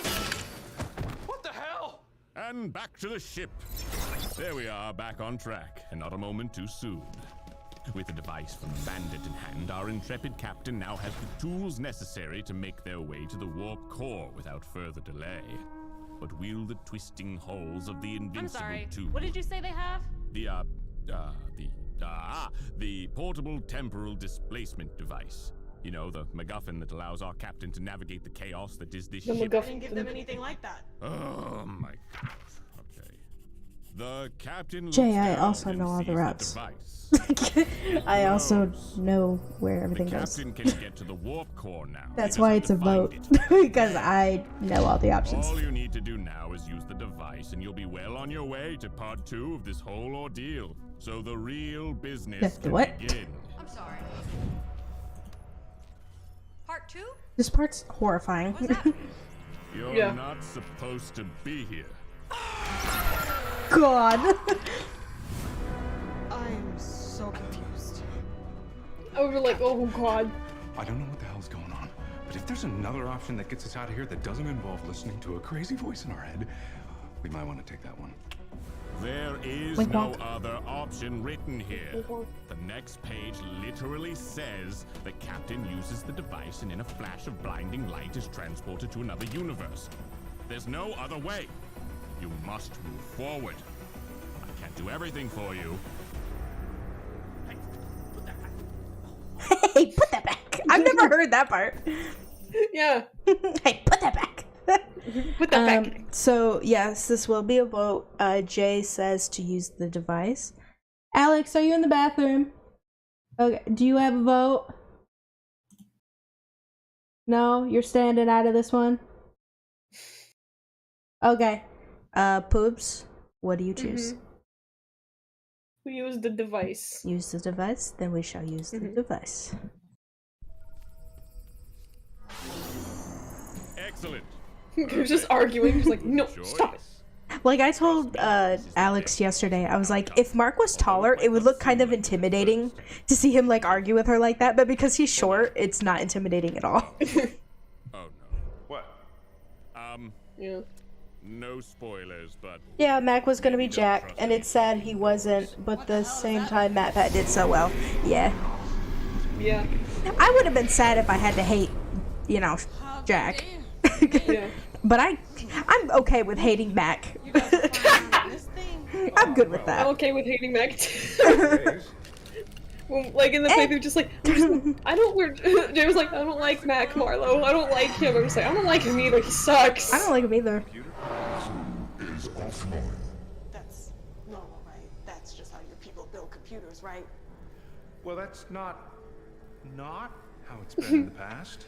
What the hell? And back to the ship. There we are, back on track, and not a moment too soon. With the device from the bandit in hand, our intrepid captain now has the tools necessary to make their way to the warp core without further delay. But will the twisting halls of the Invincible I'm sorry. 2... What did you say they have? The portable temporal displacement device. You know, the MacGuffin that allows our captain to navigate the chaos that is this The ship. I didn't give them anything like that. Oh my god. Okay. The captain Jay, looks I down also and know all the sees routes. device. I also know where everything The goes. captain can get to the warp core now. That's He why doesn't it's a have vote. to find it. Because I know all the options. All you need to do now is use the device, and you'll be well on your way to part 2 of this whole ordeal. So the real business can What? begin. I'm sorry. Part 2? This part's horrifying. You're Yeah. not supposed to be here. God. I'm so confused. I was like, oh god. I don't know what the hell's going on, but if there's another option that gets us out of here that doesn't involve listening to a crazy voice in our head, we might want to take that one. There is Wink, no wonk. other option written here. The next page literally says the captain uses the device and in a flash of blinding light is transported to another universe. There's no other way. You must move forward. I can't do everything for you. Hey, put that back. I've never heard that part. Yeah. Hey, put that back. Put that back. So, yes, this will be a vote. Jay says to use the device. Alex, are you in the bathroom? Okay, do you have a vote? No? You're standing out of this one? Okay. Poops, what do you choose? We use the device. Use the device, then we shall use the device. Excellent. They're just arguing. Just like, no, stop it. Like I told Alex yesterday, I was like, if Mark was taller, it would look kind of intimidating to see him like argue with her like that. But because he's short, it's not intimidating at all. Oh no. What? Yeah. No spoilers, but Yeah, Mac was gonna be Jack, and it's sad he wasn't. But at the same time, MatPat did so well. Yeah. Yeah. I would have been sad if I had to hate, you know, Jack. Yeah. But I'm okay with hating Mac. I'm good with that. I'm okay with hating Mac too. Well, like in the playthrough, just like I don't. Jay was like, I don't like Mac Marlowe. I don't like him. I'm just like, I don't like him either. He sucks. I don't like him either. That's normal, right? That's just how your people build computers, right? Well, that's not how it's been in the past.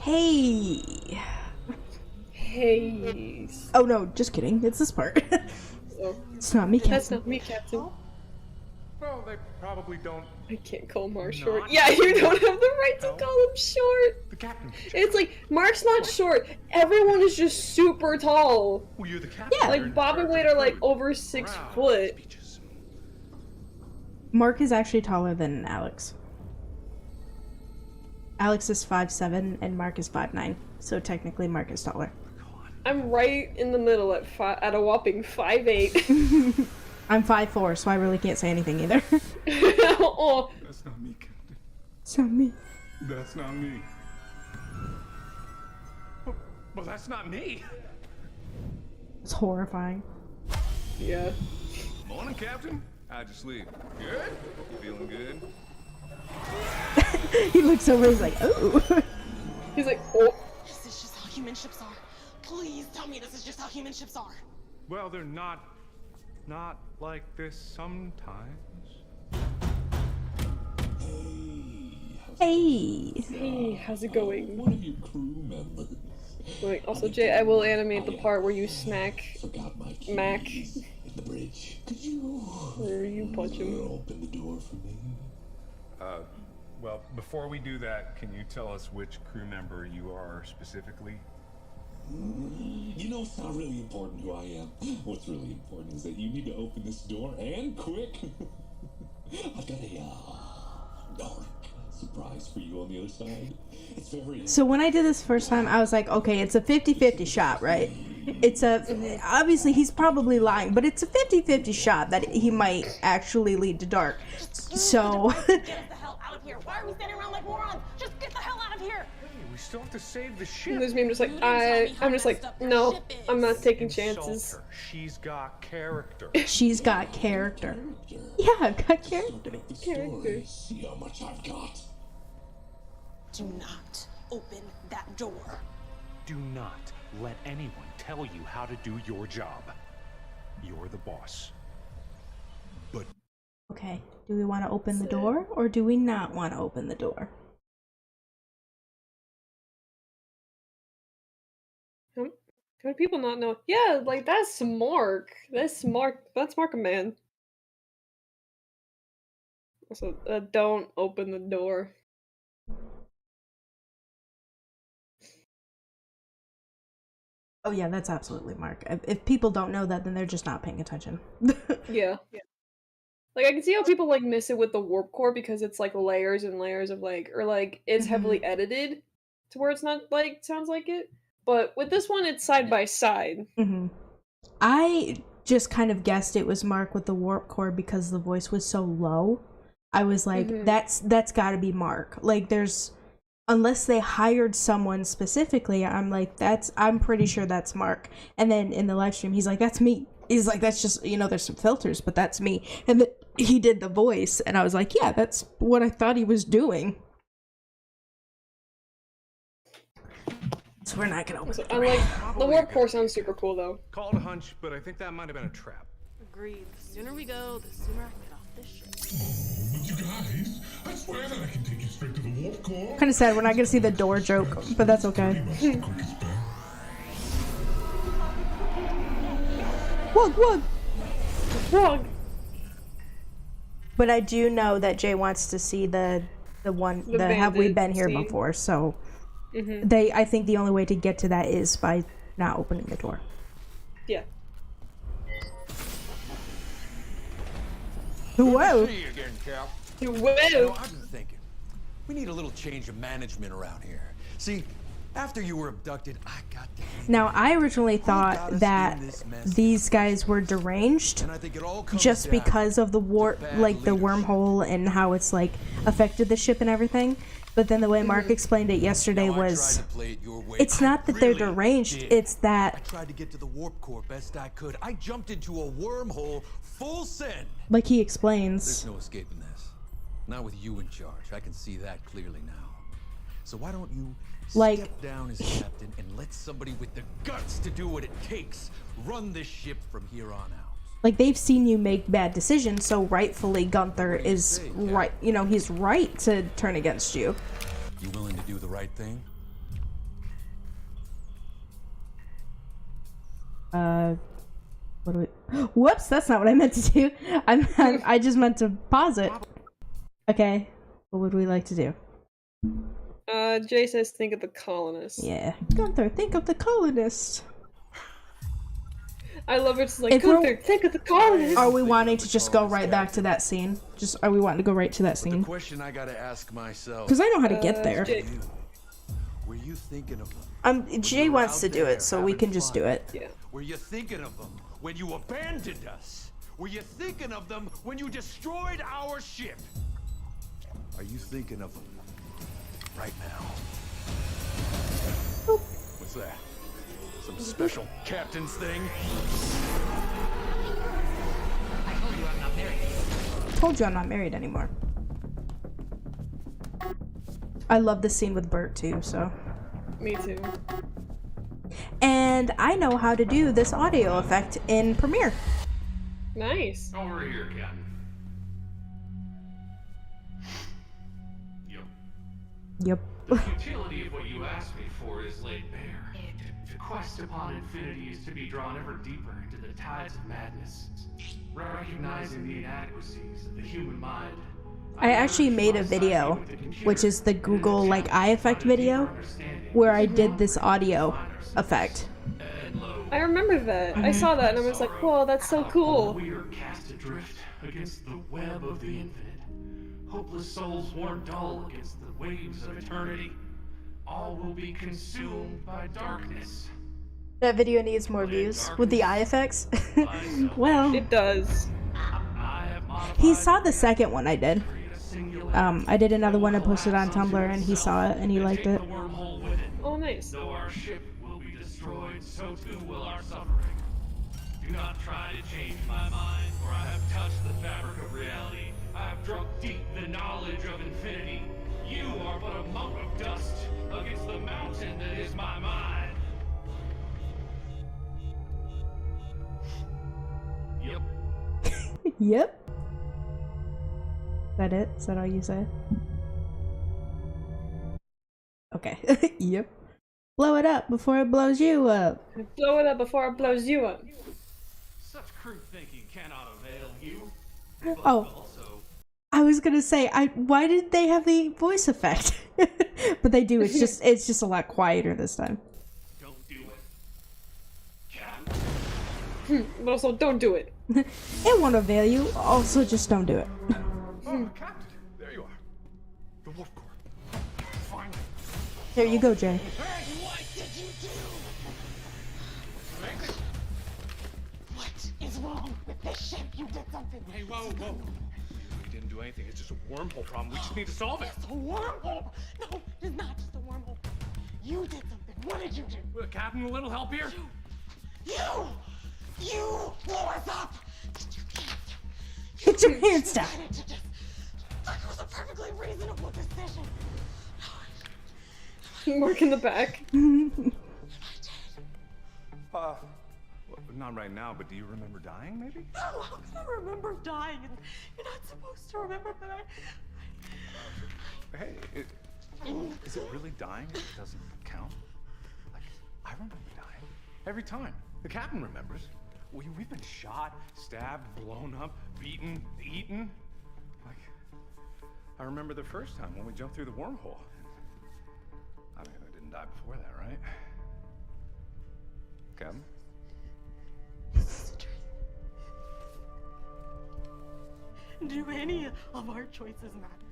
Hey. Hey. Oh no, just kidding. It's this part. It's not me, Captain. That's not me, Captain. Well, they probably don't. I can't call Mark short. Yeah, you don't have the right to call him short. The captain. It's like Mark's not short. Everyone is just super tall. Well, you're the captain. Yeah, like Bob and Wade are like over 6 foot. Mark is actually taller than Alex. Alex is 5'7" and Mark is 5'9", so technically Mark is taller. I'm right in the middle at a whopping 5'8". I'm 5'4", so I really can't say anything either. Oh. That's not me, Captain. It's not me. That's not me. Well, that's not me. It's horrifying. Yeah. Morning, Captain. How'd you sleep? Good? You feeling good? He looks over, he's like, oh. He's like, oh. Is this just how human ships are? Please tell me this is just how human ships are. Well, they're not like this sometimes. Hey. Hey, how's it going? One of your crew members. Wait, also, Jay, I will animate the part where you smack Mac. In the bridge. Could you? Or you punch him. Open the door for me. Well, before we do that, can you tell us which crew member you are specifically? You know, it's not really important who I am. What's really important is that you need to open this door, and quick. I've got a dark surprise for you on the other side. It's very... So when I did this first time, I was like, okay, it's a 50-50 shot, right? It's a... Obviously, he's probably lying, but it's a 50-50 shot that he might actually lead to dark. So... Get us the hell out of here. Why are we standing around like morons? Just get the hell out of here. We still have to save the ship. And there's me, I'm just like, I'm just like, no, I'm not taking chances. She's got character. She's got character. Yeah, I've got character. See how much I've got. Do not open that door. Do not let anyone tell you how to do your job. You're the boss. But Okay, do we want to open the door, or do we not want to open the door? How do people not know? Yeah, like, that's Mark. That's Mark a man. Also, don't open the door. Oh yeah, that's absolutely Mark. If people don't know that, then they're just not paying attention. Yeah. Like, I can see how people, like, miss it with the warp core because it's, like, layers and layers of, like, or, like, it's heavily edited to where it's not, like, sounds like it. But with this one, it's side by side. I just kind of guessed it was Mark with the warp core because the voice was so low. I was like, that's gotta be Mark. Like, there's... Unless they hired someone specifically, I'm like, I'm pretty sure that's Mark. And then in the live stream, he's like, that's me. He's like, that's just, you know, there's some filters, but that's me. And then he did the voice, and I was like, yeah, that's what I thought he was doing. So we're not gonna open the door. The warp core sounds super cool, though. Called a hunch, but I think that might have been a trap. Agreed. The sooner we go, the sooner I can get off this ship. Oh, but you guys, I swear that I can take you straight to the warp core. Kind of sad we're not gonna see the door joke, but that's okay. Wog. But I do know that Jay wants to see the have we been here scene. before? So Mm-hmm. I think the only way to get to that is by not opening the door. Yeah. Whoa. See you again, Cap. Whoa. You know, I've been thinking, we need a little change of management around here. See, after you were abducted, I got to think. Now, I originally thought that these guys were deranged And I think it all comes just down because of the warp, like the wormhole and how it's like affected the ship and everything. But then the way Mark explained it yesterday was, it's not that they're deranged, it's that... I tried to get to the warp core best I could. I jumped into a wormhole full send. Like he explains. There's no escaping this. Not with you in charge. I can see that clearly now. So why don't you step down as captain and let somebody with the guts to do what it takes run this ship from here on out? Like, they've seen you make bad decisions, so rightfully Gunther is right, you know, he's right to turn against you. You willing to do the right thing? What do we... Whoops, that's not what I meant to do. I just meant to pause it. Okay, what would we like to do? Jay says think of the colonists. Yeah. Gunther, think of the colonists. I love it. It's like, Gunther, think of the colonists. Are we wanting to just go right back to that scene? Are we wanting to go right to that scene? The question I gotta ask myself. Because I know how to get there. Were you thinking of them? Jay wants to do it, so we can just do it. Yeah. Were you thinking of them when you abandoned us? Were you thinking of them when you destroyed our ship? Are you thinking of them right now? What's that? Some special captain's thing? I told you I'm not married. Told you I'm not married anymore. I love the scene with Bert too, so. Me too. And I know how to do this audio effect in Premiere. Nice. Over here, Captain. Yep. The futility of what you asked me for is laid bare. To quest upon infinity is to be drawn ever deeper into the tides of madness. Recognizing the inadequacies of the human mind. I actually made a video, which is the Google like eye effect video, where I did this audio effect. I remember that. I saw that and I was like, whoa, that's so cool. We are cast adrift against the web of the infinite. Hopeless souls worn dull against the waves of eternity. All will be consumed by darkness. That video needs more views with the eye effects. Well, it does. He saw the second one I did. I did another one and posted on Tumblr, and he saw it and he liked it. Oh, nice. Though our ship will be destroyed, so too will our suffering. Do not try to change my mind, for I have touched the fabric of reality. I have drunk deep the knowledge of infinity. You are but a mote of dust against the mountain that is my mind. Yep. Yep. Is that it? Is that all you say? Okay. Yep. Blow it up before it blows you up. Blow it up before it blows you up. Such crude thinking cannot avail you. Oh. I was gonna say, why did they have the voice effect? But they do. It's just a lot quieter this time. Don't do it. But also, don't do it. It won't avail you. Also, just don't do it. Oh, Captain, there you are. The warp core. Finally. There you go, Jay. What did you do? What is wrong with this ship? You did something. Hey, whoa. We didn't do anything. It's just a wormhole problem. We just need to solve it. It's a wormhole. No, it's not just a wormhole. You did something. What did you do? Captain, a little help here? You blew us up. Get your hands down. That was a perfectly reasonable decision. Mark in the back. Not right now, but do you remember dying, maybe? No, how can I remember dying? You're not supposed to remember that. Hey, is it really dying if it doesn't count? Like, I remember dying. Every time. The captain remembers. We've been shot, stabbed, blown up, beaten, eaten. Like, I remember the first time when we jumped through the wormhole. I mean, I didn't die before that, right? Captain? Do any of our choices matter?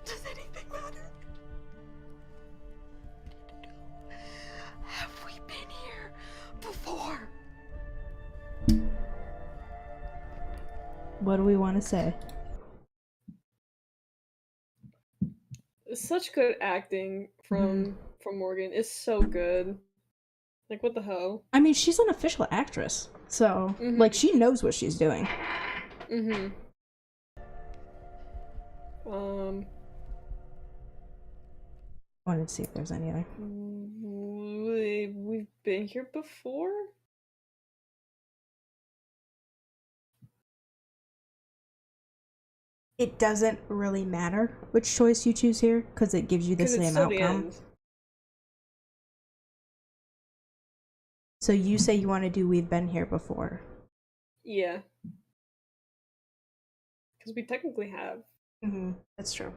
Does anything matter? Have we been here before? What do we want to say? Such good acting from Morgan. It's so good. Like, what the hell? I mean, she's an official actress, so like she knows what she's doing. I wanted to see if there's any other. We've been here before? It doesn't really matter which choice you choose here, because it gives you the same outcome. So you say you want to do we've been here before. Yeah. Because we technically have. That's true.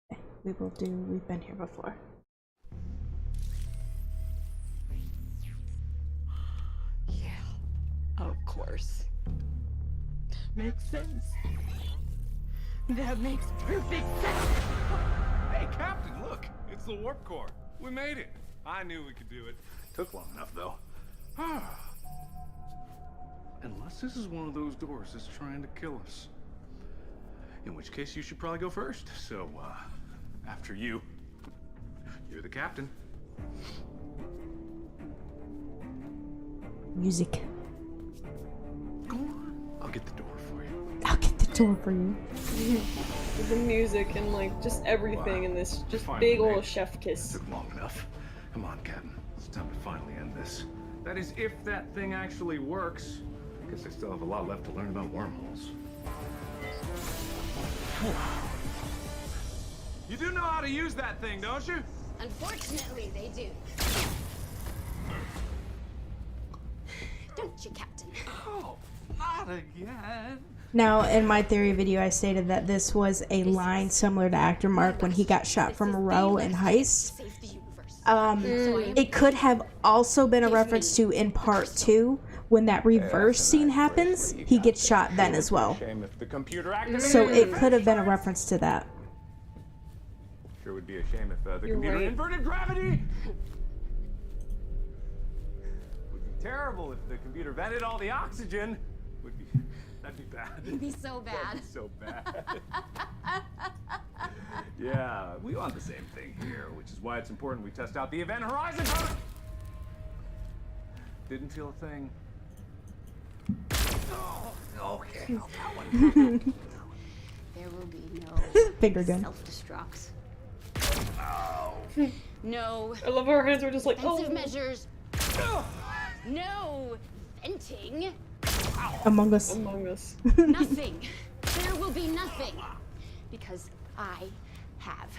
Okay, we will do we've been here before. Yeah, of course. Makes sense. That makes perfect sense. Hey, Captain, look! It's the warp core. We made it. I knew we could do it. Took long enough, though. Unless this is one of those doors that's trying to kill us. In which case, you should probably go first. So, after you. You're the captain. Music. Go on. I'll get the door for you. I'll get the door for you. The music and like just everything in this just big old chef kiss. Took long enough. Come on, Captain. It's time to finally end this. That is, if that thing actually works. Guess I still have a lot left to learn about wormholes. You do know how to use that thing, don't you? Unfortunately, they do. Don't you, Captain? Oh, not again. Now, in my theory video, I stated that this was a line similar to Actor Mark when he got shot from a row in Heist. It could have also been a reference to in part 2, when that reverse scene happens, he gets shot then as well. So it could have been a reference to that. Sure would be a shame if the computer inverted gravity. Would be terrible if the computer vented all the oxygen. That'd be bad. It'd be so bad. That'd be so bad. Yeah, we want the same thing here, which is why it's important we test out the event horizon. Didn't feel a thing. Oh, okay. There will be no Finger gun. self-destructs. No. I love how our hands were just like, defensive measures. No venting. Among Us. Among Us. Nothing. There will be nothing. Because I have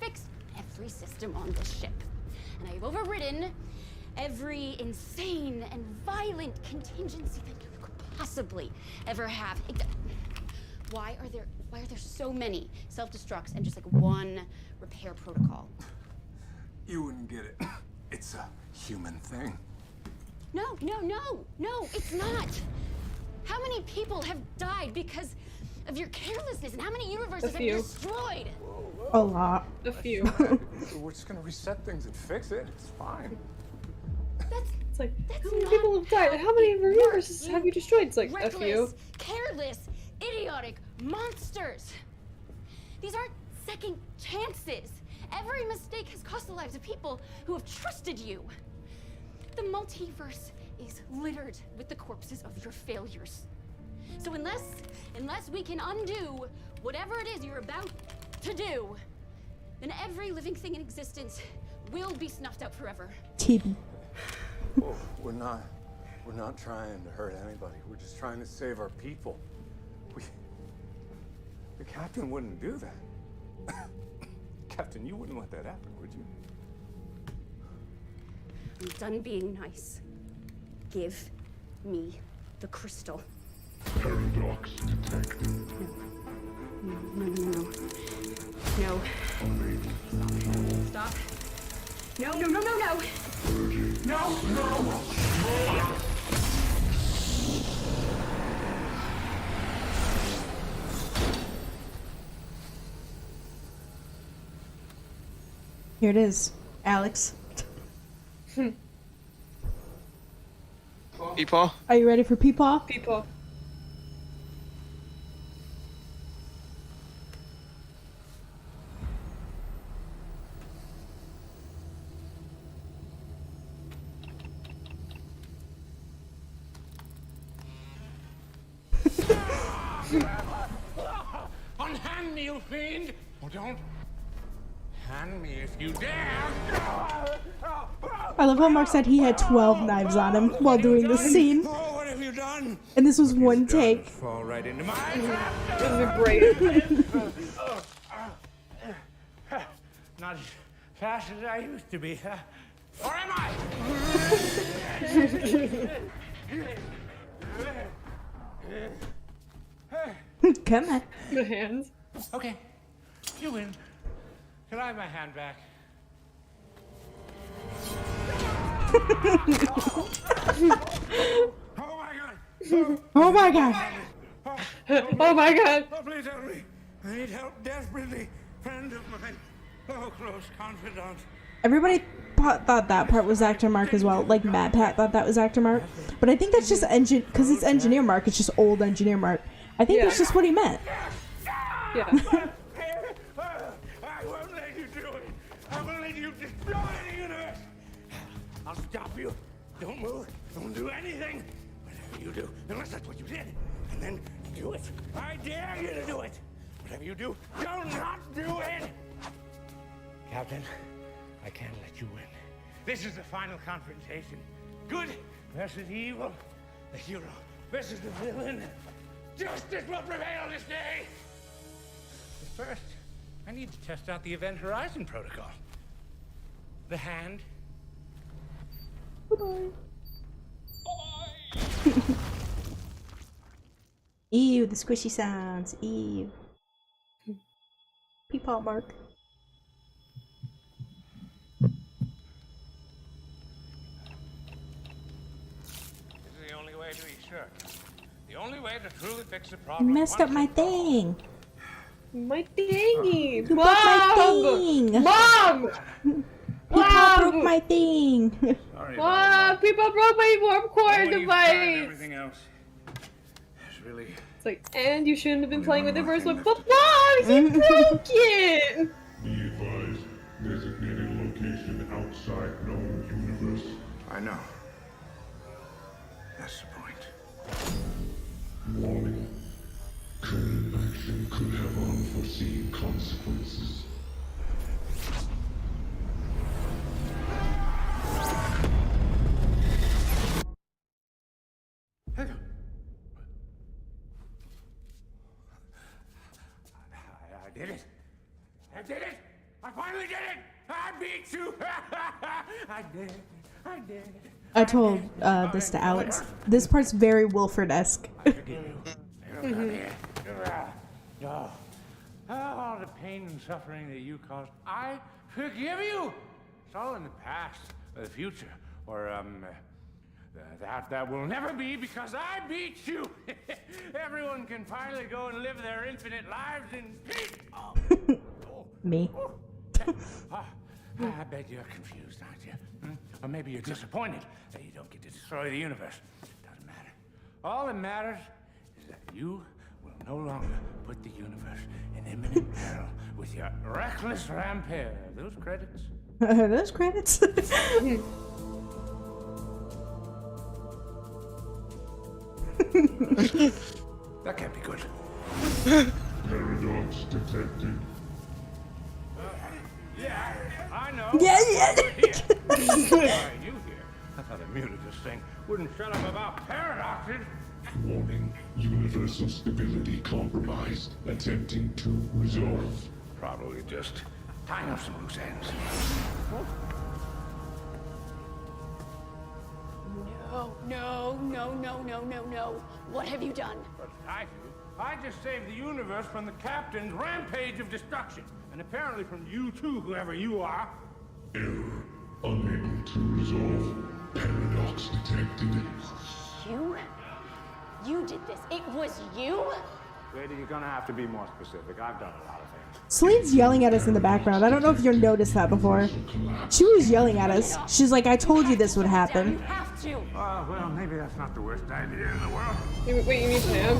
fixed every system on this ship. And I have overridden every insane and violent contingency that you could possibly ever have. Why are there so many self-destructs and just like one repair protocol? You wouldn't get it. It's a human thing. No, it's not. How many people have died because of your carelessness, and how many universes have you destroyed? A lot. A few. We're just gonna reset things and fix it. It's fine. It's like, how many people have died? How many universes have you destroyed? It's like, a few. Careless, idiotic monsters. These aren't second chances. Every mistake has cost the lives of people who have trusted you. The multiverse is littered with the corpses of your failures. So unless we can undo whatever it is you're about to do, then every living thing in existence will be snuffed out forever. TV. Whoa, we're not trying to hurt anybody. We're just trying to save our people. The captain wouldn't do that. Captain, you wouldn't let that happen, would you? I'm done being nice. Give me the crystal. Paradox detected. No. Stop. No. No. Here it is, Alex. Peepaw? Are you ready for Peepaw? Peepaw. Unhand me, you fiend! Or don't hand me if you dare! I love how Mark said he had 12 knives on him while doing this scene. What have you done? And this was one take. Fall right into my This is great. Not as fast as I used to be, huh? Or am I? Come on. The hands. Okay, you win. Can I have my hand back? Oh my god. Oh my god. Oh, please help me. I need help desperately. Friend of mine. Oh, close confidant. Everybody thought that part was actor Mark as well. Like Mad Pat thought that was actor Mark. But I think that's just because it's engineer Mark. It's just old engineer Mark. I think that's just what he meant. Yeah. I won't let you do it. I will let you destroy the universe. I'll stop you. Don't move. Don't do anything. Whatever you do, unless that's what you did, and then do it. I dare you to do it. Whatever you do, do not do it. Captain, I can't let you win. This is the final confrontation. Good versus evil. The hero versus the villain. Justice will prevail this day. But first, I need to test out the Event Horizon protocol. The hand. Bye-bye. Ew, the squishy sounds. Ew. Peepaw Mark. This is the only way to be sure. The only way to truly fix the problem. You messed up my thing. My thingy. You broke my thing. Mom! Peepaw broke my thing. Mom! People broke my warp core device. Everything else is really. It's like, and you shouldn't have been playing with it first one. But Mom, he broke it. Be advised, designated location outside known universe. I know. That's the point. Warning. Current action could have unforeseen consequences. I did it. I did it. I finally did it. I beat you. I did. I did. I told this to Alex. This part's very Wilford-esque. All the pain and suffering that you caused, I forgive you. It's all in the past, or the future, or that will never be because I beat you. Everyone can finally go and live their infinite lives in peace. Me. I bet you're confused, aren't you? Or maybe you're disappointed that you don't get to destroy the universe. Doesn't matter. All that matters is that you will no longer put the universe in imminent peril with your reckless rampage. Those credits? Those credits? That can't be good. Paradox detected. Yeah, I know. Yeah. Why are you here? I thought I muted this thing. Wouldn't shut up about paradoxes. Warning. Universal stability compromised. Attempting to resolve. Probably just tying up some loose ends. no, no, no, no, no, no. What have you done? But I just saved the universe from the captain's rampage of destruction. And apparently from you too, whoever you are. Error. Unable to resolve. Paradox detected. You? You did this. It was you? Lady, you're gonna have to be more specific. I've done a lot of things. Celine's yelling at us in the background. I don't know if you've noticed that before. She was yelling at us. She's like, I told you this would happen. Well, maybe that's not the worst idea in the world. Wait, you mean Pam?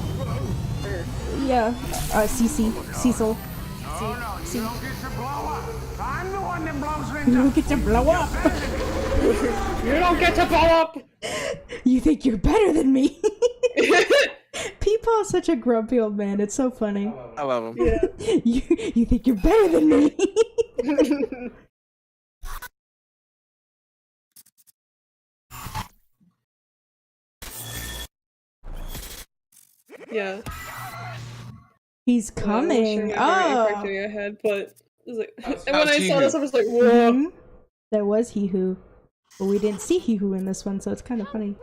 Yeah. Cecil. No, you don't get to blow up. I'm the one that blows things up. You don't get to blow up. You don't get to blow up. You think you're better than me. Peepaw is such a grumpy old man. It's so funny. I love him. Yeah. You think you're better than me. Yeah. He's coming. Oh. I had, but it was like, and when I saw this, I was like, whoa. Mm-hmm. There was He-Who, but we didn't see He-Who in this one, so it's kind of funny.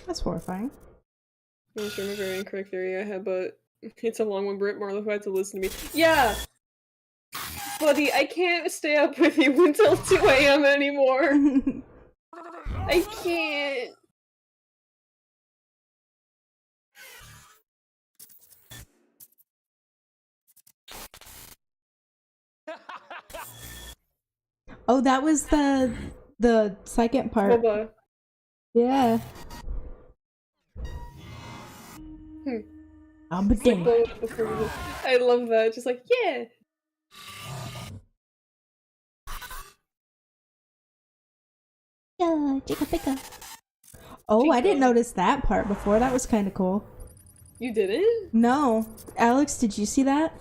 That's horrifying. I'm not sure my very incorrect theory I had, but it's a long one. Britt Marlowe had to listen to me. Yeah! Buddy, I can't stay up with you until 2 a.m. anymore. I can't. Oh, that was the second part. Bubba. Yeah. I'm a dang. I love that. Just like, yeah. Yeah, chicka picka. Oh, I didn't notice that part before. That was kind of cool. You didn't? No. Alex, did you see that?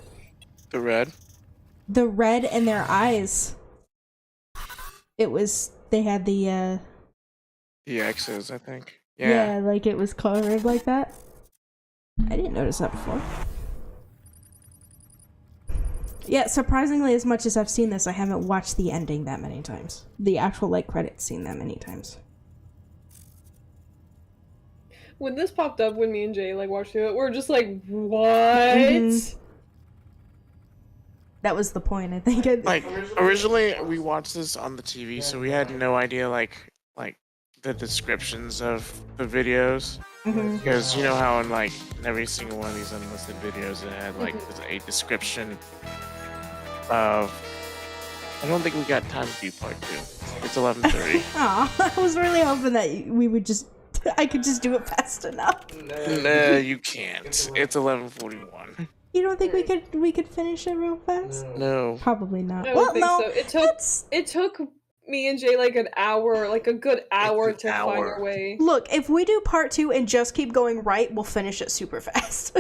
The red? The red in their eyes. It was, they had the X's, I think. Yeah, like it was colored like that. I didn't notice that before. Yeah, surprisingly, as much as I've seen this, I haven't watched the ending that many times. The actual, like, credits scene that many times. When this popped up, when me and Jay, like, watched it, we're just like, what? Mm-hmm. That was the point, I think. Like, originally, we watched this on the TV, so we had no idea, like the descriptions of the videos. Mm-hmm. Because you know how in, like, every single one of these unlisted videos, it had, like, a description of... I don't think we got time to do part 2. It's 11:30. Aw, I was really hoping that we would just... I could just do it fast enough. No, you can't. It's 11:41. You don't think we could finish it real fast? No. Probably not. I Well, don't think no. so. It took me and Jay like an hour, like a good hour to find our way. Look, if we do part 2 and just keep going right, we'll finish it super fast.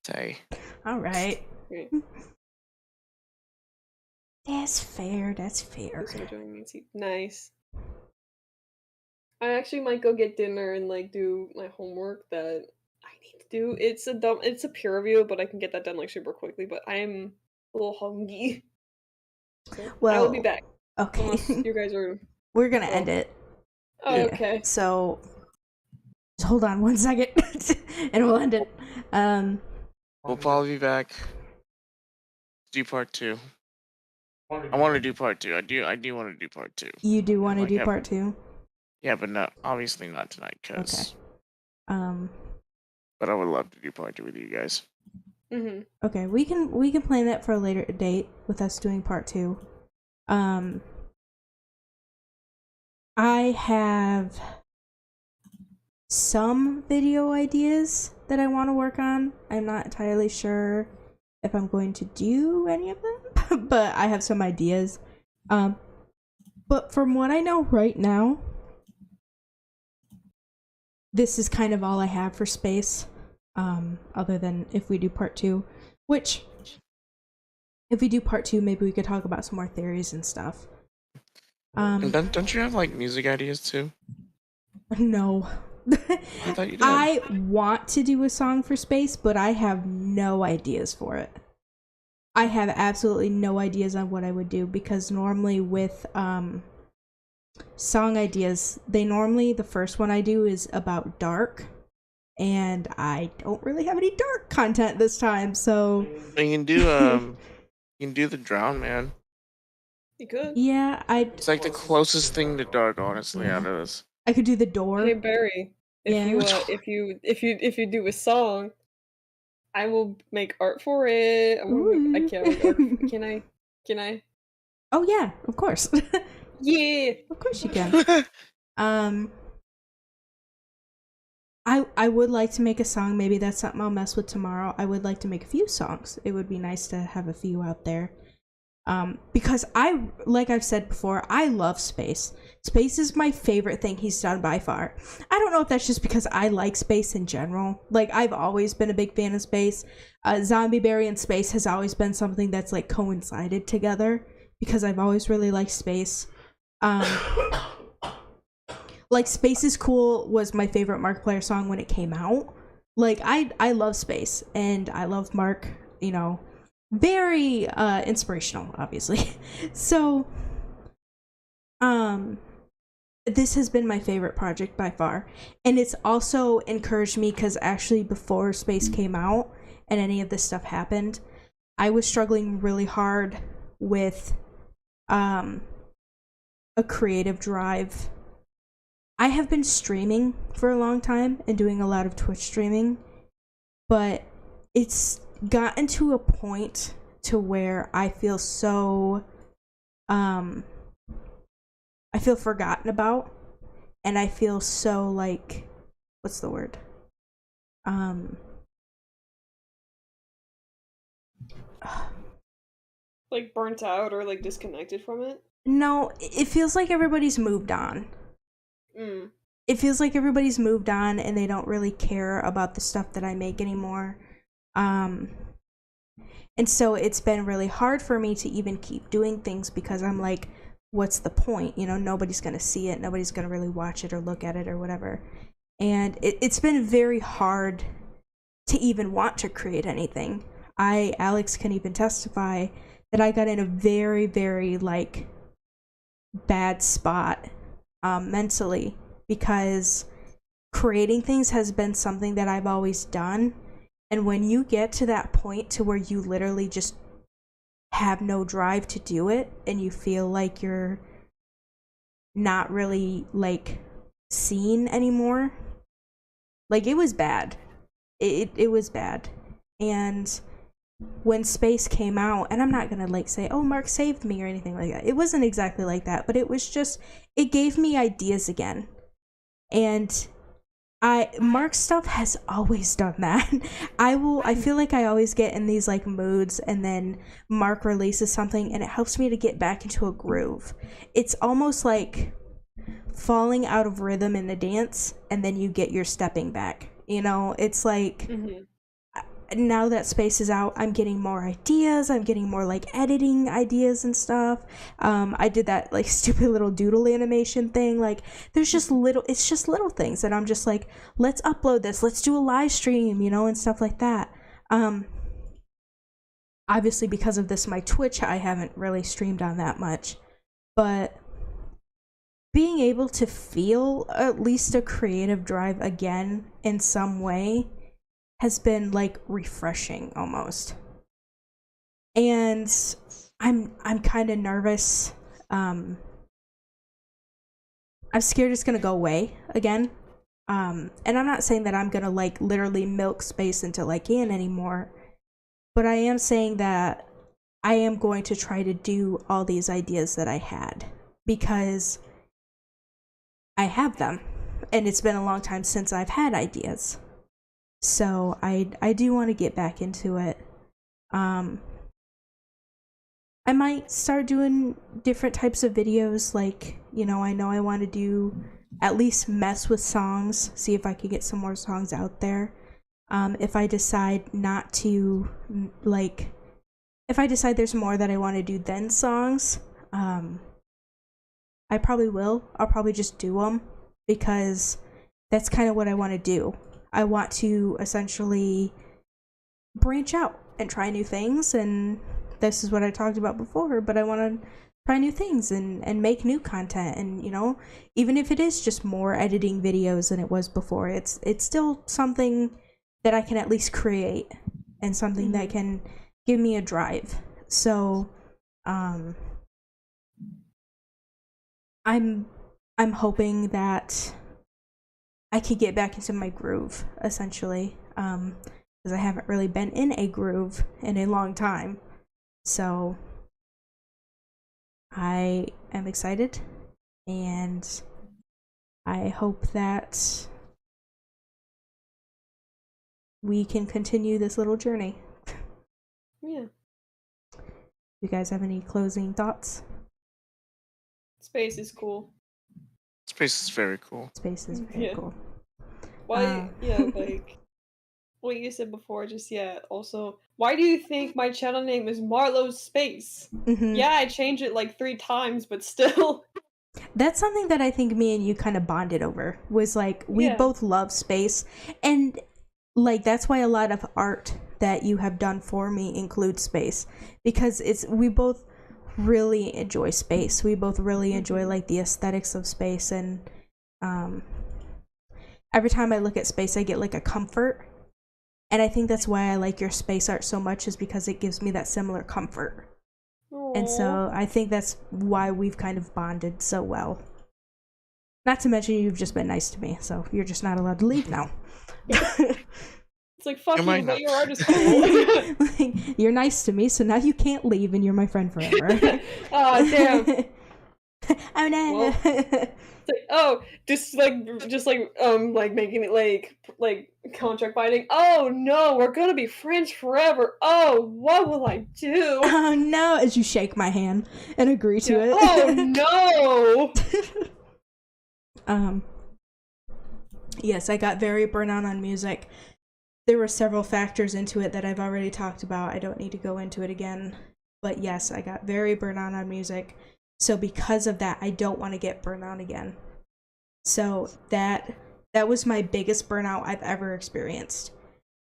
Say. All right. That's fair. That's fair. Nice. I actually might go get dinner and like do my homework that I need to do. It's a peer review, but I can get that done like super quickly. But I'm a little hungry. So Well, I will be back. Okay. Unless you guys are. We're gonna end it. Oh, Yeah. okay. So, just hold on 1 second, and we'll end it. We'll probably be back. Do part 2. I want to do part 2. I do want to do part 2. You do want to Like, do yeah, part 2? Yeah, but not obviously not tonight, cause. Okay. But I would love to do part 2 with you guys. Mm-hmm. Okay, we can plan that for a later date with us doing part 2. I have some video ideas that I want to work on. I'm not entirely sure if I'm going to do any of them, but I have some ideas. But from what I know right now, this is kind of all I have for space, other than if we do part 2, which, if we do part 2, maybe we could talk about some more theories and stuff. And don't you have like music ideas too? No. I thought you did. I want to do a song for space, but I have no ideas for it. I have absolutely no ideas on what I would do, because normally with song ideas, the first one I do is about dark, and I don't really have any dark content this time, so You can do the Drown Man. You could. Yeah, It's like the closest thing to dark, honestly, out of this. I could do the door. Hey Barry, if Yeah. if you do a song, I will make art for it. I can't make art. Can I? Can I? Oh yeah, of course. Yeah, of course you can. I would like to make a song. Maybe that's something I'll mess with tomorrow. I would like to make a few songs. It would be nice to have a few out there. Because like I've said before, I love Space. Space is my favorite thing he's done by far. I don't know if that's just because I like Space in general. Like, I've always been a big fan of Space. Zombie Barry and Space has always been something that's like coincided together because I've always really liked Space. Like, Space is Cool was my favorite Markiplier song when it came out. Like, I love Space and I love Mark, you know. Very inspirational, obviously. So this has been my favorite project by far, and it's also encouraged me because actually before Space came out and any of this stuff happened, I was struggling really hard with a creative drive. I have been streaming for a long time and doing a lot of Twitch streaming, but it's gotten to a point to where I feel so I feel forgotten about, and I feel so like, what's the word, like burnt out or like disconnected from it. No, it feels like everybody's moved on. It feels like everybody's moved on and they don't really care about the stuff that I make anymore. And so it's been really hard for me to even keep doing things because I'm like, what's the point? You know, nobody's going to see it. Nobody's going to really watch it or look at it or whatever. And it's been very hard to even want to create anything. Alex can even testify that I got in a very, very like bad spot mentally because creating things has been something that I've always done. And when you get to that point to where you literally just have no drive to do it and you feel like you're not really like seen anymore, like it was bad. It was bad. And when Space came out, and I'm not gonna like say, oh, Mark saved me or anything like that. It wasn't exactly like that, but it was just, it gave me ideas again. And Mark's stuff has always done that. I feel like I always get in these like moods and then Mark releases something and it helps me to get back into a groove. It's almost like falling out of rhythm in a dance and then you get your stepping back. You know, it's like now that Space is out, I'm getting more ideas. I'm getting more like editing ideas and stuff. I did that like stupid little doodle animation thing. Like it's just little things that I'm just like, let's upload this. Let's do a live stream, you know, and stuff like that. Obviously because of this, my Twitch, I haven't really streamed on that much, but being able to feel at least a creative drive again in some way has been like refreshing almost. And I'm kind of nervous. I'm scared it's gonna go away again. And I'm not saying that I'm gonna like literally milk Space until I can anymore, but I am saying that I am going to try to do all these ideas that I had because I have them, and it's been a long time since I've had ideas. So I do want to get back into it. I might start doing different types of videos, like, you know I want to do at least mess with songs, see if I can get some more songs out there. If I decide not to, like, if I decide there's more that I want to do than songs, I probably will. I'll probably just do them because that's kind of what I want to do. I want to essentially branch out and try new things, and this is what I talked about before, but I want to try new things and make new content. And, you know, even if it is just more editing videos than it was before, it's still something that I can at least create and something that can give me a drive. So, I'm hoping that I could get back into my groove, essentially, because I haven't really been in a groove in a long time. So I am excited, and I hope that we can continue this little journey. Yeah. You guys have any closing thoughts? Space is cool. Space is very cool. Space is very cool. Why, like what you said before, also, why do you think my channel name is Marlowe's Space? Yeah, I changed it like 3 times, but still. That's something that I think me and you kind of bonded over, was like, we both love space, and like that's why a lot of art that you have done for me includes space, because we both really enjoy space. We both really enjoy like the aesthetics of space, and every time I look at space I get like a comfort, and I think that's why I like your space art so much, is because it gives me that similar comfort. Aww. And so I think that's why we've kind of bonded so well. Not to mention you've just been nice to me, so you're just not allowed to leave now. It's like, fuck you, but your art is cool. Like, you're nice to me, so now you can't leave and you're my friend forever. Oh, damn. Oh no. Well, it's like, oh, just like making it like contract binding. Oh no, we're gonna be friends forever. Oh, what will I do? Oh no, as you shake my hand and agree to it. Oh no. Yes, I got very burnt out on music. There were several factors into it that I've already talked about. I don't need to go into it again. But yes, I got very burnt out on music. So because of that, I don't want to get burnt out again. So that was my biggest burnout I've ever experienced.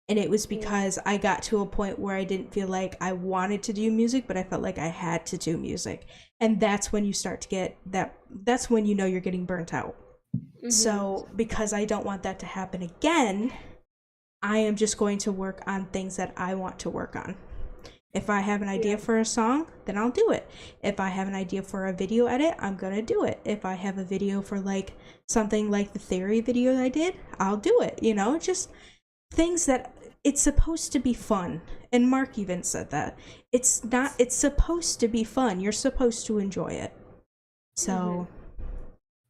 And it was because I got to a point where I didn't feel like I wanted to do music, but I felt like I had to do music. And that's when you start to get that's when you know you're getting burnt out. So because I don't want that to happen again, I am just going to work on things that I want to work on. If I have an idea for a song, then I'll do it. If I have an idea for a video edit, I'm gonna do it. If I have a video for like something like the theory video I did, I'll do it. You know, just things that it's supposed to be fun. And Mark even said that. It's supposed to be fun. You're supposed to enjoy it. So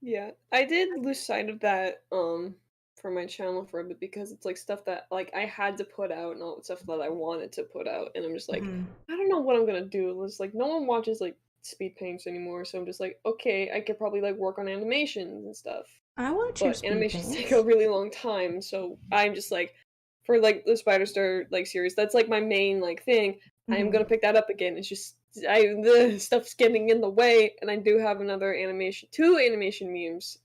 yeah, I did lose sight of that for my channel for a bit, because it's like stuff that like I had to put out and all the stuff that I wanted to put out, and I'm just like, I don't know what I'm gonna do. It's like no one watches like speed paints anymore, so I'm just like, okay, I could probably like work on animations and stuff. I watch your but speed animations paints. take a really long time, so I'm just like, for like the Spider Star like series, that's like my main like thing. I am gonna pick that up again. It's just the stuff's getting in the way, and I do have two animation memes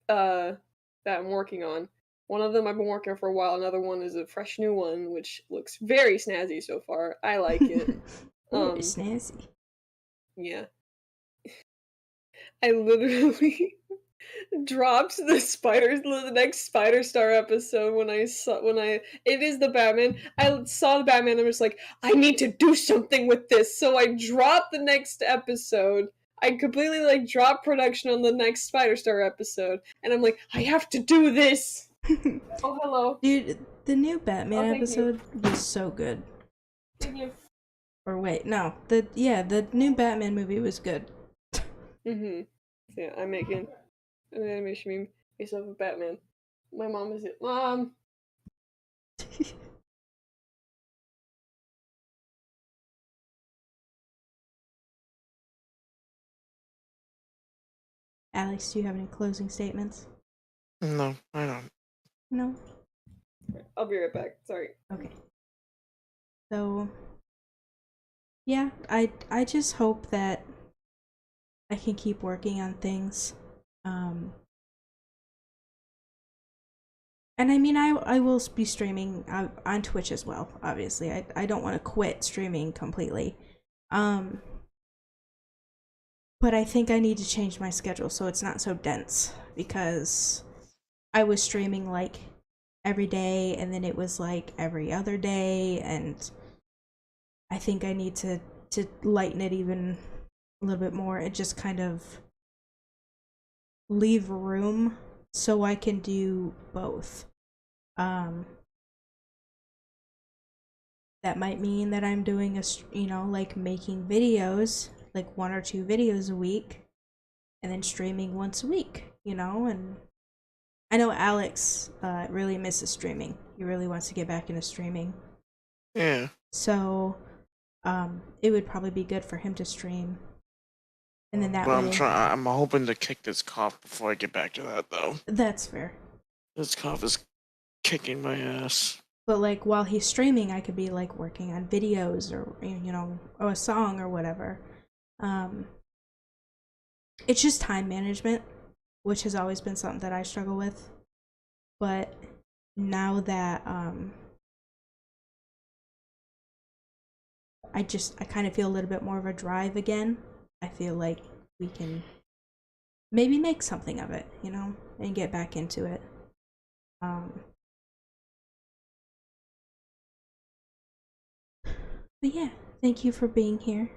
that I'm working on. One of them I've been working on for a while. Another one is a fresh new one, which looks very snazzy so far. I like it. Very snazzy. Yeah. I literally dropped the next Spider Star episode when it is the Batman. I saw the Batman, I'm just like, I need to do something with this. So I dropped the next episode. I completely like dropped production on the next Spider Star episode, and I'm like, I have to do this. Oh, hello. Dude, the new Batman thank episode was so good. Thank you. Or wait, no. The new Batman movie was good. Yeah, I'm making an animation meme based off of Batman. My mom is it. Mom! Alex, do you have any closing statements? No, I don't. No? I'll be right back. Sorry. Okay. So, yeah, I just hope that I can keep working on things. And I mean, I will be streaming on Twitch as well, obviously. I don't want to quit streaming completely. But I think I need to change my schedule so it's not so dense, because I was streaming like every day and then it was like every other day, and I think I need to lighten it even a little bit more and just kind of leave room so I can do both. That might mean that I'm doing like making videos, like 1 or 2 videos a week, and then streaming once a week, and I know Alex really misses streaming. He really wants to get back into streaming. Yeah. So, it would probably be good for him to stream. And then that Well, way... I'm hoping to kick this cough before I get back to that, though. That's fair. This cough is kicking my ass. But, like, while he's streaming, I could be, like, working on videos or, or a song or whatever. It's just time management, which has always been something that I struggle with. But now that, I kind of feel a little bit more of a drive again. I feel like we can maybe make something of it, and get back into it. But yeah, thank you for being here.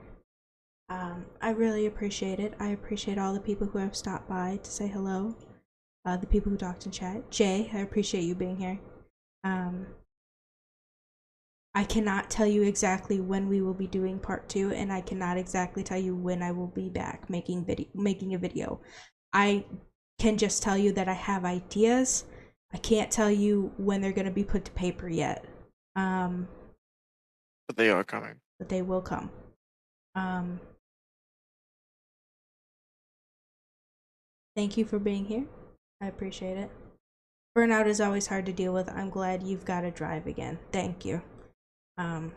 I really appreciate it. I appreciate all the people who have stopped by to say hello. The people who talked in chat. Jay, I appreciate you being here. I cannot tell you exactly when we will be doing part 2, and I cannot exactly tell you when I will be back making a video. I can just tell you that I have ideas. I can't tell you when they're going to be put to paper yet. But they are coming. But they will come. Thank you for being here. I appreciate it. Burnout is always hard to deal with. I'm glad you've got to drive again. Thank you. I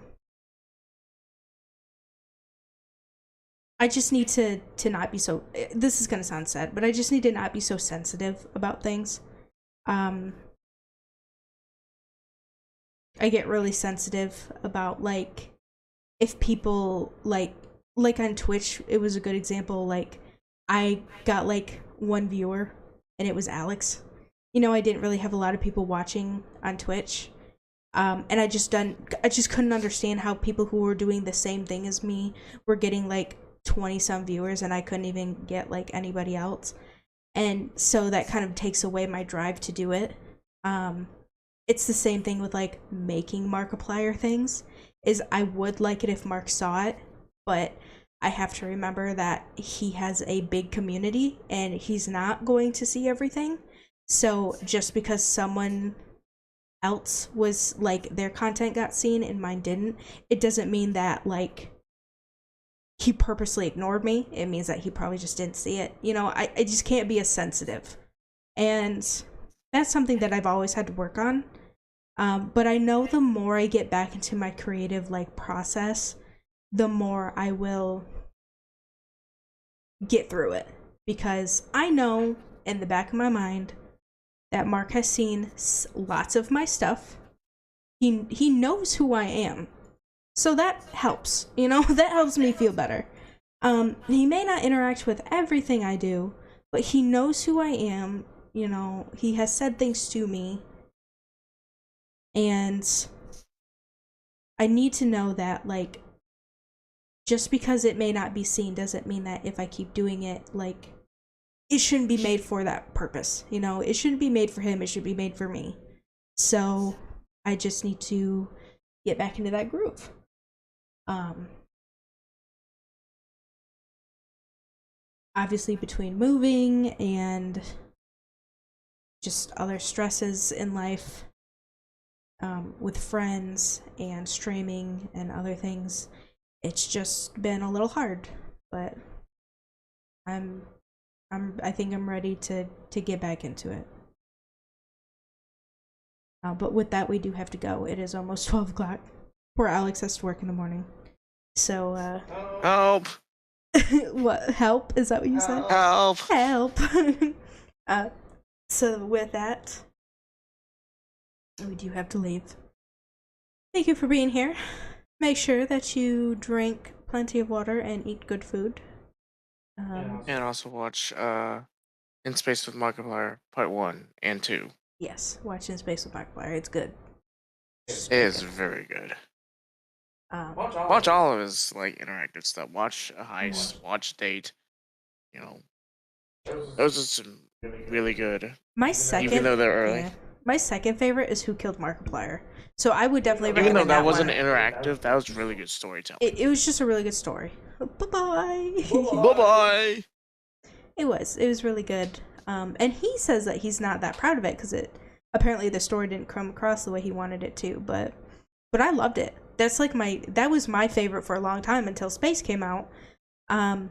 just need to not be so... This is gonna sound sad, but I just need to not be so sensitive about things. I get really sensitive about, like, if people, like on Twitch, it was a good example, like, I got, like, 1 viewer, and it was Alex. I didn't really have a lot of people watching on Twitch. And I just couldn't understand how people who were doing the same thing as me were getting, like, 20-some viewers, and I couldn't even get, like, anybody else. And so that kind of takes away my drive to do it. It's the same thing with, like, making Markiplier things, is I would like it if Mark saw it, but I have to remember that he has a big community, and he's not going to see everything. So just because someone else was, like, their content got seen and mine didn't, it doesn't mean that, like, he purposely ignored me. It means that he probably just didn't see it. I just can't be as sensitive. And that's something that I've always had to work on. But I know the more I get back into my creative, like, process, the more I will get through it. Because I know in the back of my mind that Mark has seen lots of my stuff. He knows who I am. So that helps, that helps me feel better. He may not interact with everything I do, but he knows who I am, he has said things to me. And I need to know that, like, just because it may not be seen doesn't mean that if I keep doing it, like, it shouldn't be made for that purpose, it shouldn't be made for him, it should be made for me. So I just need to get back into that groove. Obviously between moving and just other stresses in life, with friends and streaming and other things, it's just been a little hard, but I think I'm ready to get back into it. But with that, we do have to go. It is almost 12 o'clock. Poor Alex has to work in the morning. So, Help! What? Help? Is that what you said? Help! Help! So with that, we do have to leave. Thank you for being here. Make sure that you drink plenty of water and eat good food. And also watch In Space with Markiplier Part 1 and 2. Yes, watch In Space with Markiplier. It's good. It is very good. Watch all of his like interactive stuff. Watch a heist. Watch Date. You know, those are some really good. My second, even though they're early. yeah, my second favorite is Who Killed Markiplier. So I would definitely Even recommend though that that wasn't one. interactive, that was really good storytelling. It was just a really good story. Bye bye. Bye bye. It was really good. And he says that he's not that proud of it because apparently the story didn't come across the way he wanted it to. But I loved it. That's like that was my favorite for a long time until Space came out. But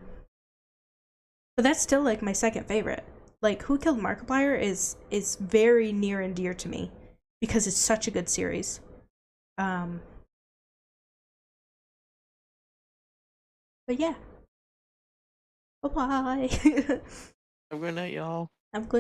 that's still like my second favorite. Like Who Killed Markiplier is very near and dear to me because it's such a good series. But yeah. Bye bye. Have a good night, y'all. Have a good